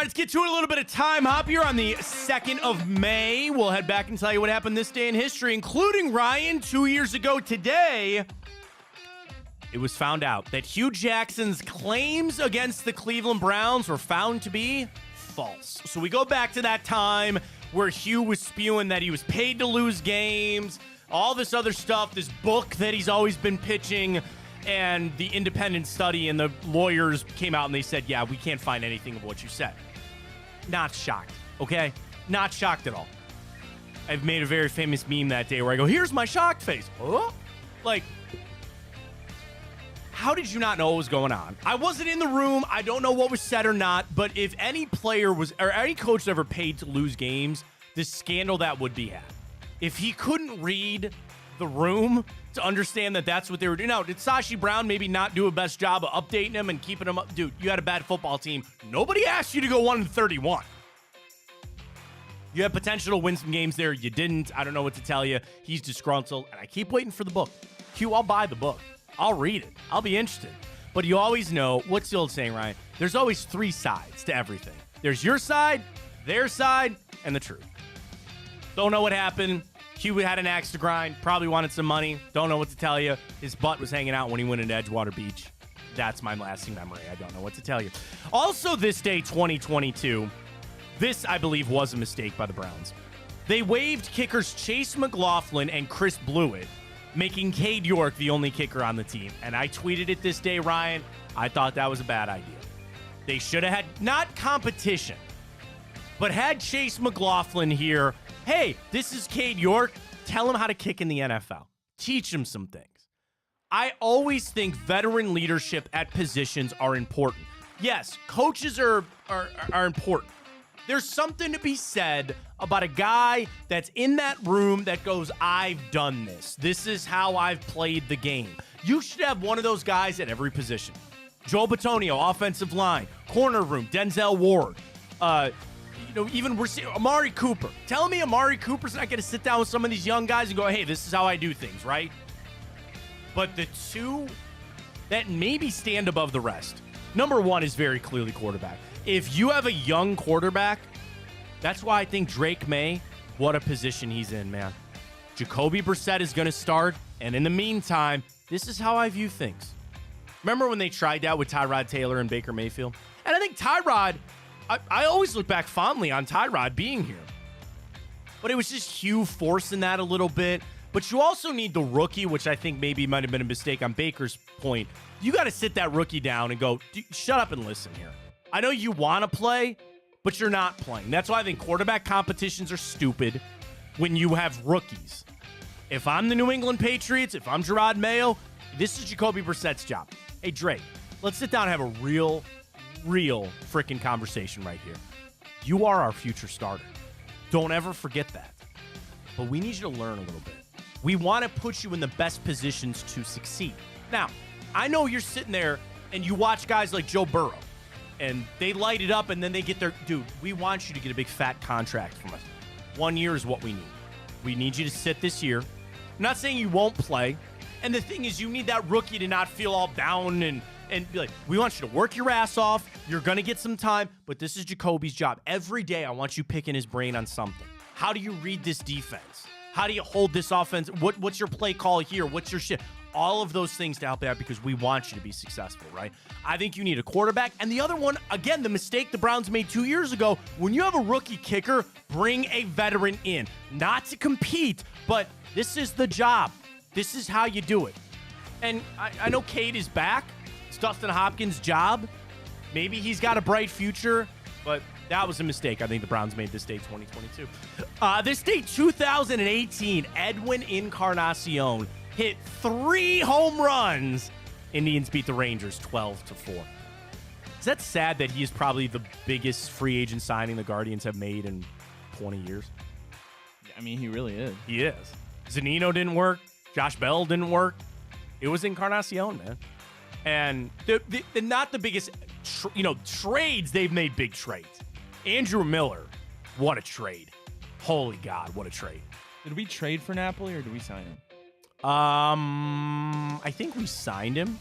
[SPEAKER 1] All right, let's get to it. A little bit of time hop here on the 2nd of May. We'll head back and tell you what happened this day in history, including, Ryan, 2 years ago today, it was found out that Hugh Jackson's claims against the Cleveland Browns were found to be false. So we go back to that time where Hugh was spewing that he was paid to lose games, all this other stuff, this book that he's always been pitching, and the independent study and the lawyers came out and they said, yeah, we can't find anything of what you said. Not shocked, okay? Not shocked at all. I've made a very famous meme that day where I go, here's my shocked face. Huh? Like, how did you not know what was going on? I wasn't in the room. I don't know what was said or not, but if any player was, or any coach was ever paid to lose games, the scandal that would be had. If he couldn't read the room to understand that that's what they were doing. Now, did Sashi Brown maybe not do a best job of updating him and keeping him up? Dude, you had a bad football team. Nobody asked you to go 1-31. You had potential to win some games there. You didn't. I don't know what to tell you. He's disgruntled, and I keep waiting for the book. Q, I'll buy the book. I'll read it. I'll be interested. But you always know, what's the old saying, Ryan? There's always three sides to everything. There's your side, their side, and the truth. Don't know what happened. Q had an axe to grind, probably wanted some money. Don't know what to tell you. His butt was hanging out when he went into Edgewater Beach. That's my lasting memory. I don't know what to tell you. Also, this day, 2022, this, I believe, was a mistake by the Browns. They waived kickers Chase McLaughlin and Chris Blewett, making Cade York the only kicker on the team. And I tweeted it this day, Ryan. I thought that was a bad idea. They should have had, not competition, but had Chase McLaughlin here. Hey, this is Cade York. Tell him how to kick in the NFL. Teach him some things. I always think veteran leadership at positions are important. Yes, coaches are important. There's something to be said about a guy that's in that room that goes, I've done this. This is how I've played the game. You should have one of those guys at every position. Joe Bitonio, offensive line, corner room, Denzel Ward. Even we're seeing Amari Cooper. Tell me Amari Cooper's not going to sit down with some of these young guys and go, hey, this is how I do things, right? But the two that maybe stand above the rest, number one is very clearly quarterback. If you have a young quarterback, that's why I think Drake May, what a position he's in, man. Jacoby Brissett is going to start, and in the meantime, this is how I view things. Remember when they tried that with Tyrod Taylor and Baker Mayfield? And I think Tyrod, I always look back fondly on Tyrod being here. But it was just Hugh forcing that a little bit. But you also need the rookie, which I think maybe might have been a mistake on Baker's point. You got to sit that rookie down and go, shut up and listen here. I know you want to play, but you're not playing. That's why I think quarterback competitions are stupid when you have rookies. If I'm the New England Patriots, if I'm Gerard Mayo, this is Jacoby Brissett's job. Hey, Drake, let's sit down and have a real freaking conversation right here. You are our future starter. Don't ever forget that. But we need you to learn a little bit. We want to put you in the best positions to succeed. Now, I know you're sitting there and you watch guys like Joe Burrow, and they light it up and then they get their, dude, we want you to get a big fat contract from us. 1 year is what we need. We need you to sit this year. I'm not saying you won't play. And the thing is, you need that rookie to not feel all down and be like, we want you to work your ass off. You're going to get some time, but this is Jacoby's job. Every day, I want you picking his brain on something. How do you read this defense? How do you hold this offense? What's your play call here? What's your shit? All of those things to help you out because we want you to be successful, right? I think you need a quarterback. And the other one, again, the mistake the Browns made 2 years ago, when you have a rookie kicker, bring a veteran in. Not to compete, but this is the job. This is how you do it. And I know Cade is back. It's Dustin Hopkins' job. Maybe he's got a bright future, but that was a mistake I think the Browns made this day, 2022. This day, 2018, Edwin Encarnacion hit 3 home runs. Indians beat the Rangers 12-4. Is that sad that he is probably the biggest free agent signing the Guardians have made in 20 years?
[SPEAKER 2] I mean, he really is.
[SPEAKER 1] He is. Zunino didn't work. Josh Bell didn't work. It was Encarnacion, man. And the not the biggest, trades. They've made big trades. Andrew Miller, what a trade. Holy God, what a trade.
[SPEAKER 2] Did we trade for Napoli or did we sign him?
[SPEAKER 1] I think we signed him.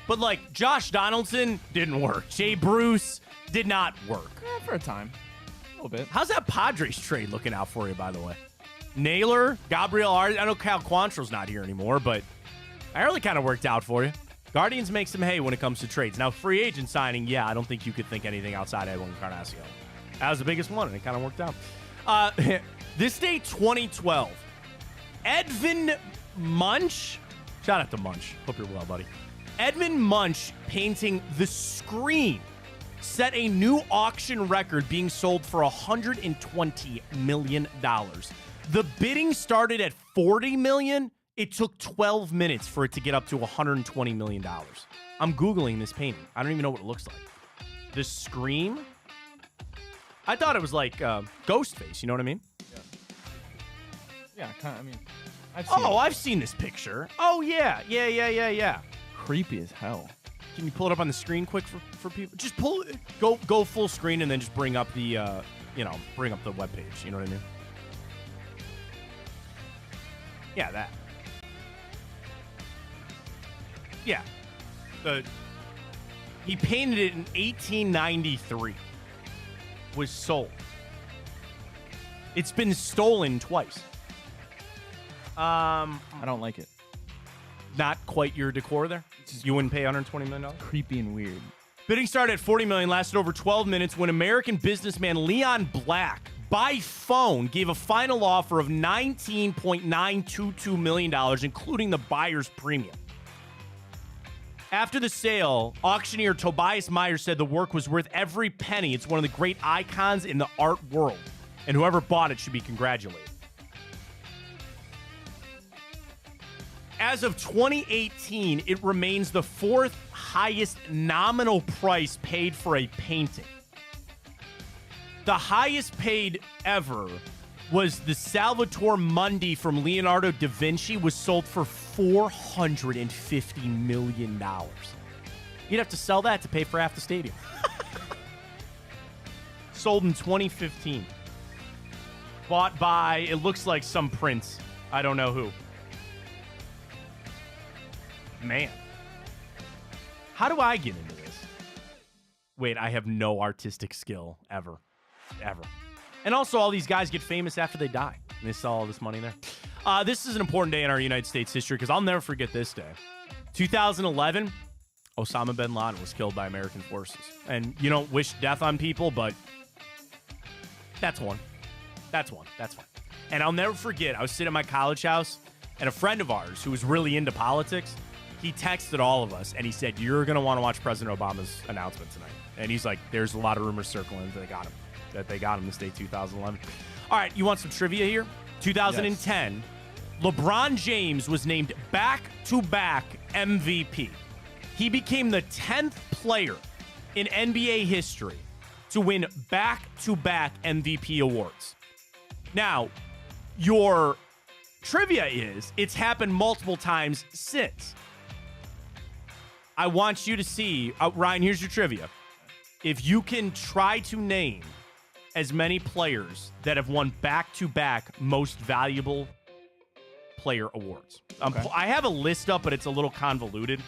[SPEAKER 1] But like Josh Donaldson didn't work. Jay Bruce did not work.
[SPEAKER 2] For a time. A little bit.
[SPEAKER 1] How's that Padres trade looking out for you, by the way? Naylor, Gabriel Art. I know Cal Quantrill's not here anymore, but that really kind of worked out for you. Guardians make some hay when it comes to trades. Now, free agent signing, yeah, I don't think you could think anything outside Edwin Encarnacion. That was the biggest one, and it kind of worked out. This day, 2012, Edvin Munch. Shout out to Munch. Hope you're well, buddy. Edvin Munch painting the screen set a new auction record being sold for $120 million. The bidding started at $40 million. It took 12 minutes for it to get up to $120 million. I'm Googling this painting. I don't even know what it looks like. The Scream? I thought it was like Ghostface, you know what I mean?
[SPEAKER 2] Yeah, kind of, I mean,
[SPEAKER 1] I've seen this picture. Oh, yeah.
[SPEAKER 2] Creepy as hell.
[SPEAKER 1] Can you pull it up on the screen quick for people? Just pull it. Go full screen and then just bring up the bring up the webpage. You know what I mean? Yeah, that. Yeah. He painted it in 1893. Was sold. It's been stolen twice.
[SPEAKER 2] I don't like it.
[SPEAKER 1] Not quite your decor there? You wouldn't pay $120 million?
[SPEAKER 2] Creepy and weird.
[SPEAKER 1] Bidding started at $40 million, lasted over 12 minutes when American businessman Leon Black, by phone, gave a final offer of $19.922 million, including the buyer's premium. After the sale, auctioneer Tobias Meyer said the work was worth every penny. It's one of the great icons in the art world, and whoever bought it should be congratulated. As of 2018, it remains the fourth highest nominal price paid for a painting. The highest paid ever was the Salvator Mundi from Leonardo da Vinci, was sold for $450 million. You'd have to sell that to pay for half the stadium. Sold in 2015. Bought by, it looks like some prince. I don't know who. Man. How do I get into this? Wait, I have no artistic skill ever. And also, all these guys get famous after they die. And they sell all this money there. This is an important day in our United States history because I'll never forget this day. 2011, Osama bin Laden was killed by American forces. And you don't wish death on people, but that's one. That's fine. And I'll never forget, I was sitting at my college house, and a friend of ours who was really into politics, he texted all of us, and he said, you're going to want to watch President Obama's announcement tonight. And he's like, there's a lot of rumors circling that they got him this day, 2011. All right, you want some trivia here? 2010, yes. LeBron James was named back-to-back MVP. He became the 10th player in NBA history to win back-to-back MVP awards. Now, your trivia is, it's happened multiple times since. I want you to see, Ryan, here's your trivia. If you can try to name as many players that have won back-to-back most valuable player awards.
[SPEAKER 2] Okay.
[SPEAKER 1] I have a list up, but it's a little convoluted.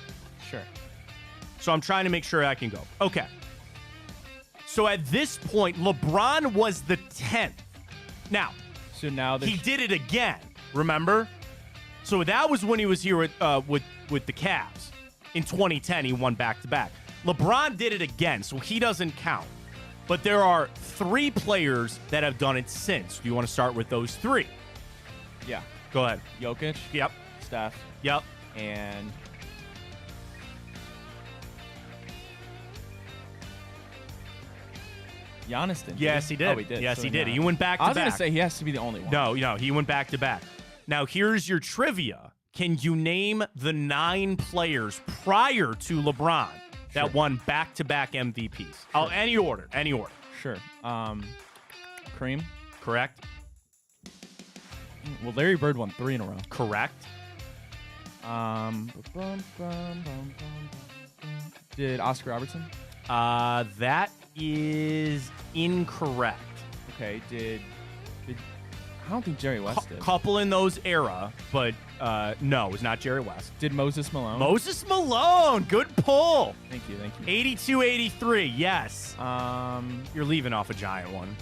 [SPEAKER 2] Sure.
[SPEAKER 1] So I'm trying to make sure I can go. Okay. So at this point, LeBron was the 10th. Now, he did it again, remember? So that was when he was here with the Cavs. In 2010, he won back-to-back. LeBron did it again, so he doesn't count. But there are 3 players that have done it since. Do you want to start with those 3?
[SPEAKER 2] Yeah.
[SPEAKER 1] Go ahead.
[SPEAKER 2] Jokic.
[SPEAKER 1] Yep.
[SPEAKER 2] Steph.
[SPEAKER 1] Yep.
[SPEAKER 2] And Giannis did.
[SPEAKER 1] Yes, he did.
[SPEAKER 2] Oh, he did.
[SPEAKER 1] Yes,
[SPEAKER 2] so
[SPEAKER 1] he did.
[SPEAKER 2] No.
[SPEAKER 1] He went back-to-back.
[SPEAKER 2] I was going to say he has to be the only one.
[SPEAKER 1] No, he went back-to-back. Now, here's your trivia. Can you name the 9 players prior to LeBron that won back-to-back MVPs? Sure. Any order.
[SPEAKER 2] Sure. Kareem.
[SPEAKER 1] Correct.
[SPEAKER 2] Well, Larry Bird won 3 in a row.
[SPEAKER 1] Correct.
[SPEAKER 2] Did Oscar Robertson?
[SPEAKER 1] That is incorrect.
[SPEAKER 2] Okay. Did I don't think Jerry West did.
[SPEAKER 1] Couple in those era, but no, it was not Jerry West.
[SPEAKER 2] Did Moses Malone?
[SPEAKER 1] Moses Malone. Good pull.
[SPEAKER 2] Thank you.
[SPEAKER 1] 82-83. Yes. You're leaving off a giant one.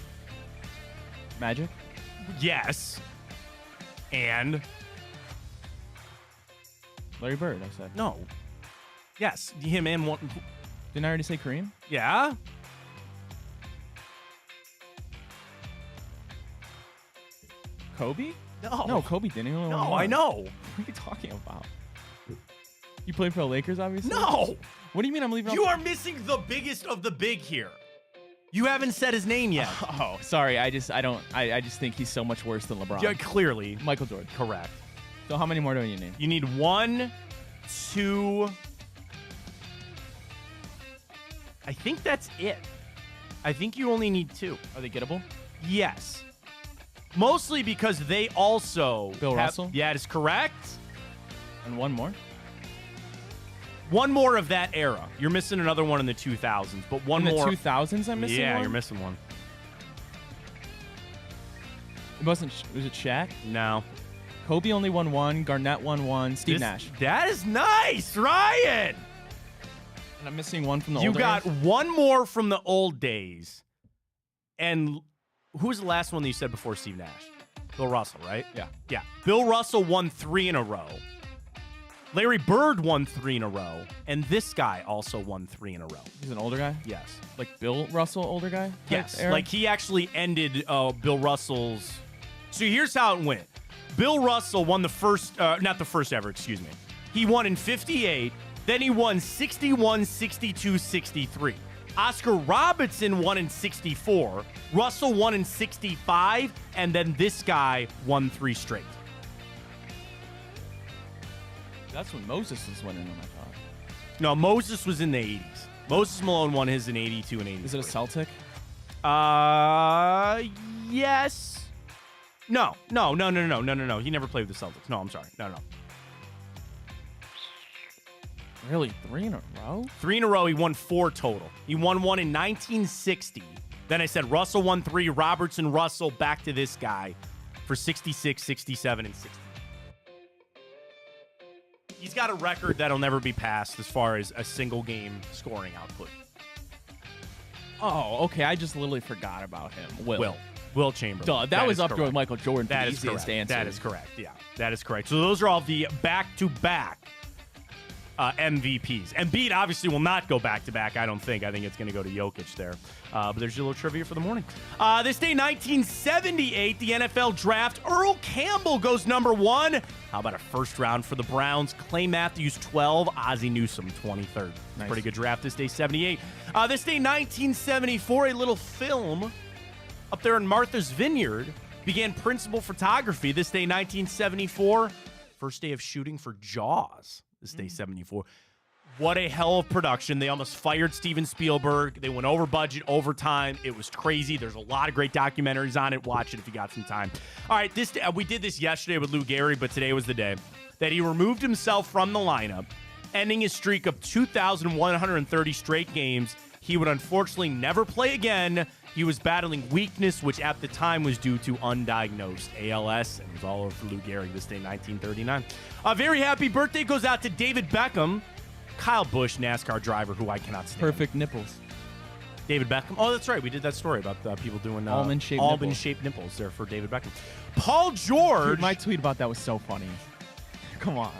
[SPEAKER 2] Magic?
[SPEAKER 1] Yes. And
[SPEAKER 2] Larry Bird, I said.
[SPEAKER 1] No. Yes. Him and one.
[SPEAKER 2] Didn't I already say Kareem?
[SPEAKER 1] Yeah.
[SPEAKER 2] Kobe?
[SPEAKER 1] No.
[SPEAKER 2] No, Kobe didn't.
[SPEAKER 1] No, I know.
[SPEAKER 2] What are you talking about? You played for the Lakers, obviously?
[SPEAKER 1] No.
[SPEAKER 2] What do you mean I'm leaving?
[SPEAKER 1] You are missing the biggest of the big here. You haven't said his name yet.
[SPEAKER 2] Oh, sorry. I just think he's so much worse than LeBron.
[SPEAKER 1] Yeah, clearly.
[SPEAKER 2] Michael Jordan.
[SPEAKER 1] Correct.
[SPEAKER 2] So how many more do you need?
[SPEAKER 1] You need 1, 2. I think that's it. I think you only need 2.
[SPEAKER 2] Are they gettable?
[SPEAKER 1] Yes. Mostly because they also
[SPEAKER 2] Bill Russell?
[SPEAKER 1] Yeah, it is correct.
[SPEAKER 2] And 1 more?
[SPEAKER 1] One more of that era. You're missing another one in the 2000s, but one
[SPEAKER 2] In
[SPEAKER 1] more.
[SPEAKER 2] the 2000s, I'm missing
[SPEAKER 1] Yeah,
[SPEAKER 2] one?
[SPEAKER 1] you're missing one.
[SPEAKER 2] It wasn't. Was it Shaq?
[SPEAKER 1] No.
[SPEAKER 2] Kobe only won one. Garnett won one. Steve Nash.
[SPEAKER 1] That is nice, Ryan.
[SPEAKER 2] And I'm missing one from the
[SPEAKER 1] You
[SPEAKER 2] older
[SPEAKER 1] got
[SPEAKER 2] days.
[SPEAKER 1] one more from the old days. And who was the last one that you said before Steve Nash? Bill Russell, right?
[SPEAKER 2] Yeah.
[SPEAKER 1] Yeah. Bill Russell won 3 in a row. Larry Bird won 3 in a row. And this guy also won 3 in a row.
[SPEAKER 2] He's an older guy?
[SPEAKER 1] Yes.
[SPEAKER 2] Like Bill Russell, older guy? type
[SPEAKER 1] Yes.
[SPEAKER 2] era?
[SPEAKER 1] Like he actually ended Bill Russell's. So here's how it went. Bill Russell won the first, not the first ever, excuse me. He won in 58. Then he won 61, 62, 63. Oscar Robertson won in 64. Russell won in 65. And then this guy won 3 straight.
[SPEAKER 2] That's when Moses was winning them, I thought.
[SPEAKER 1] No, Moses was in the 80s. Moses Malone won his in 82 and 83.
[SPEAKER 2] Is it a Celtic?
[SPEAKER 1] Yes. No. He never played with the Celtics. No, I'm sorry. No.
[SPEAKER 2] Really? 3 in a row?
[SPEAKER 1] 3 in a row. He won 4 total. He won one in 1960. Then I said Russell won 3. Robertson, Russell, back to this guy for 66, 67, and 60. He's got a record that'll never be passed as far as a single game scoring output.
[SPEAKER 2] Oh, okay. I just literally forgot about him.
[SPEAKER 1] Will Chamberlain.
[SPEAKER 2] Duh, that was up there with Michael Jordan for
[SPEAKER 1] That
[SPEAKER 2] the
[SPEAKER 1] is
[SPEAKER 2] easiest
[SPEAKER 1] correct.
[SPEAKER 2] answer.
[SPEAKER 1] That is correct. Yeah, that is correct. So those are all the back-to-back MVPs. Embiid obviously will not go back-to-back, I don't think. I think it's going to go to Jokic there. But there's your little trivia for the morning. This day, 1978, the NFL draft. Earl Campbell goes number 1. How about a first round for the Browns? Clay Matthews, 12. Ozzie Newsome, 23rd.
[SPEAKER 2] Nice.
[SPEAKER 1] Pretty good draft this day, 78. This day, 1974, a little film up there in Martha's Vineyard began principal photography. This day, 1974, first day of shooting for Jaws. This day, 74. What a hell of production. They almost fired Steven Spielberg. They went over budget, over time. It was crazy. There's a lot of great documentaries on it. Watch it if you got some time. All right, we did this yesterday with Lou Gehrig, but today was the day that he removed himself from the lineup, ending his streak of 2,130 straight games. He would unfortunately never play again. He was battling weakness, which at the time was due to undiagnosed ALS, and it was all over for Lou Gehrig this day, 1939. A very happy birthday goes out to David Beckham. Kyle Busch, NASCAR driver, who I cannot stand.
[SPEAKER 2] Perfect nipples.
[SPEAKER 1] David Beckham. Oh, that's right. We did that story about people doing almond-shaped nipples there for David Beckham. Paul George.
[SPEAKER 2] Dude, my tweet about that was so funny. Come on.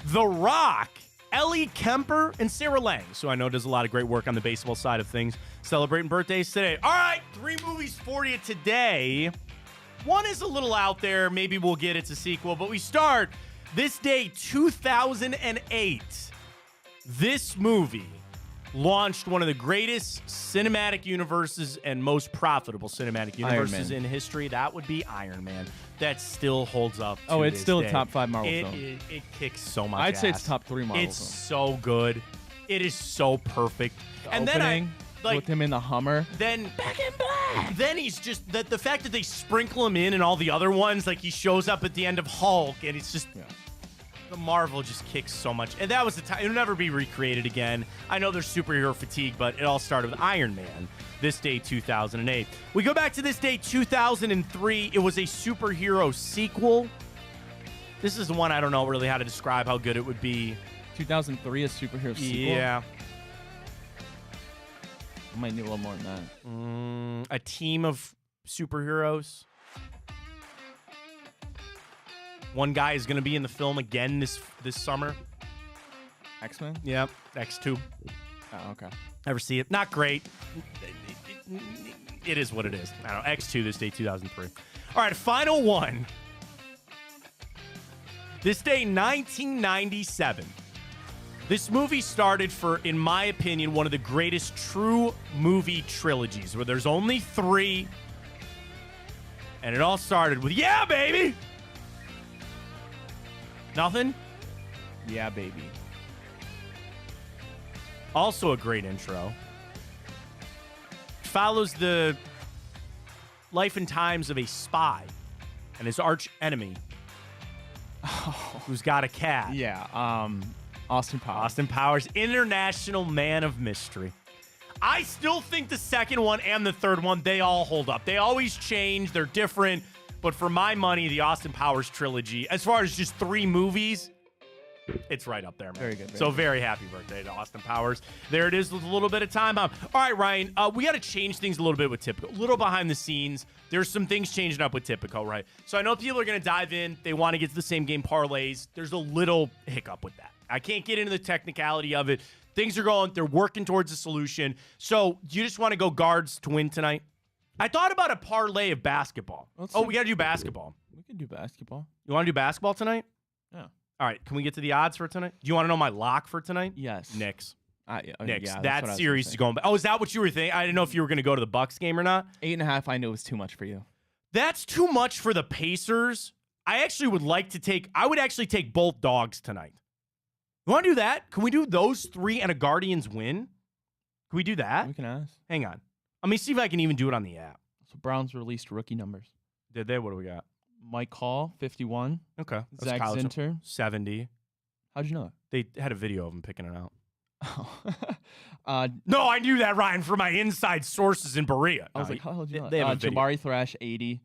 [SPEAKER 1] The Rock, Ellie Kemper, and Sarah Lang. So I know does a lot of great work on the baseball side of things. Celebrating birthdays today. All right, 3 movies for you today. One is a little out there. Maybe we'll get it's a sequel. But we start this day, 2008. This movie launched one of the greatest cinematic universes and most profitable cinematic universes in history. That would be Iron Man. That still holds up.
[SPEAKER 2] Oh, it's still
[SPEAKER 1] day.
[SPEAKER 2] a top 5 Marvel film.
[SPEAKER 1] It kicks so much.
[SPEAKER 2] I'd say it's
[SPEAKER 1] ass.
[SPEAKER 2] top 3 Marvel
[SPEAKER 1] It's
[SPEAKER 2] film.
[SPEAKER 1] so good. It is so perfect.
[SPEAKER 2] The
[SPEAKER 1] and
[SPEAKER 2] opening,
[SPEAKER 1] then
[SPEAKER 2] with him in the Hummer.
[SPEAKER 1] Then Back in Black. Then he's just the fact that they sprinkle him in and all the other ones, like he shows up at the end of Hulk, and it's just. Yeah. The Marvel just kicks so much. And that was the time. It'll never be recreated again. I know there's superhero fatigue, but it all started with Iron Man. This day, 2008. We go back to this day, 2003. It was a superhero sequel. This is the one I don't know really how to describe how good it would be.
[SPEAKER 2] 2003, a superhero sequel?
[SPEAKER 1] Yeah.
[SPEAKER 2] I might need a little more than that.
[SPEAKER 1] A team of superheroes. One guy is going to be in the film again this summer.
[SPEAKER 2] X-Men?
[SPEAKER 1] Yep, X2.
[SPEAKER 2] Oh, okay.
[SPEAKER 1] Ever see it? Not great. It is what it is. I don't know. X2 this day, 2003. All right, final one. This day, 1997. This movie started for, in my opinion, one of the greatest true movie trilogies, where there's only 3. And it all started with, yeah, baby! Nothing?
[SPEAKER 2] Yeah, baby.
[SPEAKER 1] Also a great intro. Follows the life and times of a spy and his arch enemy, who's got a cat.
[SPEAKER 2] Yeah. Austin Powers.
[SPEAKER 1] Austin Powers, International Man of Mystery. I still think the second one and the third one, they all hold up. They always change. They're different. But for my money, the Austin Powers trilogy, as far as just 3 movies, it's right up there, man.
[SPEAKER 2] Very good.
[SPEAKER 1] Very happy birthday to Austin Powers. There it is with a little bit of time. All right, Ryan, we got to change things a little bit with Tipico. A little behind the scenes. There's some things changing up with Tipico, right? So I know people are going to dive in. They want to get to the same game parlays. There's a little hiccup with that. I can't get into the technicality of it. Things are going. They're working towards a solution. So do you just want to go guards to win tonight? I thought about a parlay of basketball. We got to do basketball.
[SPEAKER 2] We can do basketball.
[SPEAKER 1] You want to do basketball tonight?
[SPEAKER 2] Yeah.
[SPEAKER 1] All right, can we get to the odds for tonight? Do you want to know my lock for tonight?
[SPEAKER 2] Yes.
[SPEAKER 1] Knicks.
[SPEAKER 2] Knicks.
[SPEAKER 1] Yeah, that series is going back. Oh, is that what you were thinking? I didn't know if you were going to go to the Bucks game or not.
[SPEAKER 2] 8.5, I knew was too much for you.
[SPEAKER 1] That's too much for the Pacers. I actually would like to take both dogs tonight. You want to do that? Can we do those 3 and a Guardians win? Can we do that?
[SPEAKER 2] We can ask.
[SPEAKER 1] Hang on. Let me see if I can even do it on the app.
[SPEAKER 2] So Browns released rookie numbers.
[SPEAKER 1] Did they? What do we got?
[SPEAKER 2] Mike Hall, 51.
[SPEAKER 1] Okay.
[SPEAKER 2] Zach Zinter,
[SPEAKER 1] 70.
[SPEAKER 2] How'd you know that?
[SPEAKER 1] They had a video of him picking it out.
[SPEAKER 2] Oh.
[SPEAKER 1] No, I knew that, Ryan, from my inside sources in Berea.
[SPEAKER 2] I was like, how did you know
[SPEAKER 1] They have a
[SPEAKER 2] that?
[SPEAKER 1] video.
[SPEAKER 2] Jabari Thrash, 80.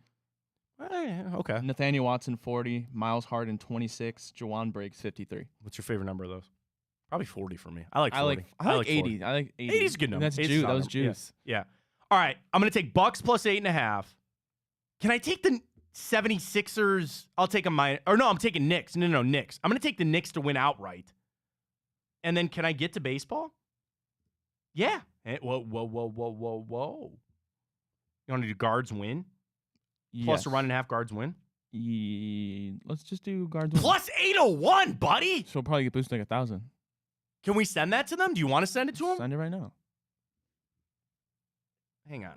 [SPEAKER 1] Okay.
[SPEAKER 2] Nathaniel Watson, 40. Miles Harden, 26. Jawan Briggs, 53.
[SPEAKER 1] What's your favorite number of those? Probably 40 for me. I like 40.
[SPEAKER 2] I like 80. I like 80.
[SPEAKER 1] 80 is a good number.
[SPEAKER 2] That's juice. That was juice.
[SPEAKER 1] Yeah. All right. I'm going to take Bucks plus 8.5. Can I take the 76ers? I'll take I'm taking Knicks. No, Knicks. I'm going to take the Knicks to win outright. And then can I get to baseball? Yeah. Whoa. You want to do guards win?
[SPEAKER 2] Yes.
[SPEAKER 1] Plus a run and a half guards win?
[SPEAKER 2] Let's just do guards.
[SPEAKER 1] Plus 801, buddy.
[SPEAKER 2] So we'll probably get boosted like 1,000.
[SPEAKER 1] Can we send that to them? Do you want to send it to them?
[SPEAKER 2] Send it right now.
[SPEAKER 1] Hang on.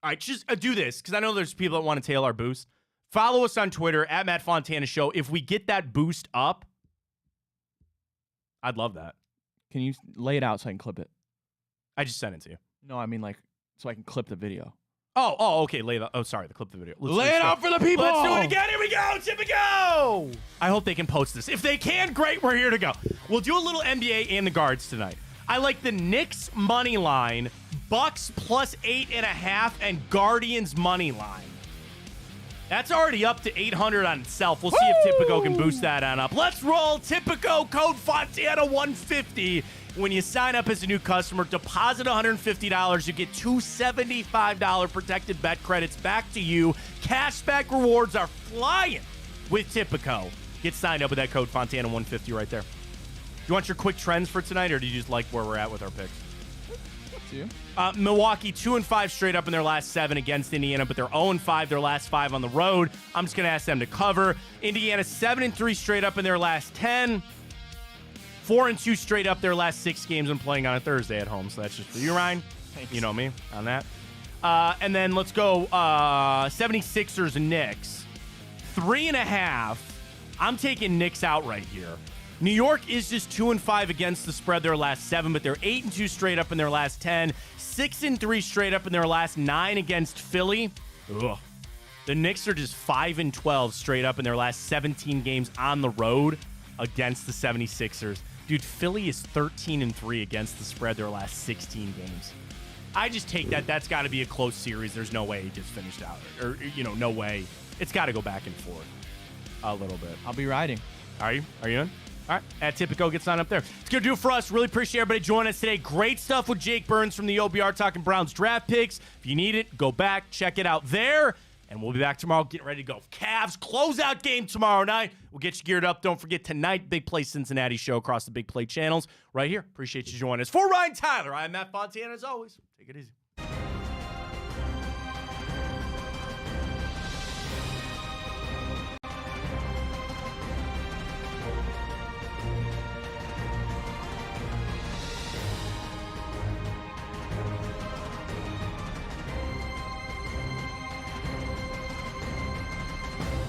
[SPEAKER 1] All right, just do this because I know there's people that want to tail our boost. Follow us on Twitter at Matt Fontana Show. If we get that boost up, I'd love that.
[SPEAKER 2] Can you lay it out so I can clip it?
[SPEAKER 1] I just sent it to you.
[SPEAKER 2] No, I mean so I can clip the video.
[SPEAKER 1] Oh, okay. The clip the video.
[SPEAKER 2] Lay it out for the people.
[SPEAKER 1] Let's do it again. Here we go. Tipico. I hope they can post this. If they can, great. We're here to go. We'll do a little NBA and the guards tonight. I like the Knicks money line, Bucks plus 8.5, and Guardians money line. That's already up to 800 on itself. We'll see if Tipico can boost that on up. Let's roll. Tipico code Fontana 150. When you sign up as a new customer, deposit $150. You get $275 protected bet credits back to you. Cashback rewards are flying with Tipico. Get signed up with that code Fontana 150 right there. Do you want your quick trends for tonight, or do you just like where we're at with our picks?
[SPEAKER 2] Up to you.
[SPEAKER 1] Milwaukee 2-5 straight up in their last 7 against Indiana, but they're 0-5 their last 5 on the road. I'm just going to ask them to cover. Indiana 7-3 straight up in their last 10. 4-2 straight up their last 6 games and playing on a Thursday at home. So that's just for you, Ryan.
[SPEAKER 2] Thanks.
[SPEAKER 1] You know me on that. And then let's go 76ers and Knicks. 3.5. I'm taking Knicks out right here. New York is just 2-5 against the spread their last 7, but they're 8-2 straight up in their last 10. 6-3 straight up in their last 9 against Philly. Ugh. The Knicks are just 5-12 straight up in their last 17 games on the road against the 76ers. Dude, Philly is 13-3 against the spread their last 16 games. I just take that. That's got to be a close series. There's no way he just finished out. Or, no way. It's got to go back and forth a little bit.
[SPEAKER 2] I'll be riding.
[SPEAKER 1] Are you? Are you in? All right. At Tipico, get signed up there. It's going to do it for us. Really appreciate everybody joining us today. Great stuff with Jake Burns from the OBR talking Browns draft picks. If you need it, go back, check it out there. And we'll be back tomorrow getting ready to go. Cavs closeout game tomorrow night. We'll get you geared up. Don't forget tonight, Big Play Cincinnati show across the Big Play channels right here. Appreciate you joining us. For Ryan Tyler, I am Matt Fontana. As always, take it easy.